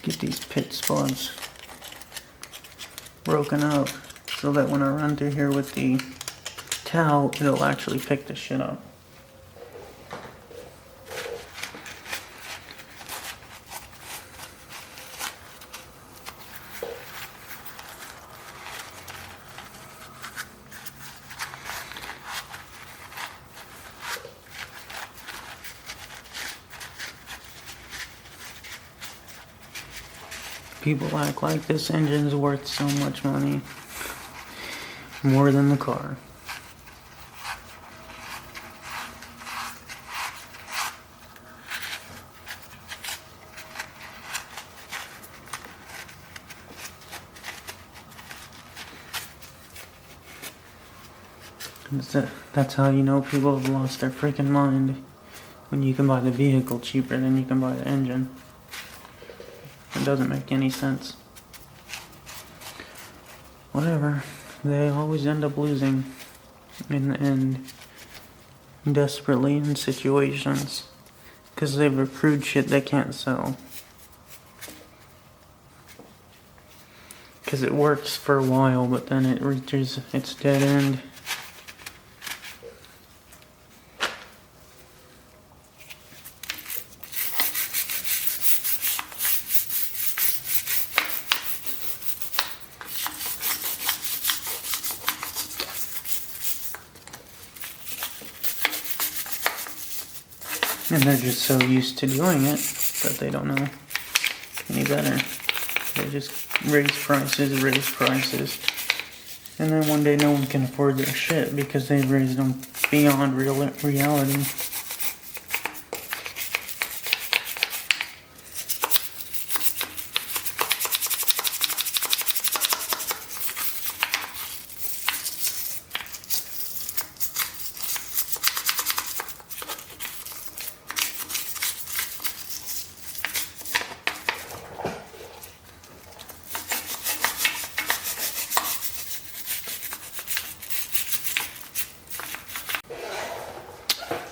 Get these pit spots broken up so that when I run through here with the towel, it'll actually pick the shit up. People act like this engine's worth so much money. More than the car. That's how you know people have lost their freaking mind. When you can buy the vehicle cheaper than you can buy the engine. It doesn't make any sense. Whatever. They always end up losing in the end. Desperately in situations. Because they've accrued shit they can't sell. Because it works for a while, but then it reaches its dead end. And they're just so used to doing it that they don't know any better. They just raise prices. And then one day no one can afford their shit because they've raised them beyond reality.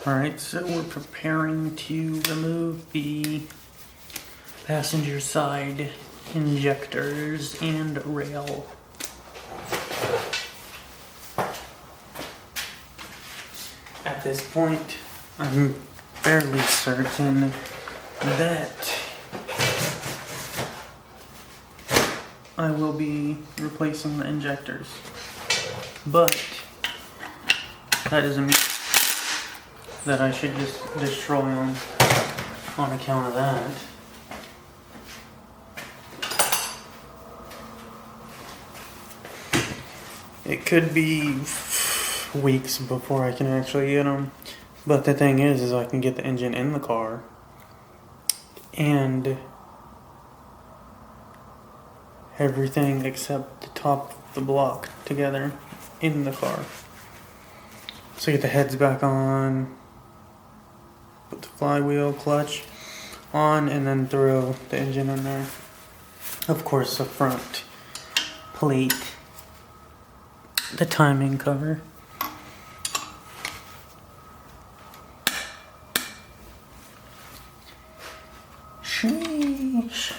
Alright, so we're preparing to remove the passenger side injectors and rail. At this point, I'm fairly certain that I will be replacing the injectors. But that doesn't mean that I should just destroy them on account of that. It could be weeks before I can actually get them. But the thing is I can get the engine in the car and everything except the top of the block together in the car. So get the heads back on, put the flywheel clutch on, and then throw the engine in there. Of course, the front plate, the timing cover. Sheesh.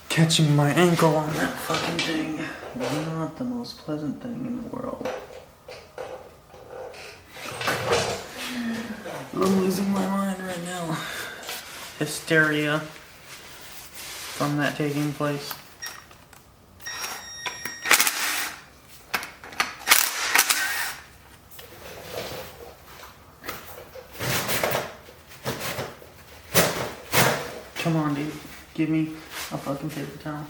Catching my ankle on that fucking thing is not the most pleasant thing in the world. I'm losing my mind right now. Hysteria from that taking place. Come on, dude. Give me a fucking paper towel.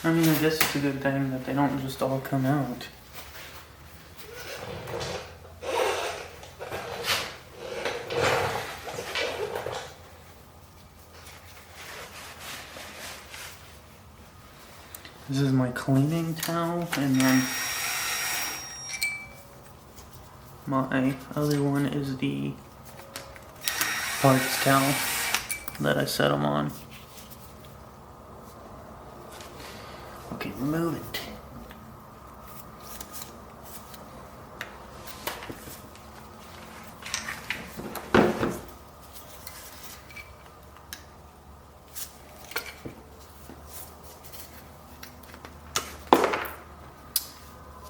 I mean, I guess it's a good thing that they don't just all come out. This is my cleaning towel, and then my other one is the parts towel that I set them on. Okay, remove it.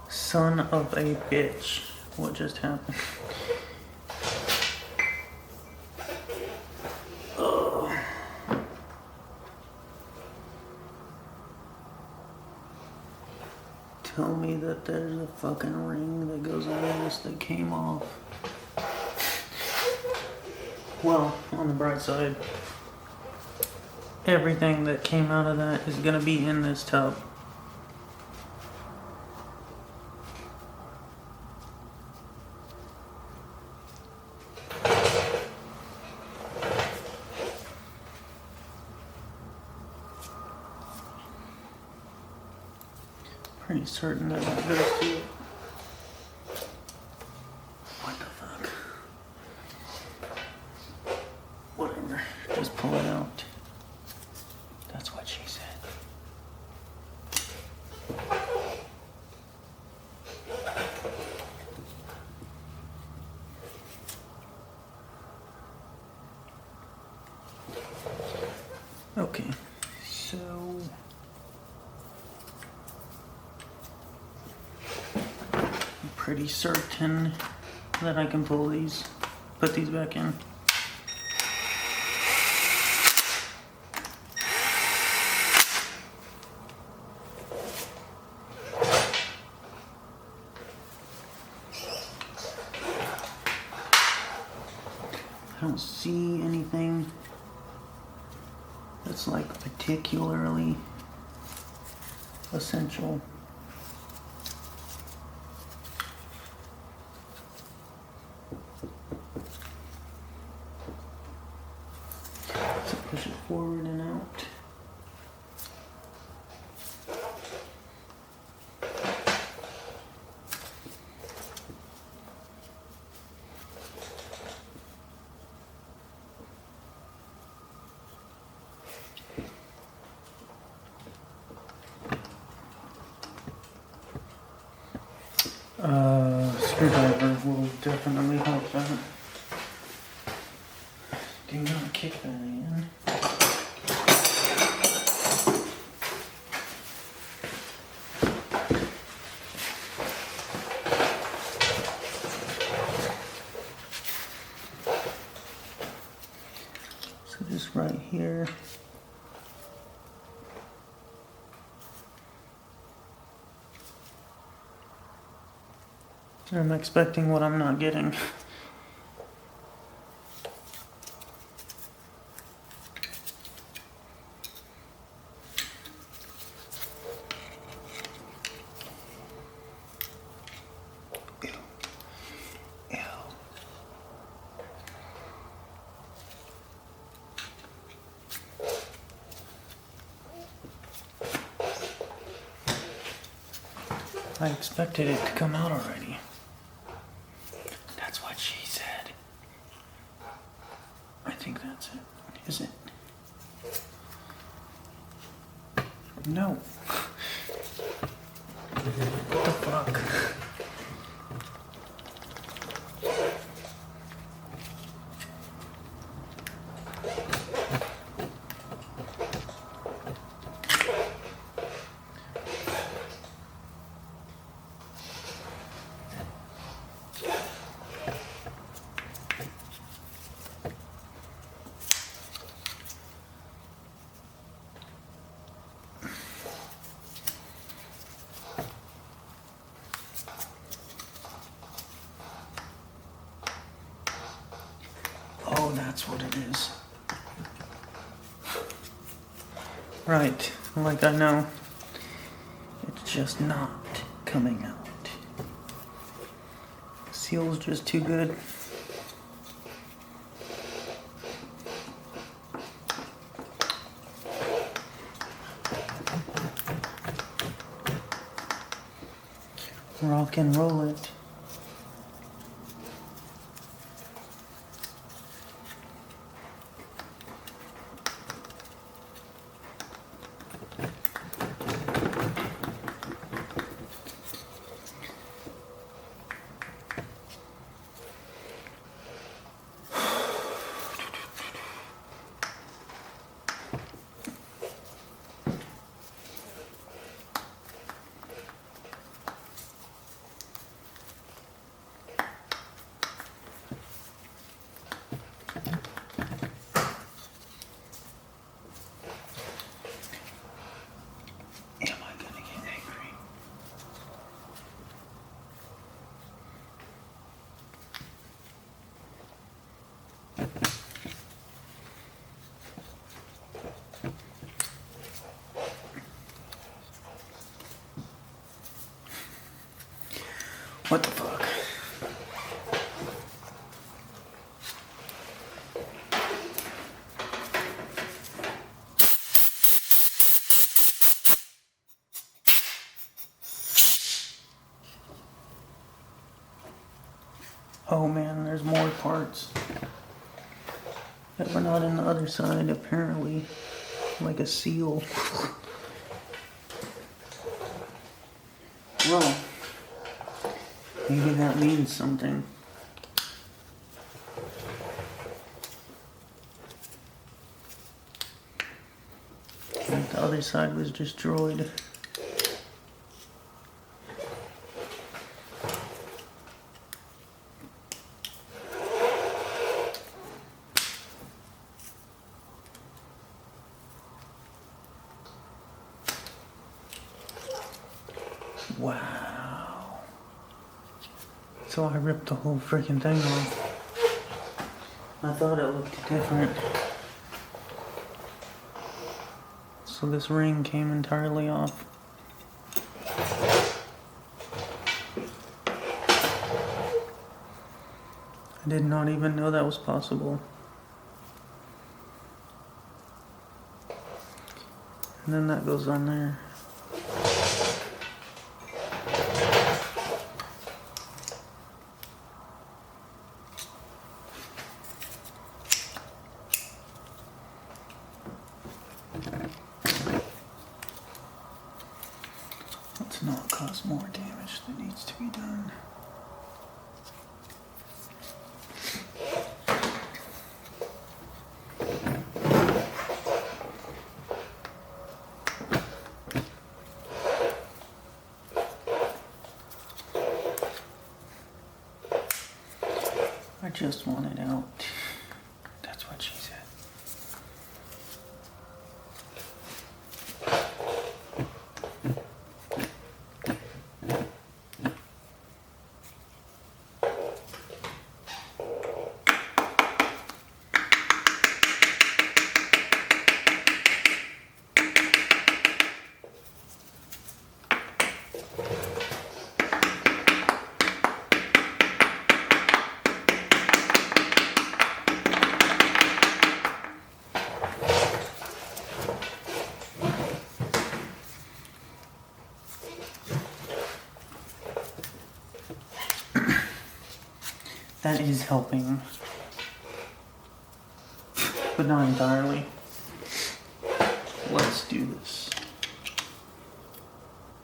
Son of a bitch. What just happened? Tell me that there's a fucking ring that goes on this that came off. Well, on the bright side, everything that came out of that is gonna be in this tub. Pretty certain that that goes to it. What the fuck? Whatever. Just pull it out. That's what she said. Okay. So pretty certain that I can pull these, put these back in. I don't see anything that's like particularly essential. Push it forward and out. Screwdriver will definitely help that. Do not kick that in. I'm expecting what I'm not getting. I expected it to come out already. That's what she said. I think that's it. Is it? No. What the fuck? Oh, that's what it is. Right, like I know. It's just not coming out. Seal's just too good. Rock and roll it. What the fuck? Oh man, there's more parts that were not in the other side, apparently. Like a seal. Well, maybe that means something. Like the other side was destroyed. Wow. So I ripped the whole freaking thing off. I thought it looked different. So this ring came entirely off. I did not even know that was possible. And then that goes on there. Let's not cause more damage that needs to be done. I just want it out. That's what she said. That is helping, but not entirely. Let's do this.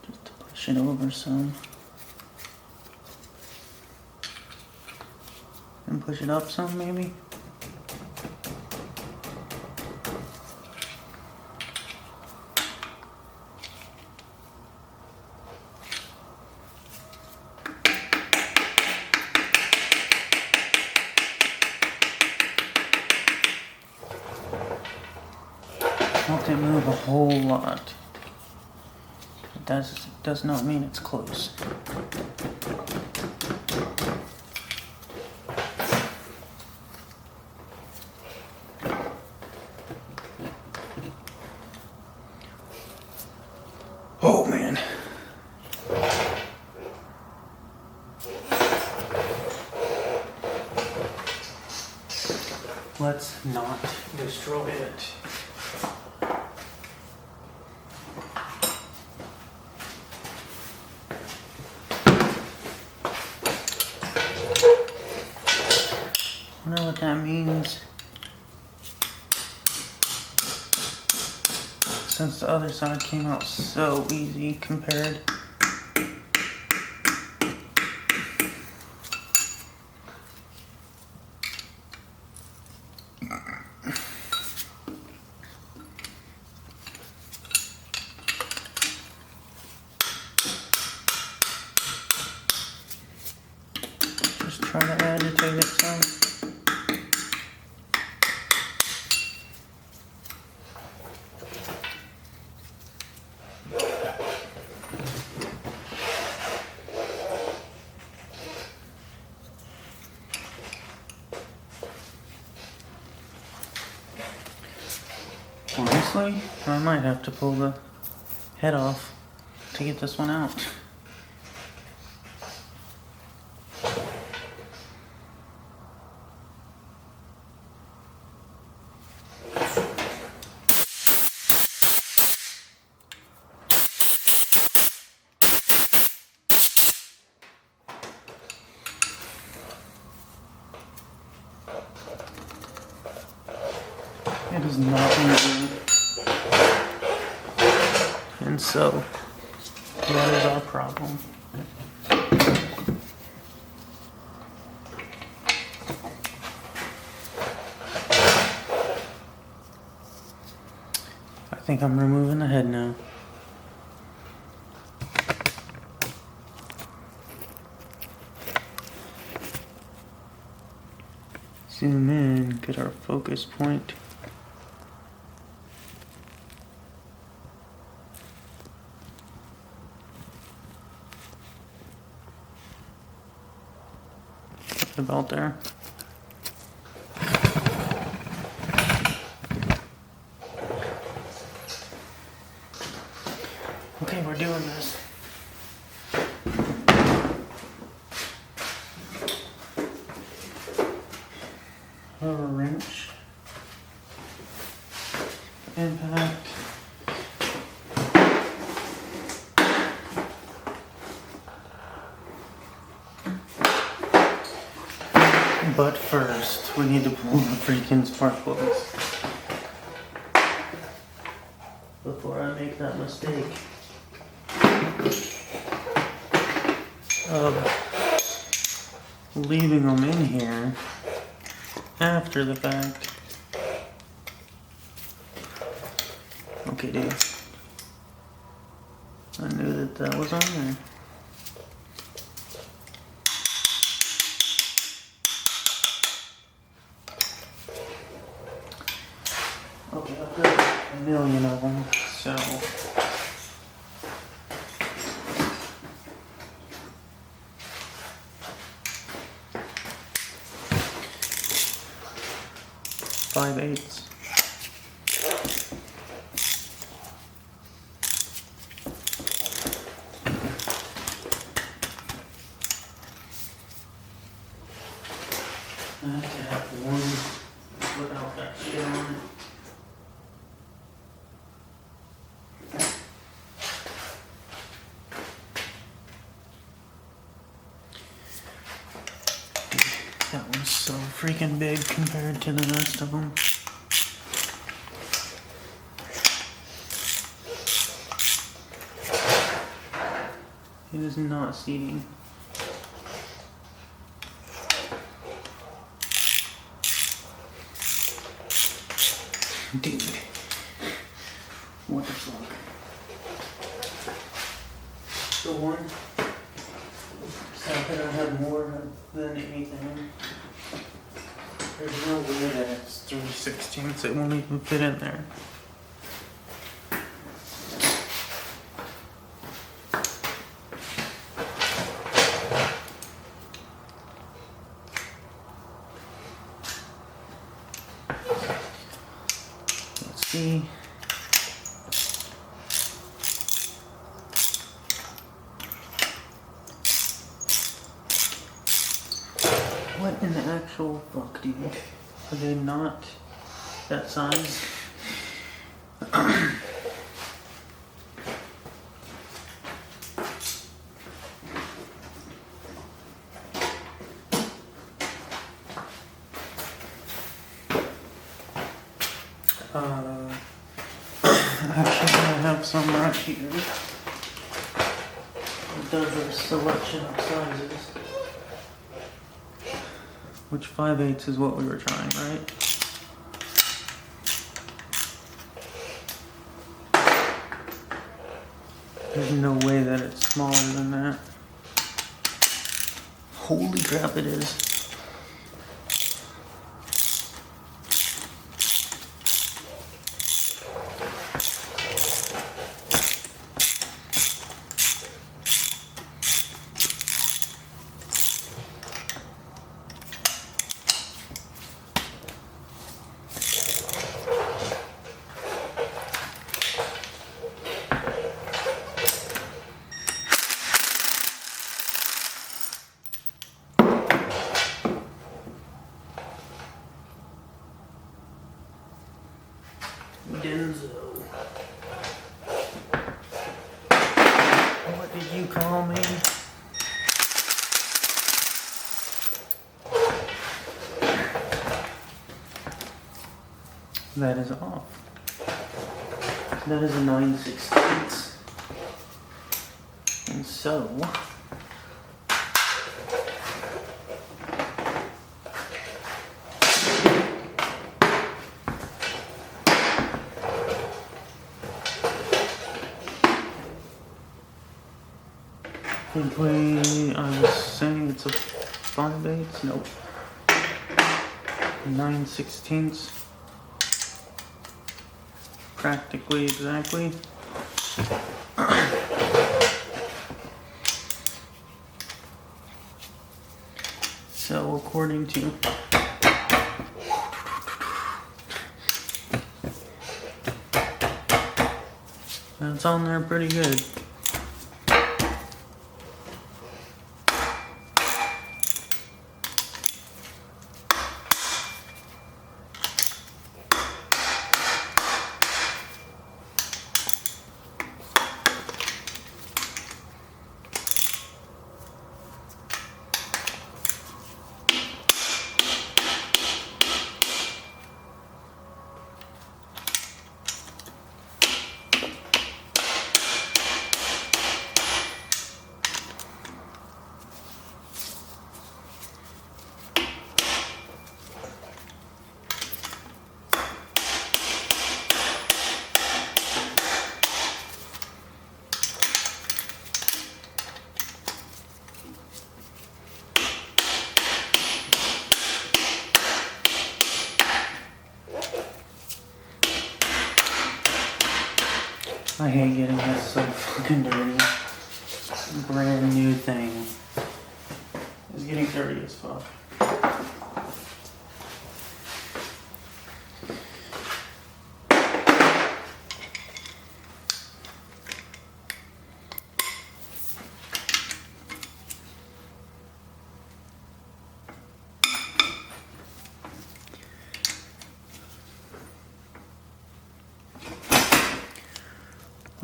Just to push it over some. And push it up some, maybe. Don't move a whole lot. That does not mean it's close. Oh man. Let's not destroy it. I don't know what that means. Since the other side came out so easy compared. Just try to agitate it some. Honestly, I might have to pull the head off to get this one out. It is not moving. And so, that is our problem. I think I'm removing the head now. Zoom in, get our focus point. About there. Okay, we're doing this. A wrench. Impact. But first, we need to pull the freaking spark plugs before I make that mistake of leaving them in here after the fact. Okay, dude. I knew that was on there. Okay, I've got a million of them, so five eighths. I have to have one without that shit on it. That one's so freaking big compared to the rest of them. It is not seating. Dude, what the fuck? The one that I have more than anything. There's no way that it's 3/16, it won't even fit in there. Let's see. What in the actual fuck, dude? Are they not that size? Actually, I have some right here. It does a selection of sizes. Which 5/8 is what we were trying, right? There's no way that it's smaller than that. Holy crap, it is. Denzo. What did you call me? That is off. That is a 9/16. And so I was saying it's a 5/8, nope. 9/16. Practically exactly. So according to that's on there pretty good. I hate getting this so fucking dirty. Brand new thing. It's getting dirty as fuck.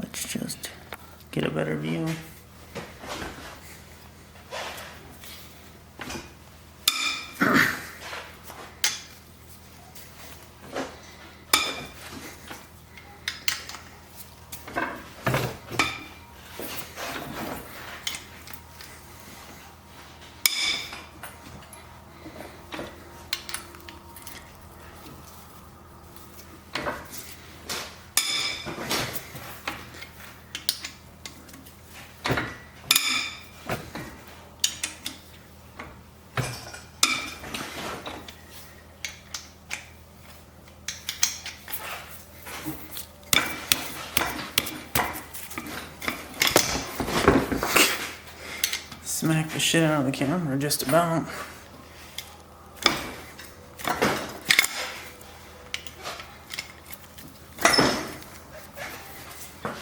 Let's just get a better view. Smack the shit out of the camera, just about.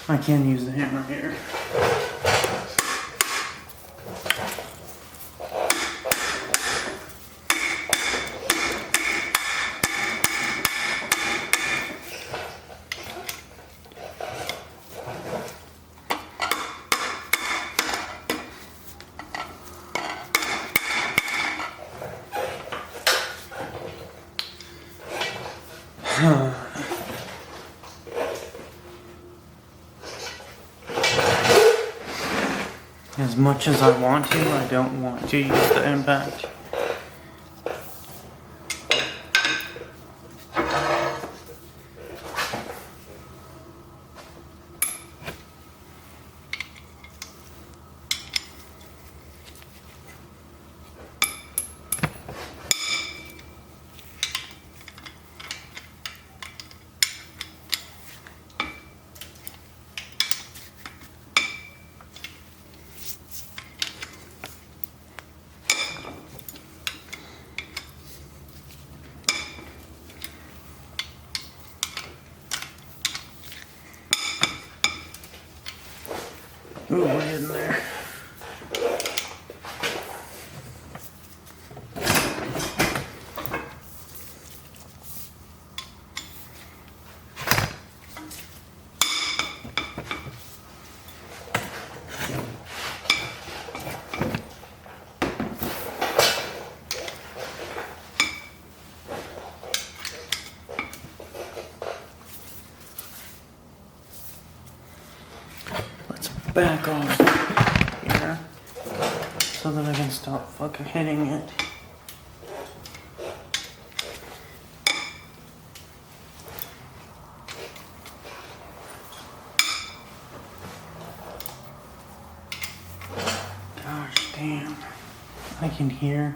I can use the hammer here. As much as I want to, I don't want to use the impact. Ooh, we're getting there. Back off here so that I can stop fucking hitting it. Gosh damn. I can hear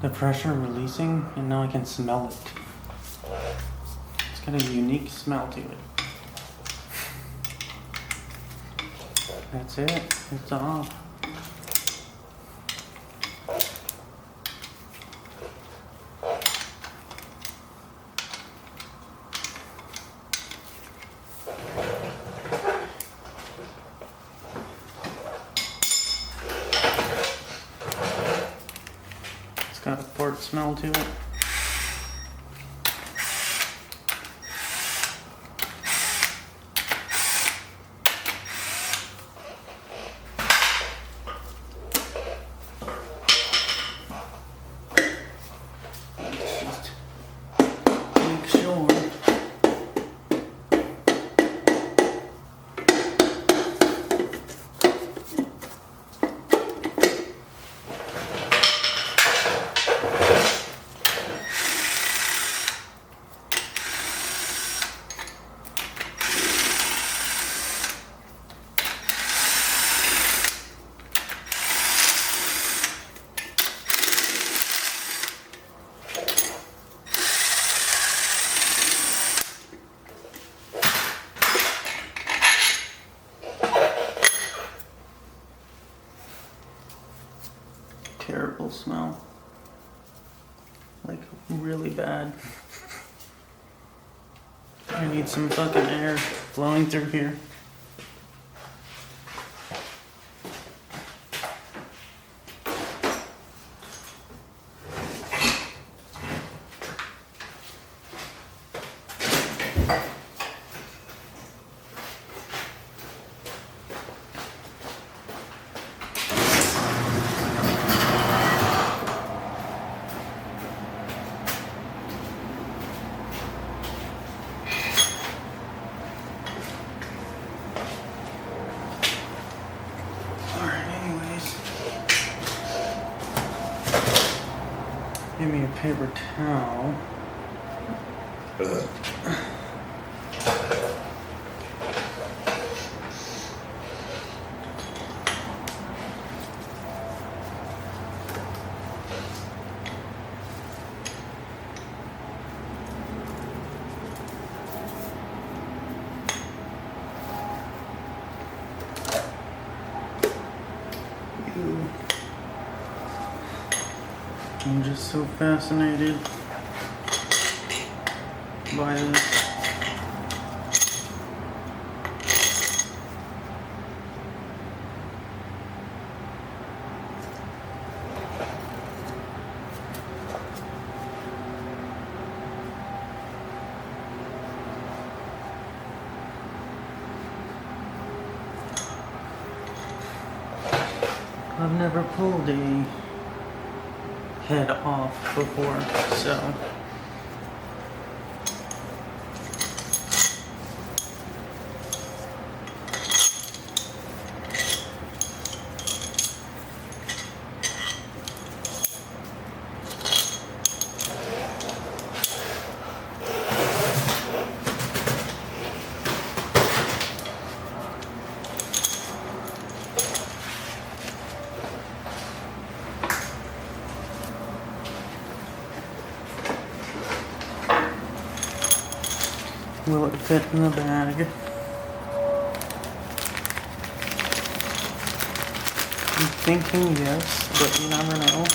the pressure releasing and now I can smell it. It's got a unique smell to it. That's it. It's off. It's got a port smell to it. Terrible smell. Like, really bad. I need some fucking air flowing through here. Give me a paper towel. I'm just so fascinated by this. I've never pulled a head off before, so will it fit in the bag? I'm thinking yes, but you never know.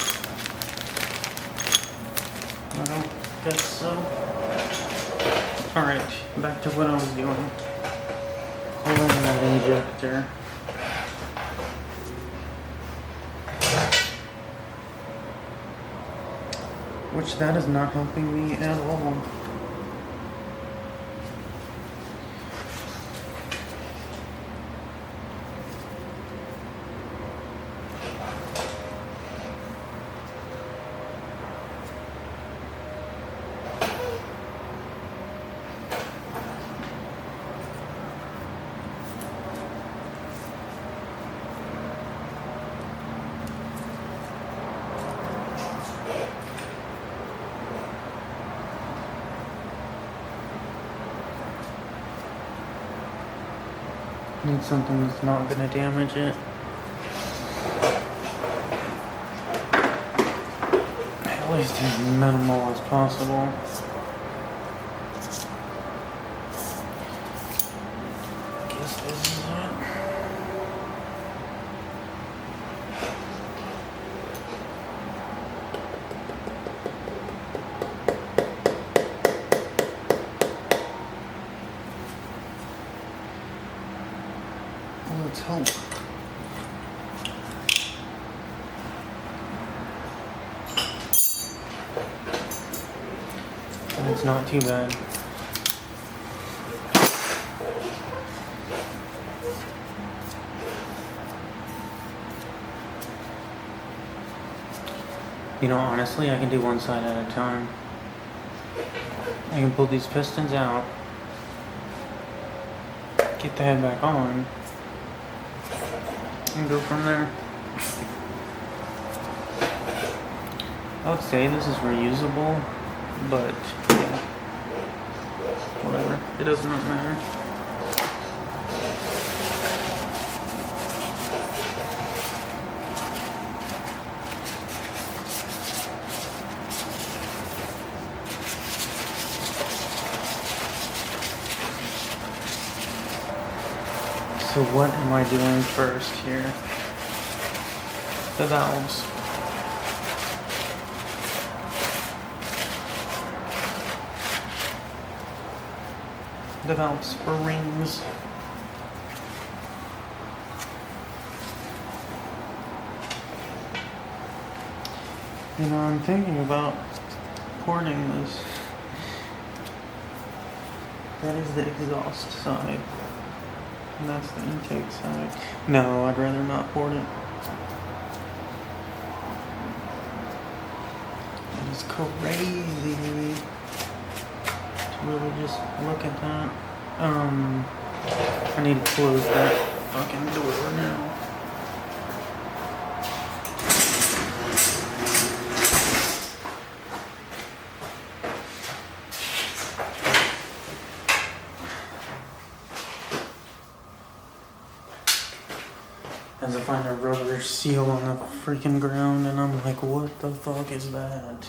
I don't guess so. Alright, back to what I was doing. Pulling that injector. Which that is not helping me at all. Need something that's not going to damage it. At least as minimal as possible. Guess this is it. Let's hope. It's not too bad. You know, honestly, I can do one side at a time. I can pull these pistons out, get the head back on, and go from there. I would say this is reusable, but yeah, whatever. It does not matter. So what am I doing first here? The valves. The valves for rings. You know, I'm thinking about porting this. That is the exhaust side. And that's the intake side. No, I'd rather not port it. That is crazy to really just look at that. I need to close that fucking door now. As I find a rubber seal on the freaking ground, and I'm like, what the fuck is that?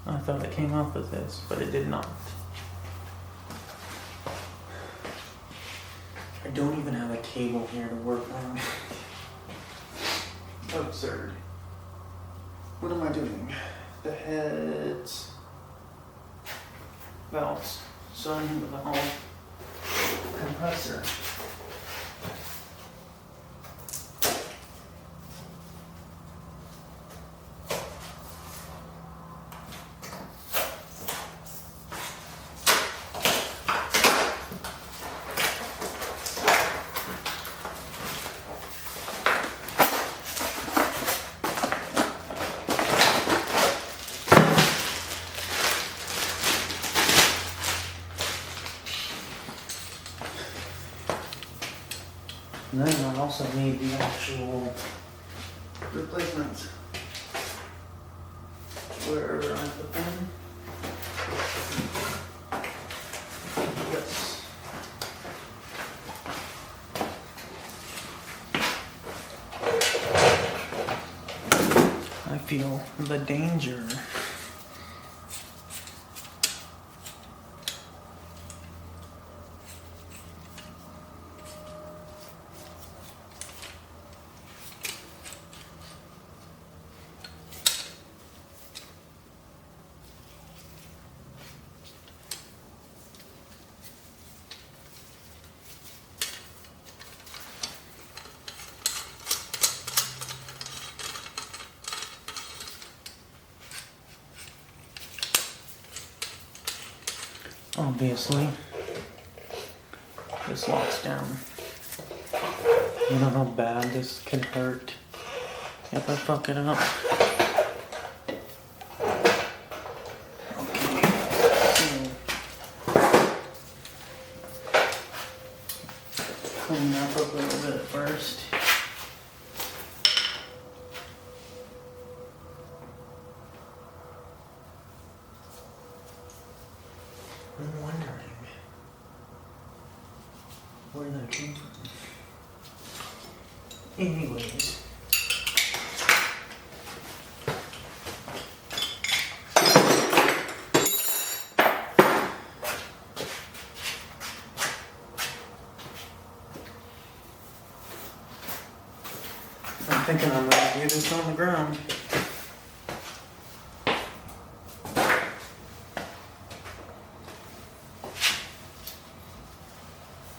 I thought it came off of this, but it did not. I don't even have a table here to work on. Absurd. What am I doing? The heads, valves, starting with the whole compressor. And then I also need the actual replacement. Where I put them. Yes. I feel the danger. Obviously, this locks down. You know how bad this can hurt if I fuck it up. Okay, so clean up a little bit first. I'm wondering where that came from. Anyways. I'm thinking I'm gonna do this on the ground.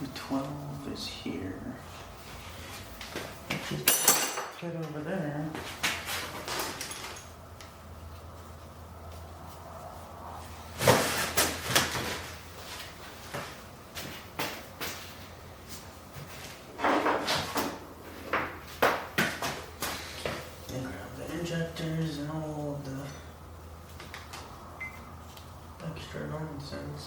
The 12 is here. Just put it over there. And grab the injectors and all of the extra nonsense.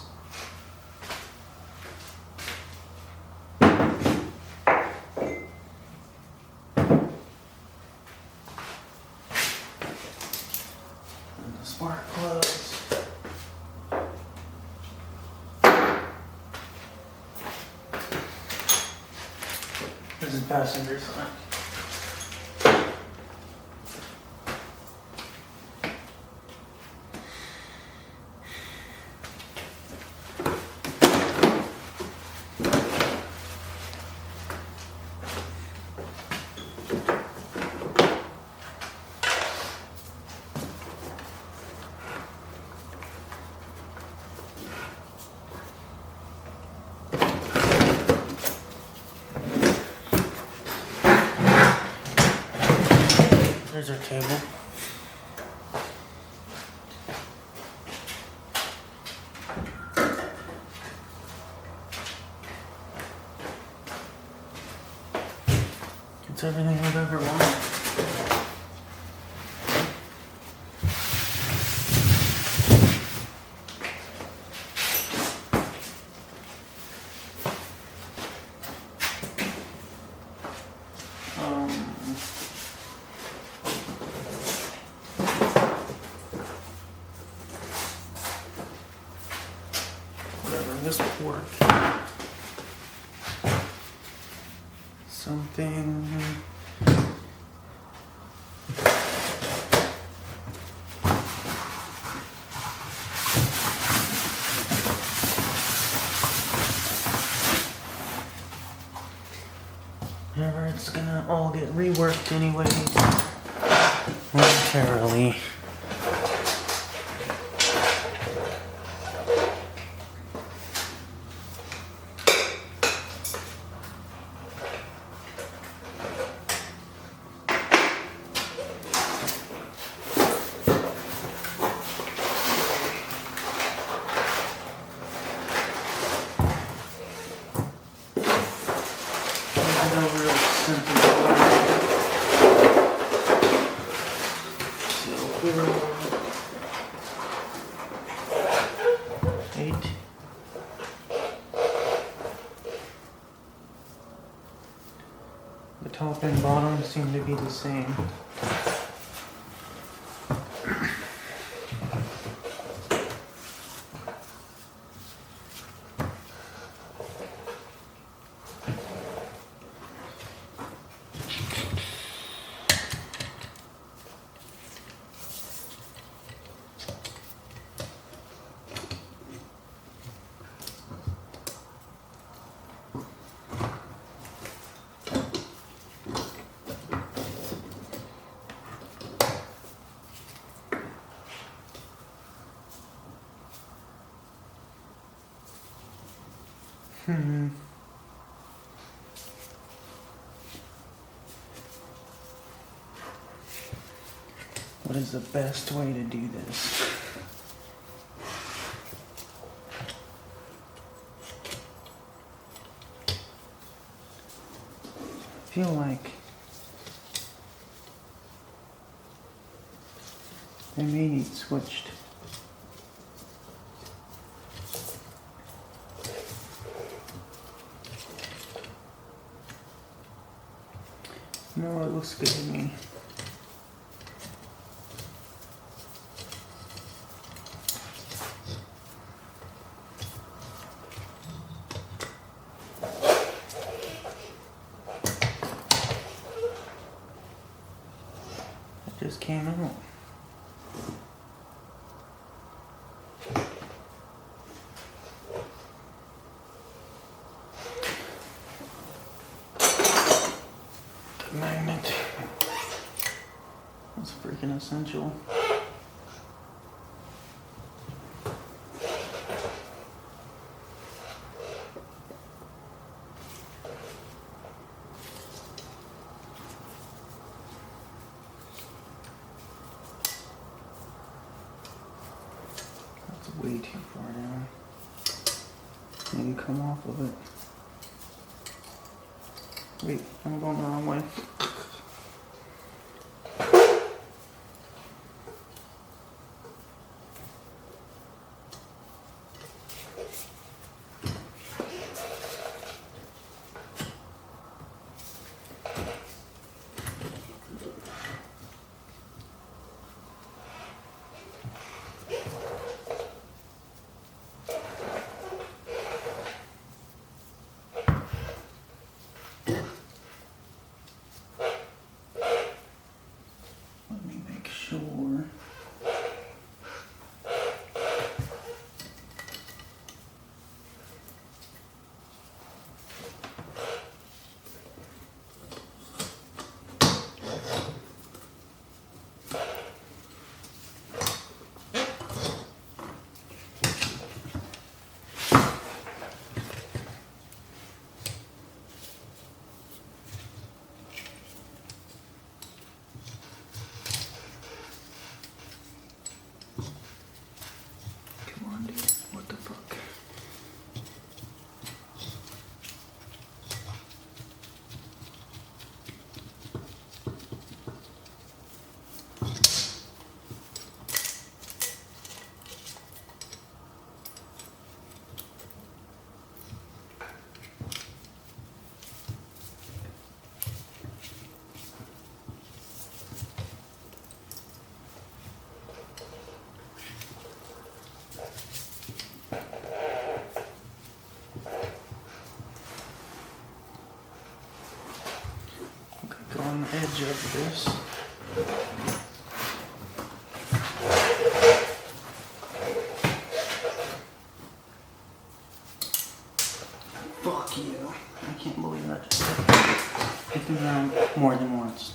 Spark plugs. This is passenger side. There's our table. It's everything I've ever wanted. This will work. Something. Whenever it's gonna all get reworked anyway. momentarily. The top and bottom seem to be the same. What is the best way to do this? I feel like they may need switched. No, it looks good to me. It just came out. Magnet. That's freaking essential. That's way too far down. Maybe come off of it. Wait, I'm going the wrong way. Sure. On the edge of this. Fuck you. I can't believe that just hit the ground more than once.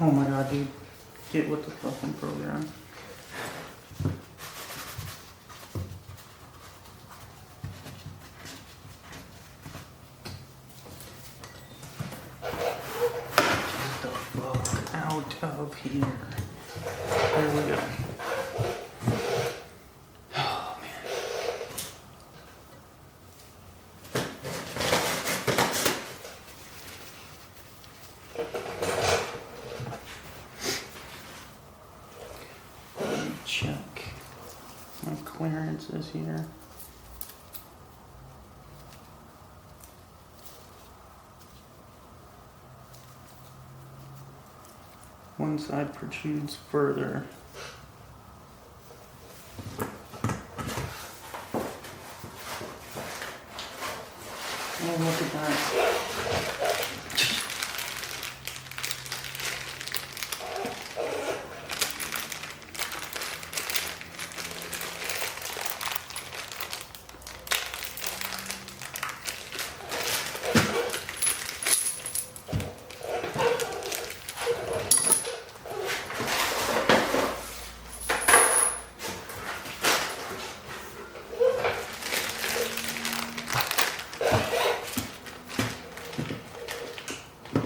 Oh my god, dude. Get with the fucking program. Get the fuck out of here. There we go. Oh man. Let me check my clearances here. One side protrudes further. Oh, look at that.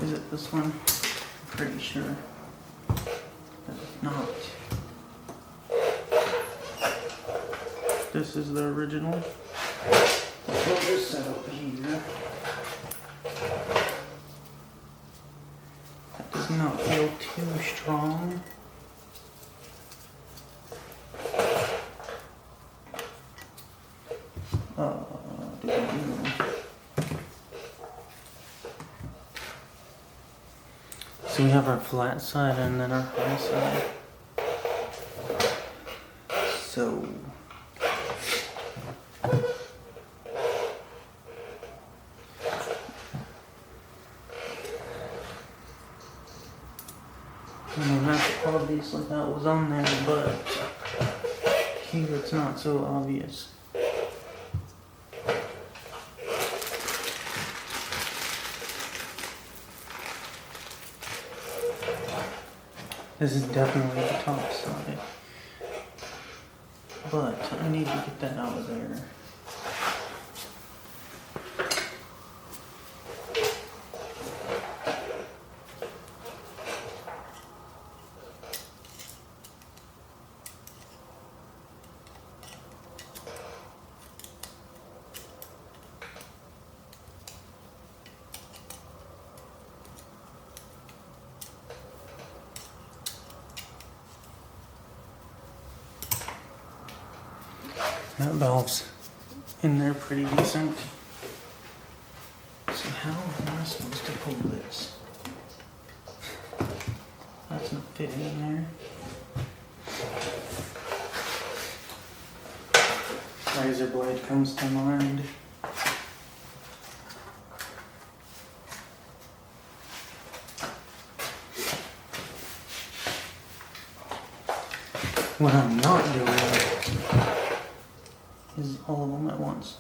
Is it this one? I'm pretty sure. It's not. This is the original. Put this out here. That does not feel too strong. So we have our flat side and then our high side. So I mean, that's obviously that was on there, but here it's not so obvious. This is definitely the top side, but I need to get that out of there. That valve's in there pretty decent. So how am I supposed to pull this? That's not fitting in there. Razor blade comes to mind. What I'm not doing is all of them at once.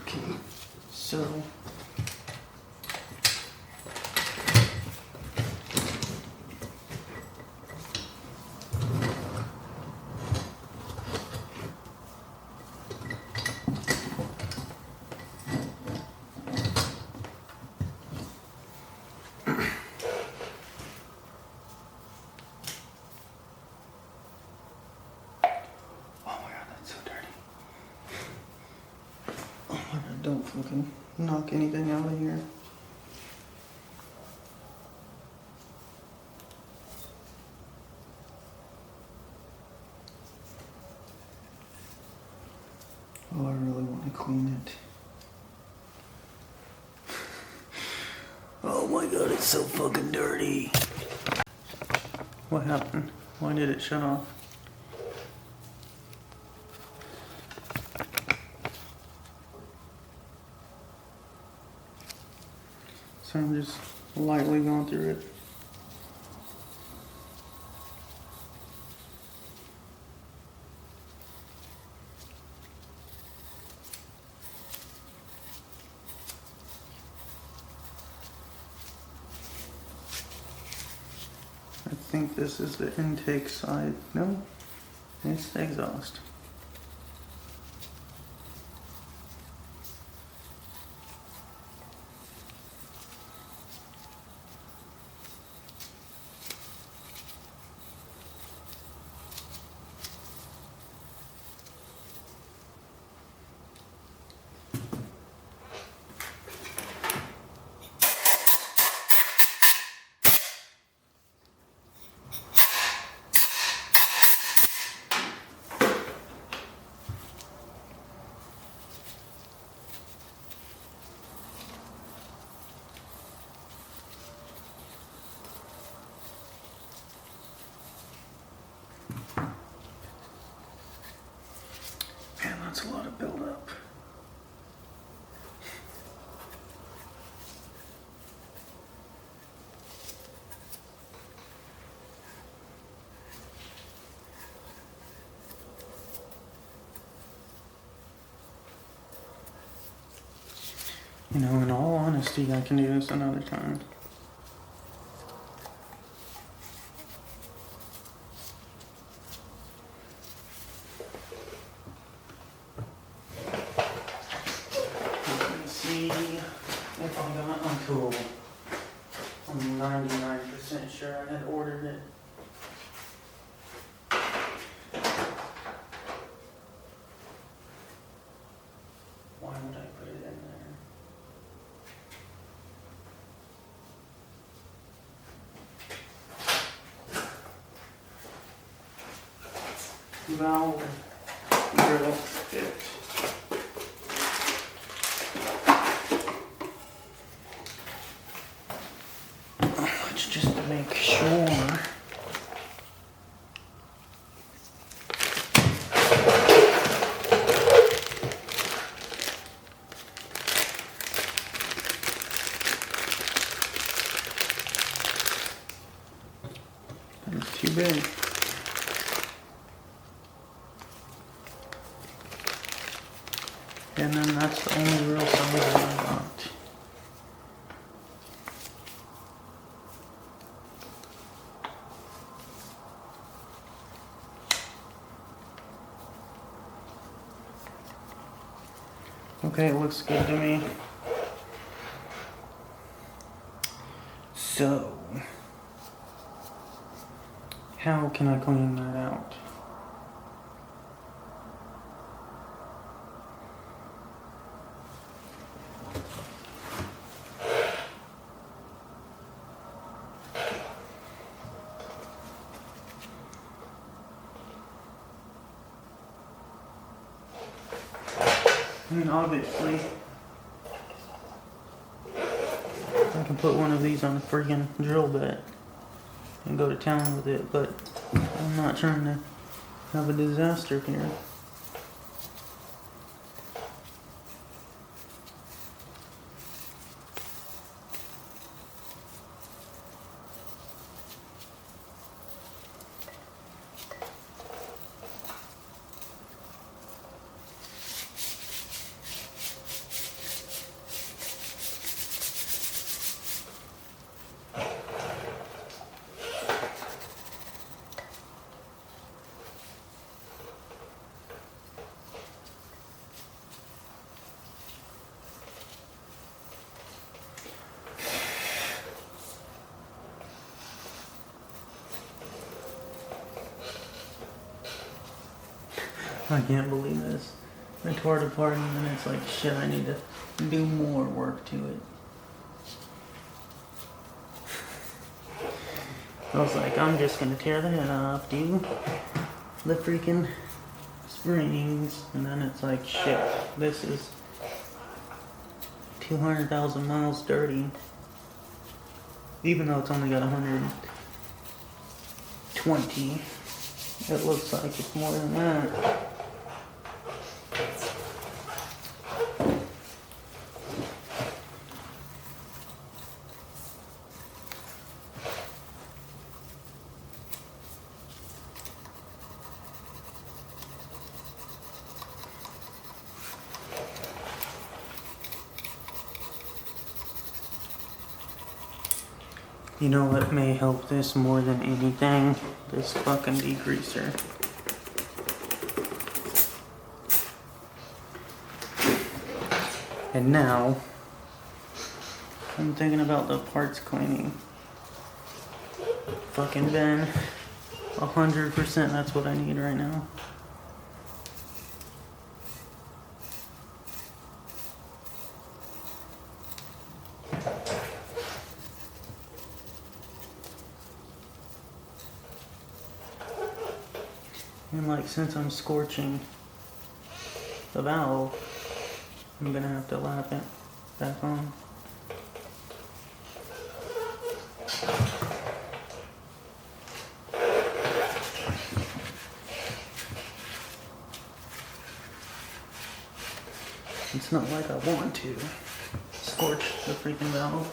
Okay, so don't fucking knock anything out of here. Oh, I really want to clean it. Oh my god, it's so fucking dirty. What happened? Why did it shut off? So I'm just lightly going through it. I think this is the intake side. No, it's the exhaust. Man, that's a lot of buildup. You know, in all honesty, I can do this another time. Let's see if I got my tool. I'm 99% sure I had ordered it. Why would I put it in there? Valve drill fit. Let's just make sure. It's too big. And then that's the only real size I got. Okay, it looks good to me. So, how can I clean that out? I mean, obviously, I can put one of these on a freaking drill bit and go to town with it, but I'm not trying to have a disaster here. I can't believe this. I tore it apart and then it's like, shit, I need to do more work to it. I was like, I'm just gonna tear the head off, do the freaking springs, and then it's like, shit, this is 200,000 miles dirty. Even though it's only got 120, it looks like it's more than that. You know what may help this more than anything? This fucking degreaser. And now, I'm thinking about the parts cleaning. Fucking Ben, 100% that's what I need right now. And like, since I'm scorching the valve, I'm gonna have to lap it back on. It's not like I want to scorch the freaking valve,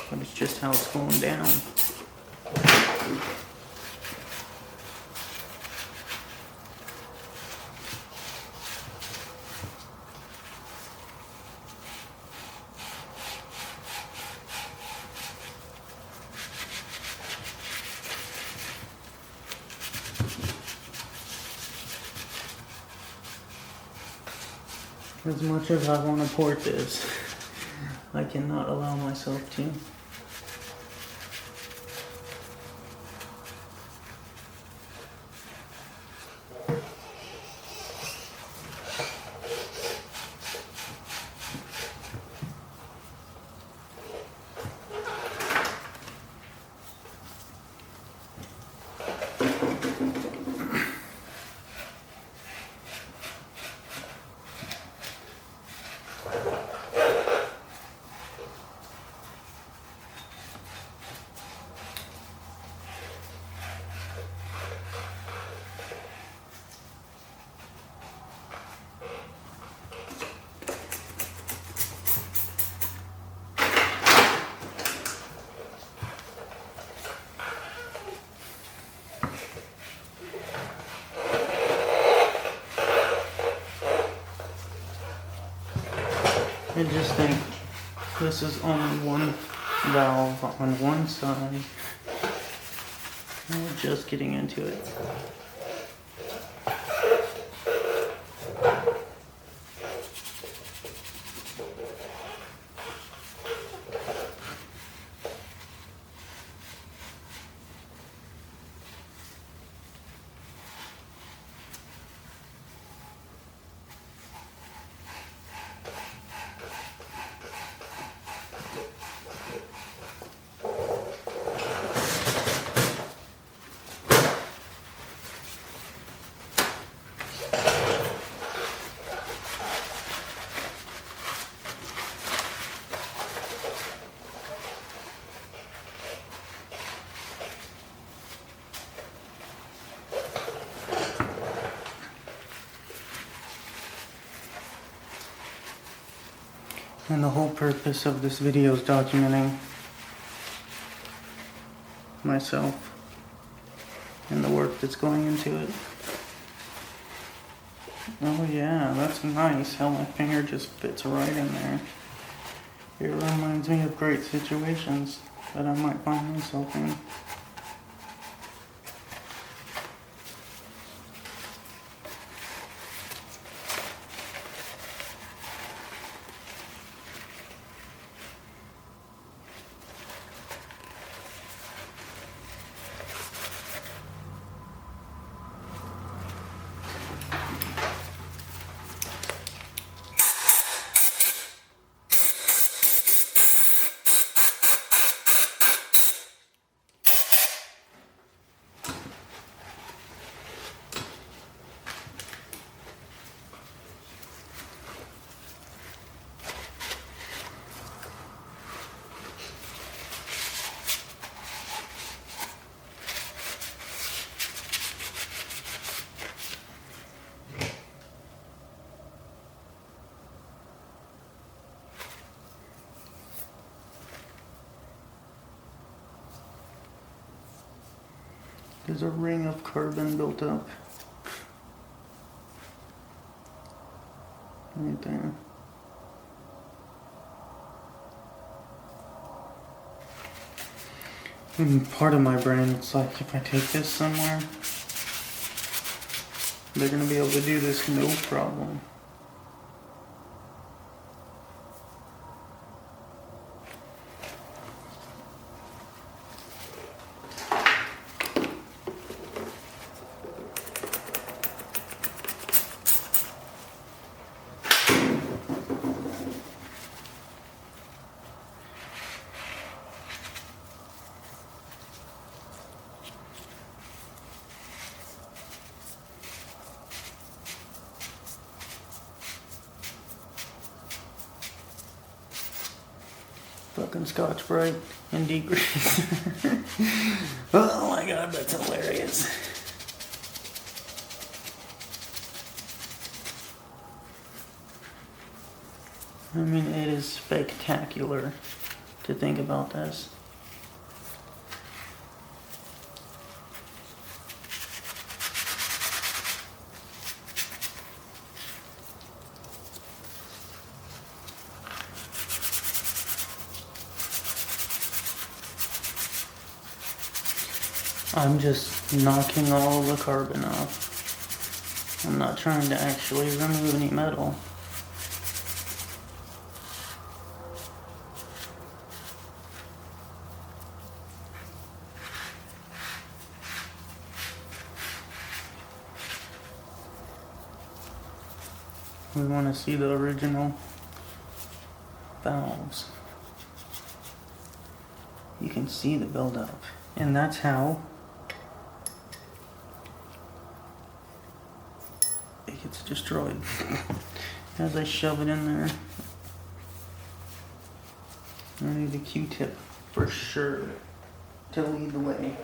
but it's just how it's going down. As much as I want to port this, I cannot allow myself to. I just think this is only one valve on one side. And we're just getting into it. And the whole purpose of this video is documenting myself and the work that's going into it. Oh yeah, that's nice how my finger just fits right in there. It reminds me of great situations that I might find myself in. There's a ring of carbon built up right there. Part of my brain, it's like if I take this somewhere, they're gonna be able to do this no problem. Fucking Scotch Brite and degrease. Oh my god, that's hilarious. I mean, it is spectacular to think about this. I'm just knocking all the carbon off. I'm not trying to actually remove any metal. We want to see the original valves. You can see the buildup, and that's how it gets destroyed as I shove it in there. I need a Q-tip for sure to lead the way.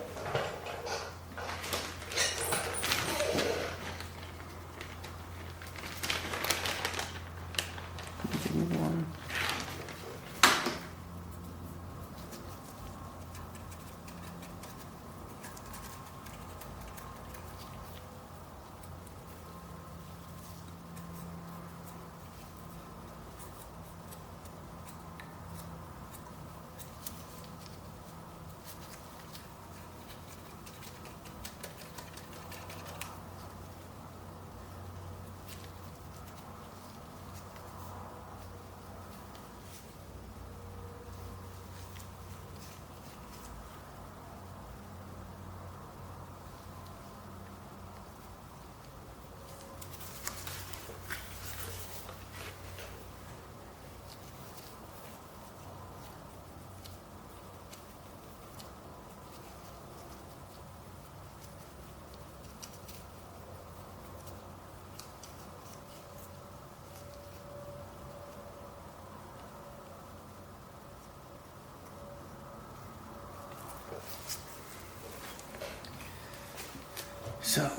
So,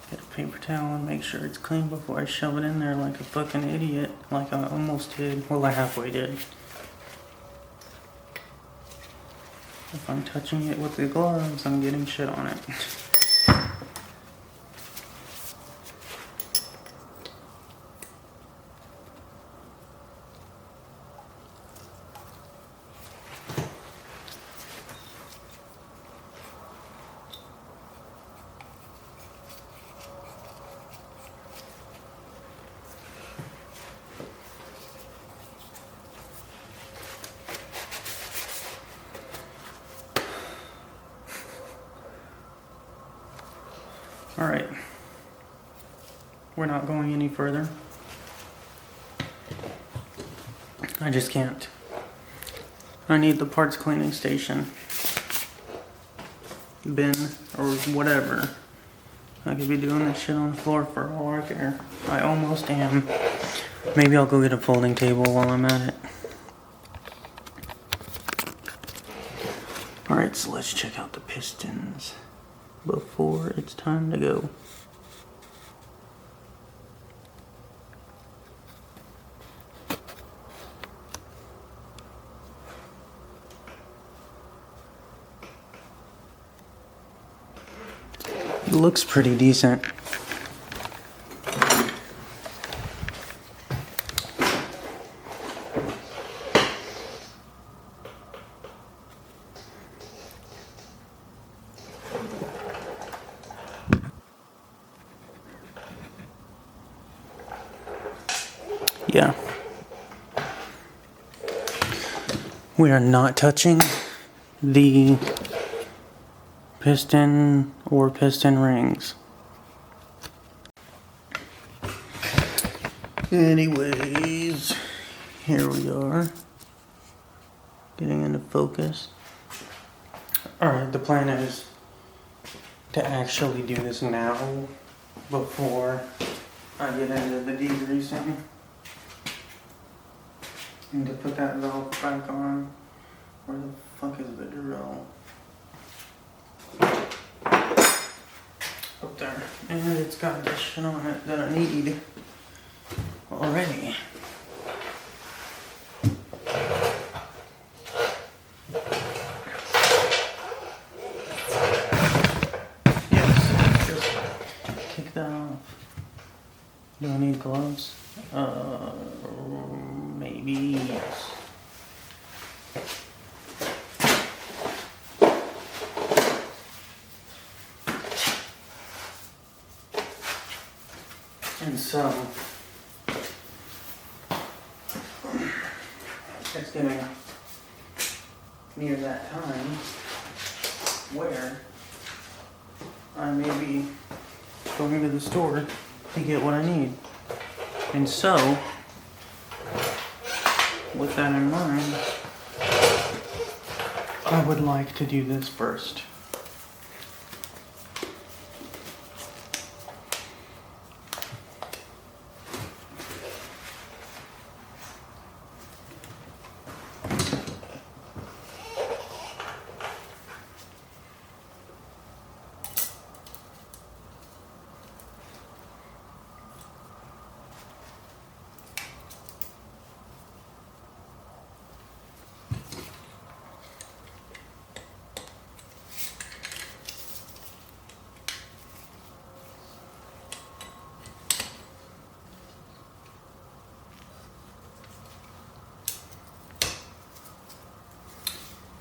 get a paper towel and make sure it's clean before I shove it in there like a fucking idiot, like I almost did. Well, I halfway did. If I'm touching it with the gloves, I'm getting shit on it. Alright, we're not going any further. I just can't. I need the parts cleaning station, bin, or whatever. I could be doing this shit on the floor for all I care. I almost am. Maybe I'll go get a folding table while I'm at it. Alright, so let's check out the pistons before it's time to go. It looks pretty decent. Yeah. We are not touching the piston or piston rings. Anyways, here we are. Getting into focus. Alright, the plan is to actually do this now before I get into the degreasing. And to put that valve back on. Where the fuck is the drill? Up there. And it's got this shit on it that I need already. Yes, just take that off. Do I need gloves? Maybe yes. And so, it's getting near that time where I may be going to the store to get what I need. And so, with that in mind, I would like to do this first.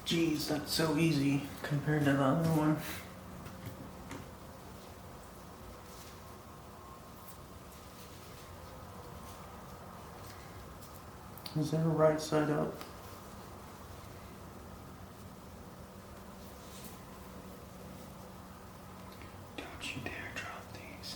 Jeez, that's so easy compared to the other one. Is there a right side up? Don't you dare drop these.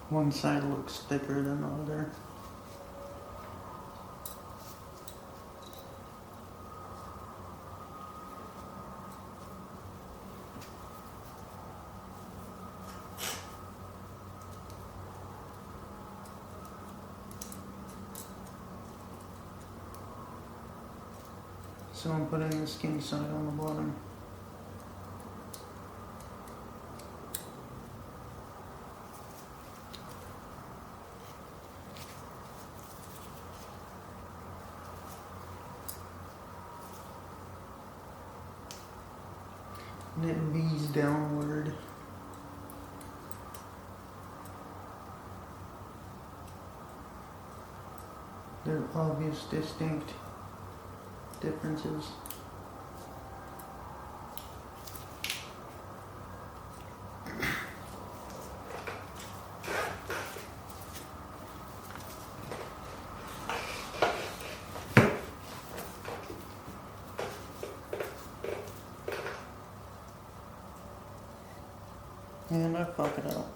One side looks thicker than the other. So I'm putting the skinny side on the bottom. And it V's downward. There are obvious, distinct differences. And I fuck it up.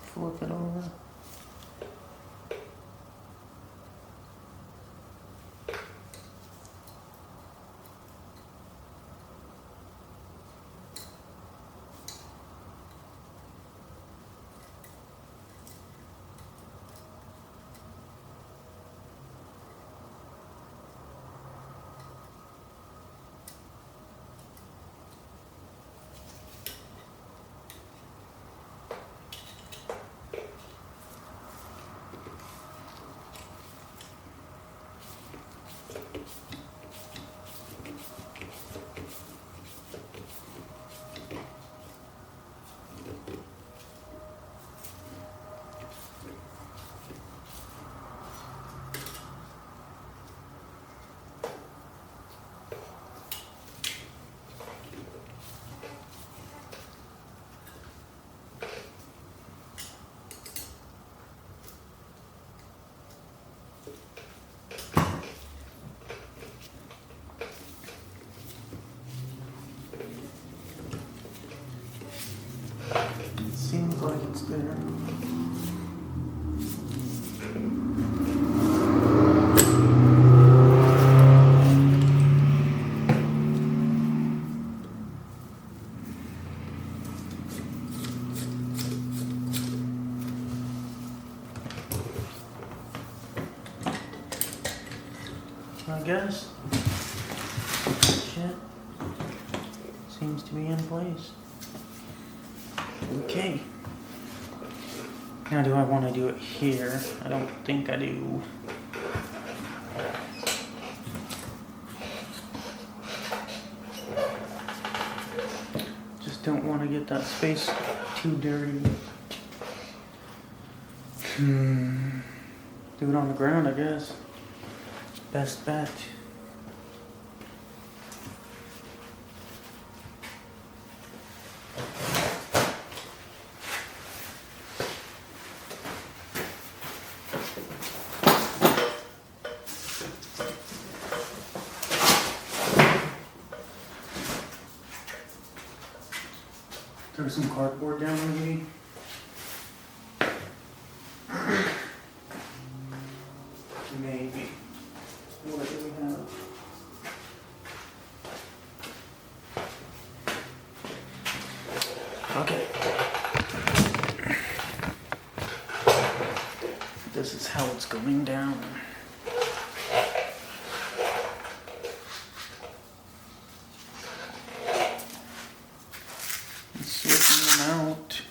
Flip it over. what's there. I guess. Shit. Seems to be in place. Okay. Now do I want to do it here? I don't think I do. Just don't want to get that space too dirty. Do it on the ground, I guess. Best bet. Throw some cardboard down maybe. Maybe. What do we have? Okay. This is how it's going down. And switching them out.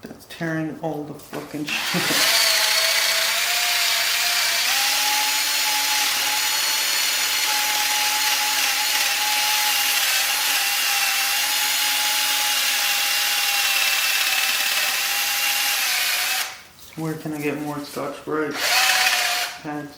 That's tearing all the fucking shit. Where can I get more Scotch-Brite pads?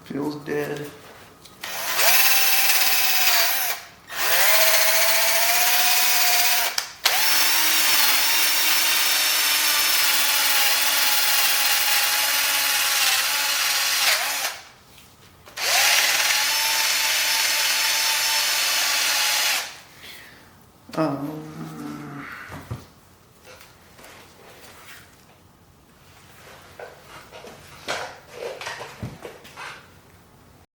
Feels dead.